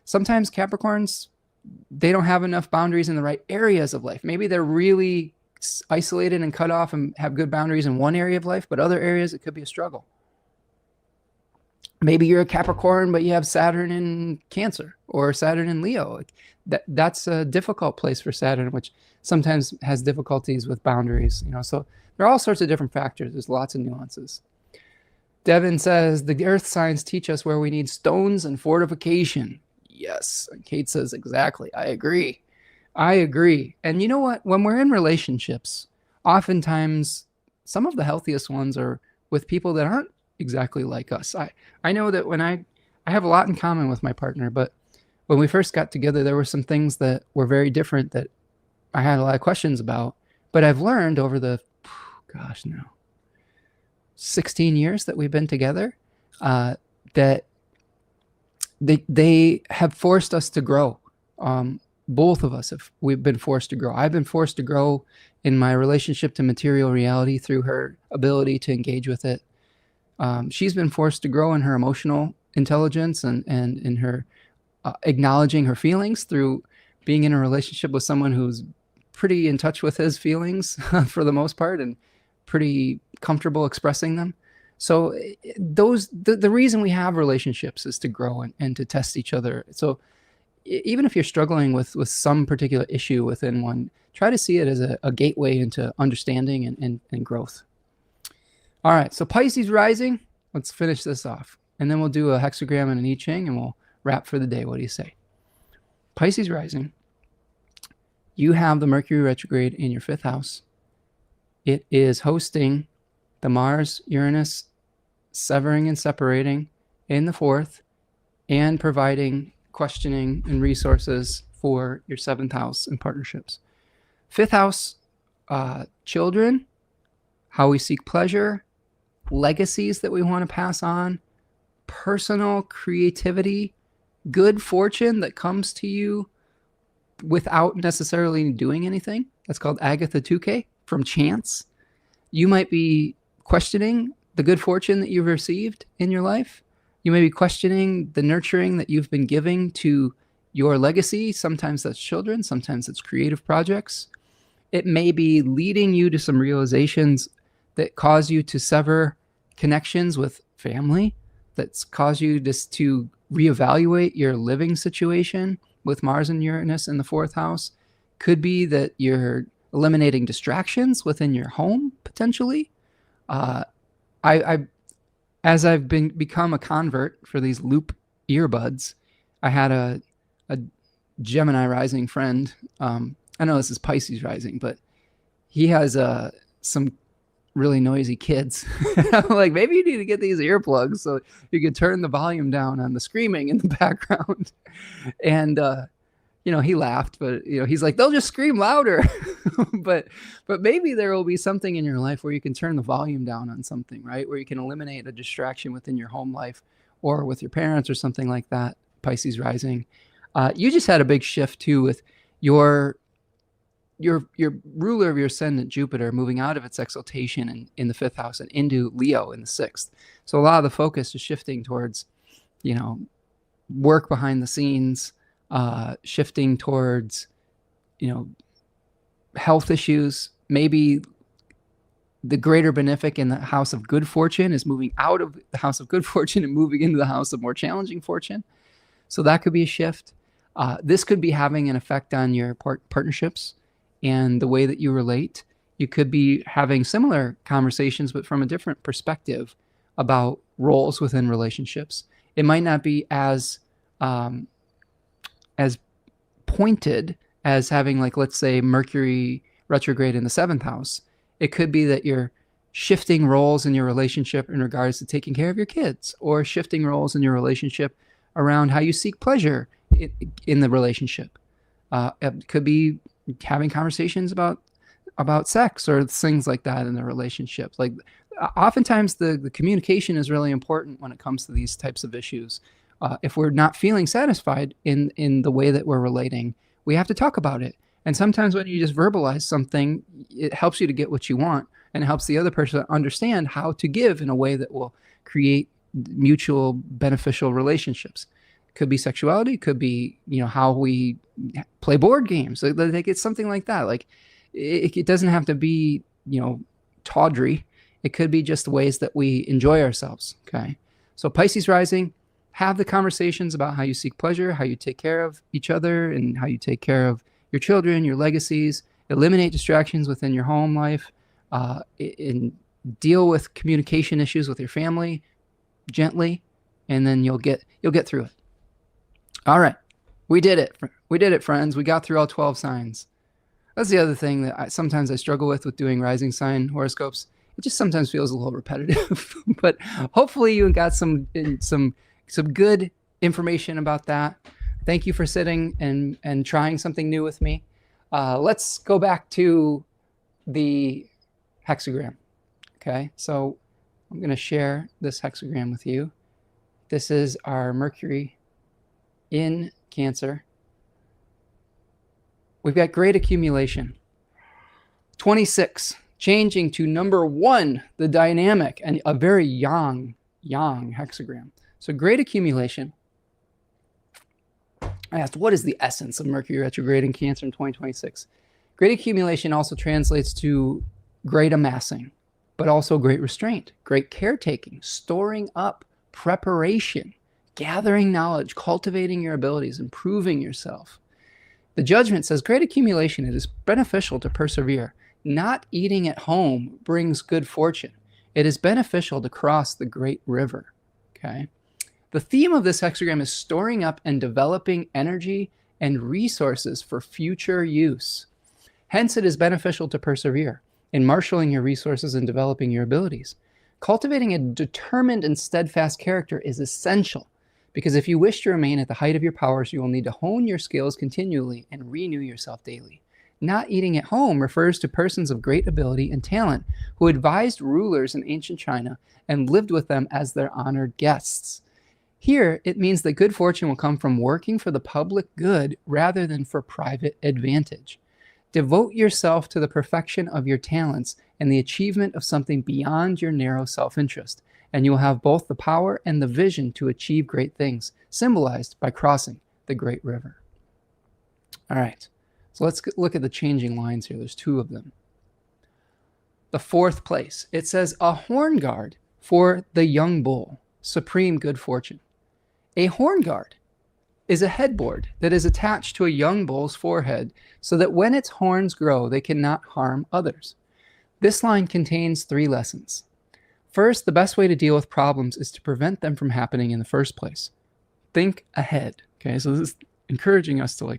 S1: sometimes Capricorns, they don't have enough boundaries in the right areas of life. Maybe they're really isolated and cut off and have good boundaries in one area of life, but other areas it could be a struggle. Maybe you're a Capricorn, but you have Saturn in Cancer or Saturn in Leo. That's a difficult place for Saturn, which sometimes has difficulties with boundaries. So there are all sorts of different factors. There's lots of nuances. Devin says, the earth signs teach us where we need stones and fortification. Yes. And Kate says, exactly. I agree. And you know what? When we're in relationships, oftentimes some of the healthiest ones are with people that aren't exactly like us. I know that when I have a lot in common with my partner, but when we first got together, there were some things that were very different that I had a lot of questions about. But I've learned over the, 16 years that we've been together, that they have forced us to grow. Both of us we've been forced to grow. I've been forced to grow in my relationship to material reality through her ability to engage with it. She's been forced to grow in her emotional intelligence and in her acknowledging her feelings through being in a relationship with someone who's pretty in touch with his feelings for the most part and pretty comfortable expressing them. So the reason we have relationships is to grow and to test each other. So even if you're struggling with some particular issue within one, try to see it as a gateway into understanding and growth. All right, so Pisces rising, let's finish this off. And then we'll do a hexagram and an I-Ching, and we'll wrap for the day. What do you say? Pisces rising, you have the Mercury retrograde in your fifth house. It is hosting the Mars-Uranus severing and separating in the fourth, and providing questioning and resources for your seventh house and partnerships. Fifth house, children, how we seek pleasure, legacies that we want to pass on, personal creativity, good fortune that comes to you without necessarily doing anything. That's called Agatha Tukey, from chance. You might be questioning the good fortune that you've received in your life. You may be questioning the nurturing that you've been giving to your legacy. Sometimes that's children, sometimes it's creative projects. It may be leading you to some realizations that cause you to sever connections with family, that's cause you just to reevaluate your living situation with Mars and Uranus in the fourth house. Could be that you're eliminating distractions within your home, potentially. As I've become a convert for these loop earbuds, I had a Gemini rising friend. I know this is Pisces rising, but he has some really noisy kids. I'm like, maybe you need to get these earplugs so you could turn the volume down on the screaming in the background. And he laughed, but he's like, they'll just scream louder. but maybe there will be something in your life where you can turn the volume down on something, right? Where you can eliminate a distraction within your home life or with your parents or something like that. Pisces rising. You just had a big shift too with your ruler of your ascendant, Jupiter, moving out of its exaltation in the fifth house and into Leo in the sixth. So a lot of the focus is shifting towards, work behind the scenes, shifting towards, health issues. Maybe the greater benefic in the house of good fortune is moving out of the house of good fortune and moving into the house of more challenging fortune. So that could be a shift. This could be having an effect on your partnerships and the way that you relate. You could be having similar conversations, but from a different perspective about roles within relationships. It might not be as pointed as having, like, let's say, Mercury retrograde in the 7th house. It could be that you're shifting roles in your relationship in regards to taking care of your kids, or shifting roles in your relationship around how you seek pleasure in the relationship. It could be having conversations about sex or things like that in the relationship. Like, oftentimes the communication is really important when it comes to these types of issues. If we're not feeling satisfied in the way that we're relating, we have to talk about it. And sometimes when you just verbalize something, it helps you to get what you want, and it helps the other person understand how to give in a way that will create mutual beneficial relationships. Could be sexuality, could be, how we play board games. Like it's something like that. Like it doesn't have to be, tawdry. It could be just ways that we enjoy ourselves. Okay. So Pisces rising, have the conversations about how you seek pleasure, how you take care of each other, and how you take care of your children, your legacies. Eliminate distractions within your home life, and deal with communication issues with your family gently, and then you'll get through it. All right. We did it. We did it, friends. We got through all 12 signs. That's the other thing that sometimes I struggle with doing rising sign horoscopes. It just sometimes feels a little repetitive, but hopefully you got some good information about that. Thank you for sitting and trying something new with me. Let's go back to the hexagram. Okay, so I'm going to share this hexagram with you. This is our Mercury in Cancer. We've got great accumulation. 26, changing to number 1, the dynamic, and a very yang hexagram. So great accumulation. I asked, what is the essence of Mercury retrograde in Cancer in 2026? Great accumulation also translates to great amassing, but also great restraint, great caretaking, storing up, preparation, gathering knowledge, cultivating your abilities, improving yourself. The judgment says great accumulation, it is beneficial to persevere. Not eating at home brings good fortune. It is beneficial to cross the great river. Okay. The theme of this hexagram is storing up and developing energy and resources for future use. Hence, it is beneficial to persevere in marshaling your resources and developing your abilities. Cultivating a determined and steadfast character is essential, because if you wish to remain at the height of your powers, you will need to hone your skills continually and renew yourself daily. Not eating at home refers to persons of great ability and talent who advised rulers in ancient China and lived with them as their honored guests. Here, it means that good fortune will come from working for the public good rather than for private advantage. Devote yourself to the perfection of your talents and the achievement of something beyond your narrow self-interest, and you will have both the power and the vision to achieve great things, symbolized by crossing the great river. All right, so let's look at the changing lines here. There's 2 of them. The 4th place, it says a horn guard for the young bull, supreme good fortune. A horn guard is a headboard that is attached to a young bull's forehead so that when its horns grow, they cannot harm others. This line contains 3 lessons. First, the best way to deal with problems is to prevent them from happening in the first place. Think ahead. Okay, so this is encouraging us to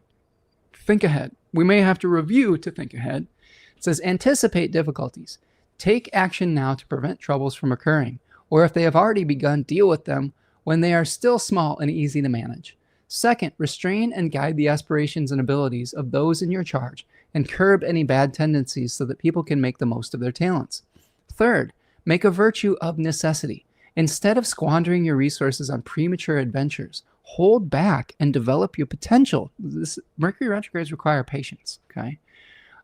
S1: think ahead. We may have to review to think ahead. It says anticipate difficulties. Take action now to prevent troubles from occurring, or if they have already begun, deal with them when they are still small and easy to manage. Second, restrain and guide the aspirations and abilities of those in your charge and curb any bad tendencies so that people can make the most of their talents. Third, make a virtue of necessity. Instead of squandering your resources on premature adventures, hold back and develop your potential. This Mercury retrogrades require patience, okay?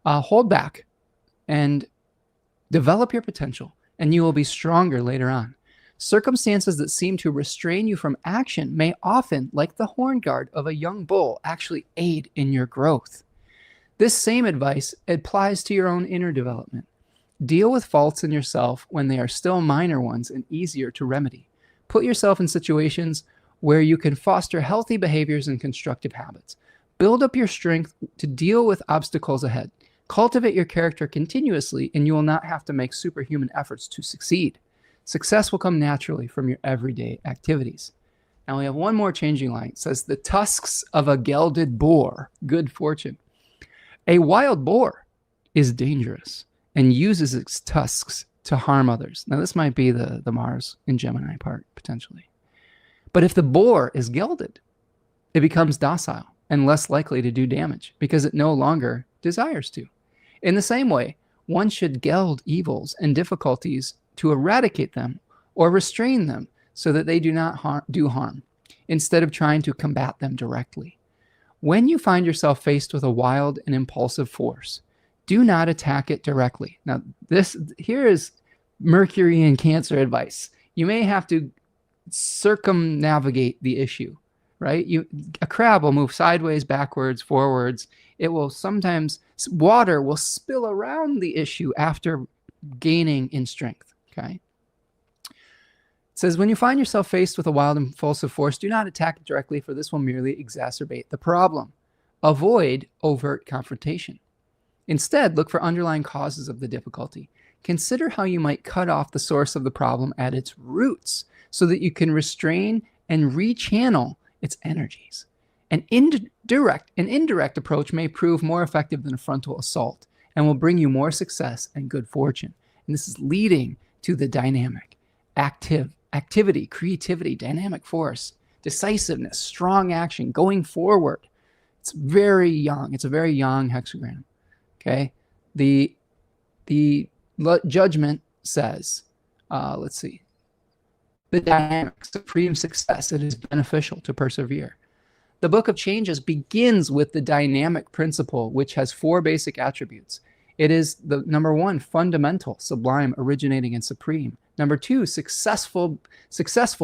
S1: Hold back and develop your potential, and you will be stronger later on. Circumstances that seem to restrain you from action may often, like the horn guard of a young bull, actually aid in your growth. This same advice applies to your own inner development. Deal with faults in yourself when they are still minor ones and easier to remedy. Put yourself in situations where you can foster healthy behaviors and constructive habits. Build up your strength to deal with obstacles ahead. Cultivate your character continuously, and you will not have to make superhuman efforts to succeed. Success will come naturally from your everyday activities. Now we have one more changing line. It says, the tusks of a gelded boar, good fortune. A wild boar is dangerous and uses its tusks to harm others. Now this might be the Mars in Gemini part, potentially. But if the boar is gelded, it becomes docile and less likely to do damage because it no longer desires to. In the same way, one should geld evils and difficulties to eradicate them or restrain them so that they do not do harm, instead of trying to combat them directly. When you find yourself faced with a wild and impulsive force, do not attack it directly. Now, here is Mercury in Cancer advice. You may have to circumnavigate the issue, right? A crab will move sideways, backwards, forwards. It will sometimes, water will spill around the issue after gaining in strength, okay? It says, when you find yourself faced with a wild and impulsive force, do not attack it directly, for this will merely exacerbate the problem. Avoid overt confrontation. Instead, look for underlying causes of the difficulty. Consider how you might cut off the source of the problem at its roots so that you can restrain and rechannel its energies. An indirect approach may prove more effective than a frontal assault and will bring you more success and good fortune. And this is leading to the dynamic, activity, creativity, dynamic force, decisiveness, strong action, going forward. It's very young. It's a very young hexagram. Okay. The judgment says, let's see, the dynamic, supreme success. It is beneficial to persevere. The Book of Changes begins with the dynamic principle, which has 4 basic attributes. It is the number 1, fundamental, sublime, originating, and supreme. Number 2, successful,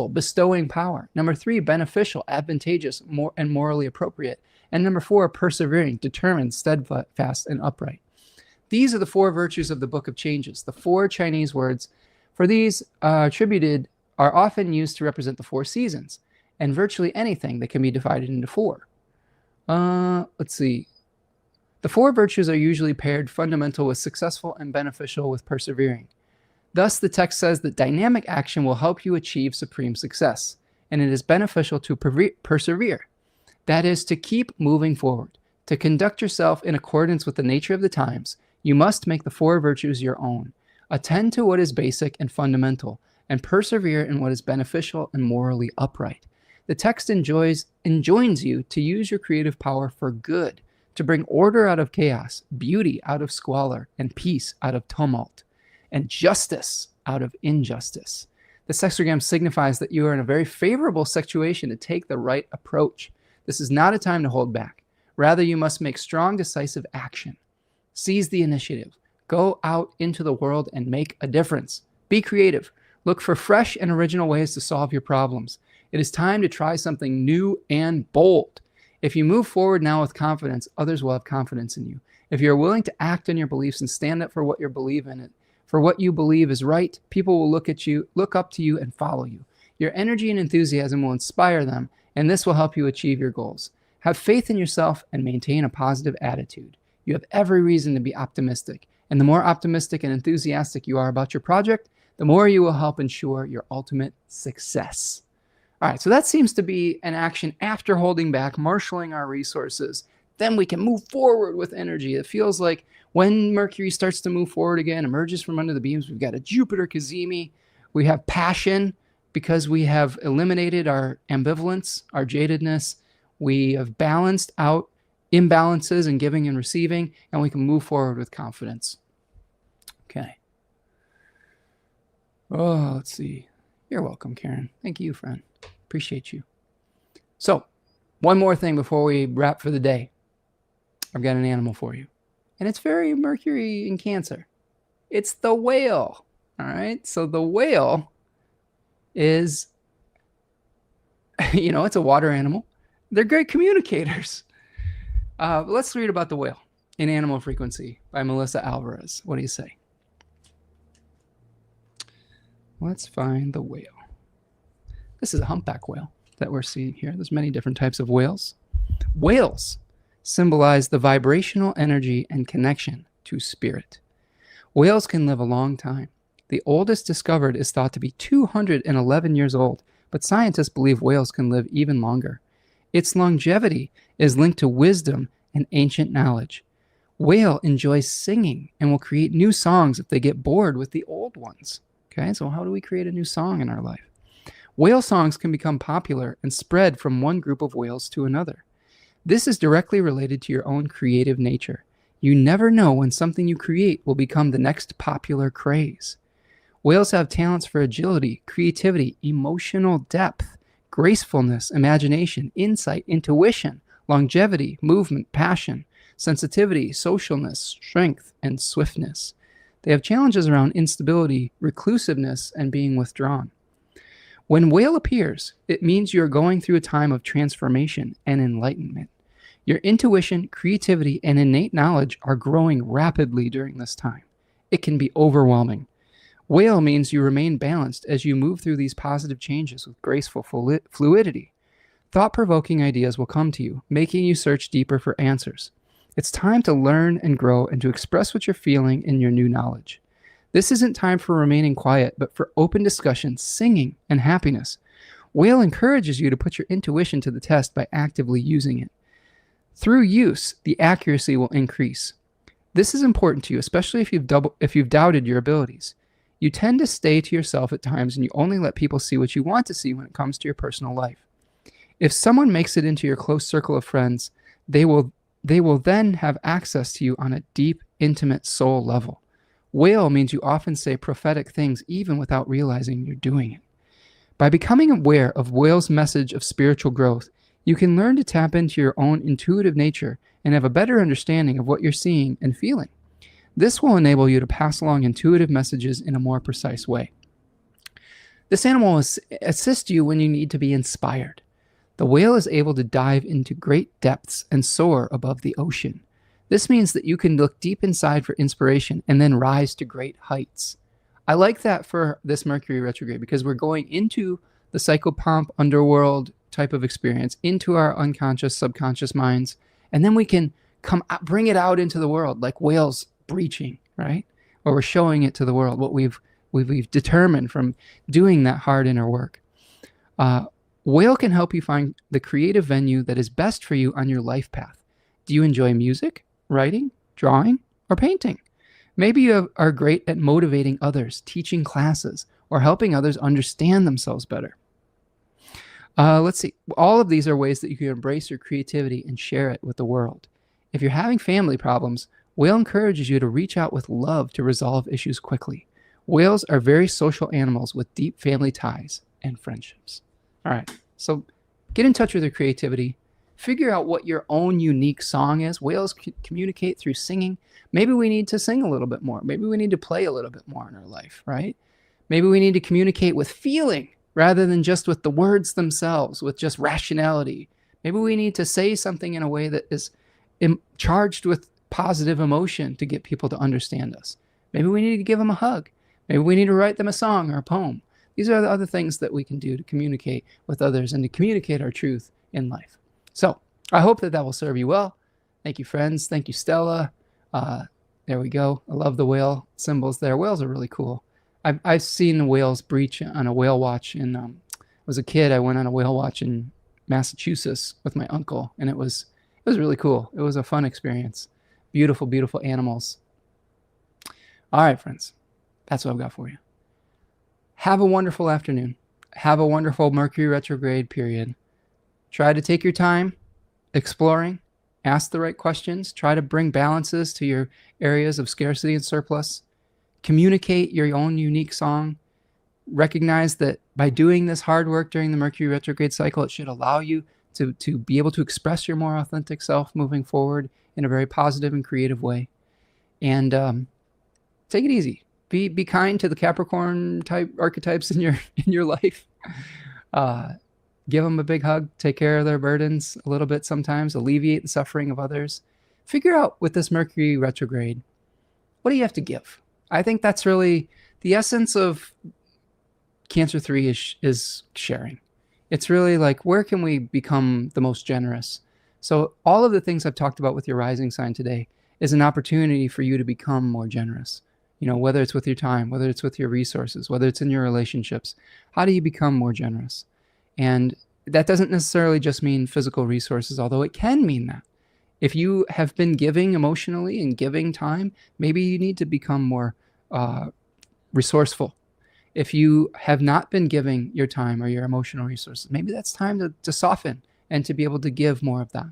S1: bestowing power. Number 3, beneficial, advantageous, and morally appropriate. And number 4, persevering, determined, steadfast, and upright. These are the 4 virtues of the Book of Changes. The 4 Chinese words for these attributed are often used to represent the 4 seasons, and virtually anything that can be divided into 4. Let's see. The 4 virtues are usually paired fundamental with successful and beneficial with persevering. Thus, the text says that dynamic action will help you achieve supreme success, and it is beneficial to persevere. That is, to keep moving forward. To conduct yourself in accordance with the nature of the times, you must make the 4 virtues your own. Attend to what is basic and fundamental, and persevere in what is beneficial and morally upright. The text enjoins you to use your creative power for good, to bring order out of chaos, beauty out of squalor, and peace out of tumult, and justice out of injustice. The sexagram signifies that you are in a very favorable situation to take the right approach. This is not a time to hold back. Rather, you must make strong, decisive action. Seize the initiative. Go out into the world and make a difference. Be creative. Look for fresh and original ways to solve your problems. It is time to try something new and bold. If you move forward now with confidence, others will have confidence in you. If you're willing to act on your beliefs and stand up for what you believe in, for what you believe is right, people will look up to you and follow you. Your energy and enthusiasm will inspire them, and this will help you achieve your goals. Have faith in yourself and maintain a positive attitude. You have every reason to be optimistic, and the more optimistic and enthusiastic you are about your project, the more you will help ensure your ultimate success. All right, so that seems to be an action after holding back, marshaling our resources. Then we can move forward with energy. It feels like when Mercury starts to move forward again, emerges from under the beams, we've got a Jupiter Cazimi. We have passion because we have eliminated our ambivalence, our jadedness. We have balanced out imbalances in giving and receiving, and we can move forward with confidence. Okay. Oh, let's see. You're welcome, Karen. Thank you, friend. Appreciate you. So, one more thing before we wrap for the day. I've got an animal for you. And it's very Mercury in Cancer. It's the whale. All right? So the whale is, it's a water animal. They're great communicators. Let's read about the whale. in Animal Frequency by Melissa Alvarez. What do you say? Let's find the whale. This is a humpback whale that we're seeing here. There's many different types of whales. Whales symbolize the vibrational energy and connection to spirit. Whales can live a long time. The oldest discovered is thought to be 211 years old, but scientists believe whales can live even longer. Its longevity is linked to wisdom and ancient knowledge. Whale enjoys singing and will create new songs if they get bored with the old ones. Okay, so how do we create a new song in our life? Whale songs can become popular and spread from one group of whales to another. This is directly related to your own creative nature. You never know when something you create will become the next popular craze. Whales have talents for agility, creativity, emotional depth, gracefulness, imagination, insight, intuition, longevity, movement, passion, sensitivity, socialness, strength, and swiftness. They have challenges around instability, reclusiveness, and being withdrawn. When whale appears, it means you're going through a time of transformation and enlightenment. Your intuition, creativity, and innate knowledge are growing rapidly during this time. It can be overwhelming. Whale means you remain balanced as you move through these positive changes with graceful fluidity. Thought-provoking ideas will come to you, making you search deeper for answers. It's time to learn and grow and to express what you're feeling in your new knowledge. This isn't time for remaining quiet, but for open discussion, singing, and happiness. Whale encourages you to put your intuition to the test by actively using it. Through use, the accuracy will increase. This is important to you, especially if you've doubted your abilities. You tend to stay to yourself at times and you only let people see what you want to see when it comes to your personal life. If someone makes it into your close circle of friends, they will then have access to you on a deep, intimate soul level. Whale means you often say prophetic things even without realizing you're doing it. By becoming aware of whale's message of spiritual growth, you can learn to tap into your own intuitive nature and have a better understanding of what you're seeing and feeling. This will enable you to pass along intuitive messages in a more precise way. This animal will assist you when you need to be inspired. The whale is able to dive into great depths and soar above the ocean. This means that you can look deep inside for inspiration and then rise to great heights. I like that for this Mercury retrograde because we're going into the psychopomp underworld type of experience, into our unconscious, subconscious minds, and then we can bring it out into the world like whales breaching, right? Or we're showing it to the world, what we've determined from doing that hard inner work. Whale can help you find the creative venue that is best for you on your life path. Do you enjoy music, writing, drawing, or painting? Maybe you are great at motivating others, teaching classes, or helping others understand themselves better. Let's see. All of these are ways that you can embrace your creativity and share it with the world. If you're having family problems, Whale encourages you to reach out with love to resolve issues quickly. Whales are very social animals with deep family ties and friendships. All right, so get in touch with your creativity. Figure out what your own unique song is. Whales communicate through singing. Maybe we need to sing a little bit more. Maybe we need to play a little bit more in our life, right? Maybe we need to communicate with feeling rather than just with the words themselves, with just rationality. Maybe we need to say something in a way that is charged with positive emotion to get people to understand us. Maybe we need to give them a hug. Maybe we need to write them a song or a poem. These are the other things that we can do to communicate with others and to communicate our truth in life. So I hope that will serve you well. Thank you, friends. Thank you, Stella. There we go. I love the whale symbols there. Whales are really cool. I've seen whales breach on a whale watch. And I was a kid. I went on a whale watch in Massachusetts with my uncle, and it was really cool. It was a fun experience. Beautiful, beautiful animals. All right, friends. That's what I've got for you. Have a wonderful afternoon. Have a wonderful Mercury retrograde period. Try to take your time exploring. Ask the right questions. Try to bring balances to your areas of scarcity and surplus. Communicate your own unique song. Recognize that by doing this hard work during the Mercury retrograde cycle, it should allow you to be able to express your more authentic self moving forward in a very positive and creative way. And take it easy. Be kind to the Capricorn type archetypes in your life. Give them a big hug. Take care of their burdens a little bit sometimes. Alleviate the suffering of others. figure out with this Mercury retrograde, what do you have to give? I think that's really the essence of Cancer 3 is sharing. It's really like, where can we become the most generous? So all of the things I've talked about with your rising sign today is an opportunity for you to become more generous. You know, whether it's with your time, whether it's with your resources, whether it's in your relationships, how do you become more generous? And that doesn't necessarily just mean physical resources, although it can mean that. If you have been giving emotionally and giving time, maybe you need to become more resourceful. If you have not been giving your time or your emotional resources, maybe that's time to soften and to be able to give more of that.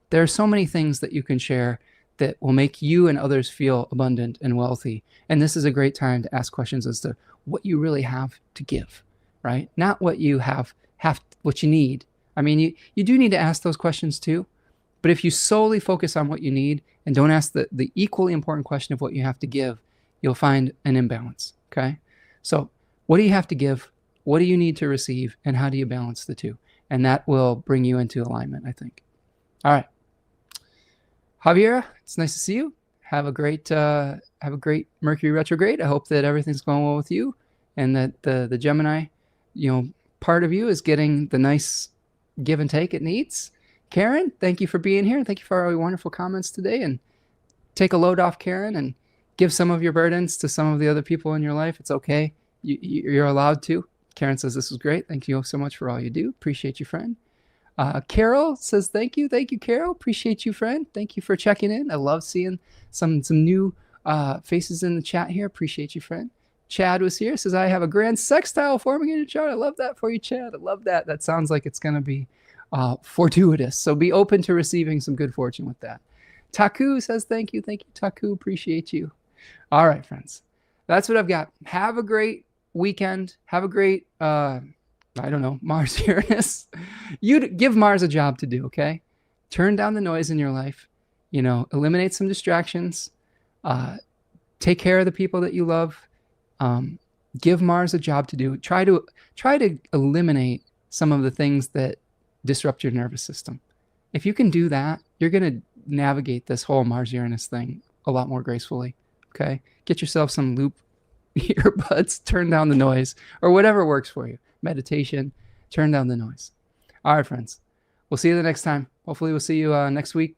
S1: There are so many things that you can share that will make you and others feel abundant and wealthy. And this is a great time to ask questions as to what you really have to give, right? Not what you have what you need. I mean, you do need to ask those questions too, but if you solely focus on what you need and don't ask the equally important question of what you have to give, you'll find an imbalance, okay? So what do you have to give? What do you need to receive? And how do you balance the two? And that will bring you into alignment, I think. All right. Javiera, it's nice to see you. Have a great Mercury retrograde. I hope that everything's going well with you, and that the Gemini, part of you is getting the nice give and take it needs. Karen, thank you for being here. Thank you for all your wonderful comments today. And take a load off, Karen, and give some of your burdens to some of the other people in your life. It's okay. You're allowed to. Karen says this was great. Thank you so much for all you do. Appreciate you, friend. Carol says thank you. Thank you, Carol. Appreciate you, friend. Thank you for checking in. I love seeing some new faces in the chat here. Appreciate you, friend. Chad was here. Says, I have a grand sextile forming in your chart. I love that for you, Chad. I love that. That sounds like it's going to be fortuitous. So be open to receiving some good fortune with that. Taku says thank you. Thank you, Taku. Appreciate you. All right, friends. That's what I've got. Have a great weekend. Have a great, Mars Uranus. You give Mars a job to do, okay? Turn down the noise in your life. Eliminate some distractions. Take care of the people that you love. Give Mars a job to do. Try to eliminate some of the things that disrupt your nervous system. If you can do that, you're going to navigate this whole Mars Uranus thing a lot more gracefully. Okay? Get yourself some loop earbuds, turn down the noise, or whatever works for you. Meditation, turn down the noise. All right, friends. We'll see you the next time. Hopefully we'll see you next week.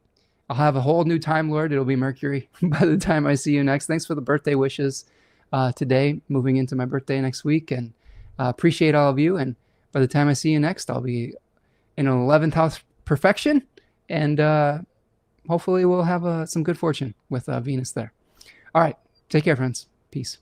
S1: I'll have a whole new Time Lord. It'll be Mercury by the time I see you next. Thanks for the birthday wishes today, moving into my birthday next week. And appreciate all of you. And by the time I see you next, I'll be in an 11th house perfection. And hopefully we'll have some good fortune with Venus there. All right. Take care, friends. Peace.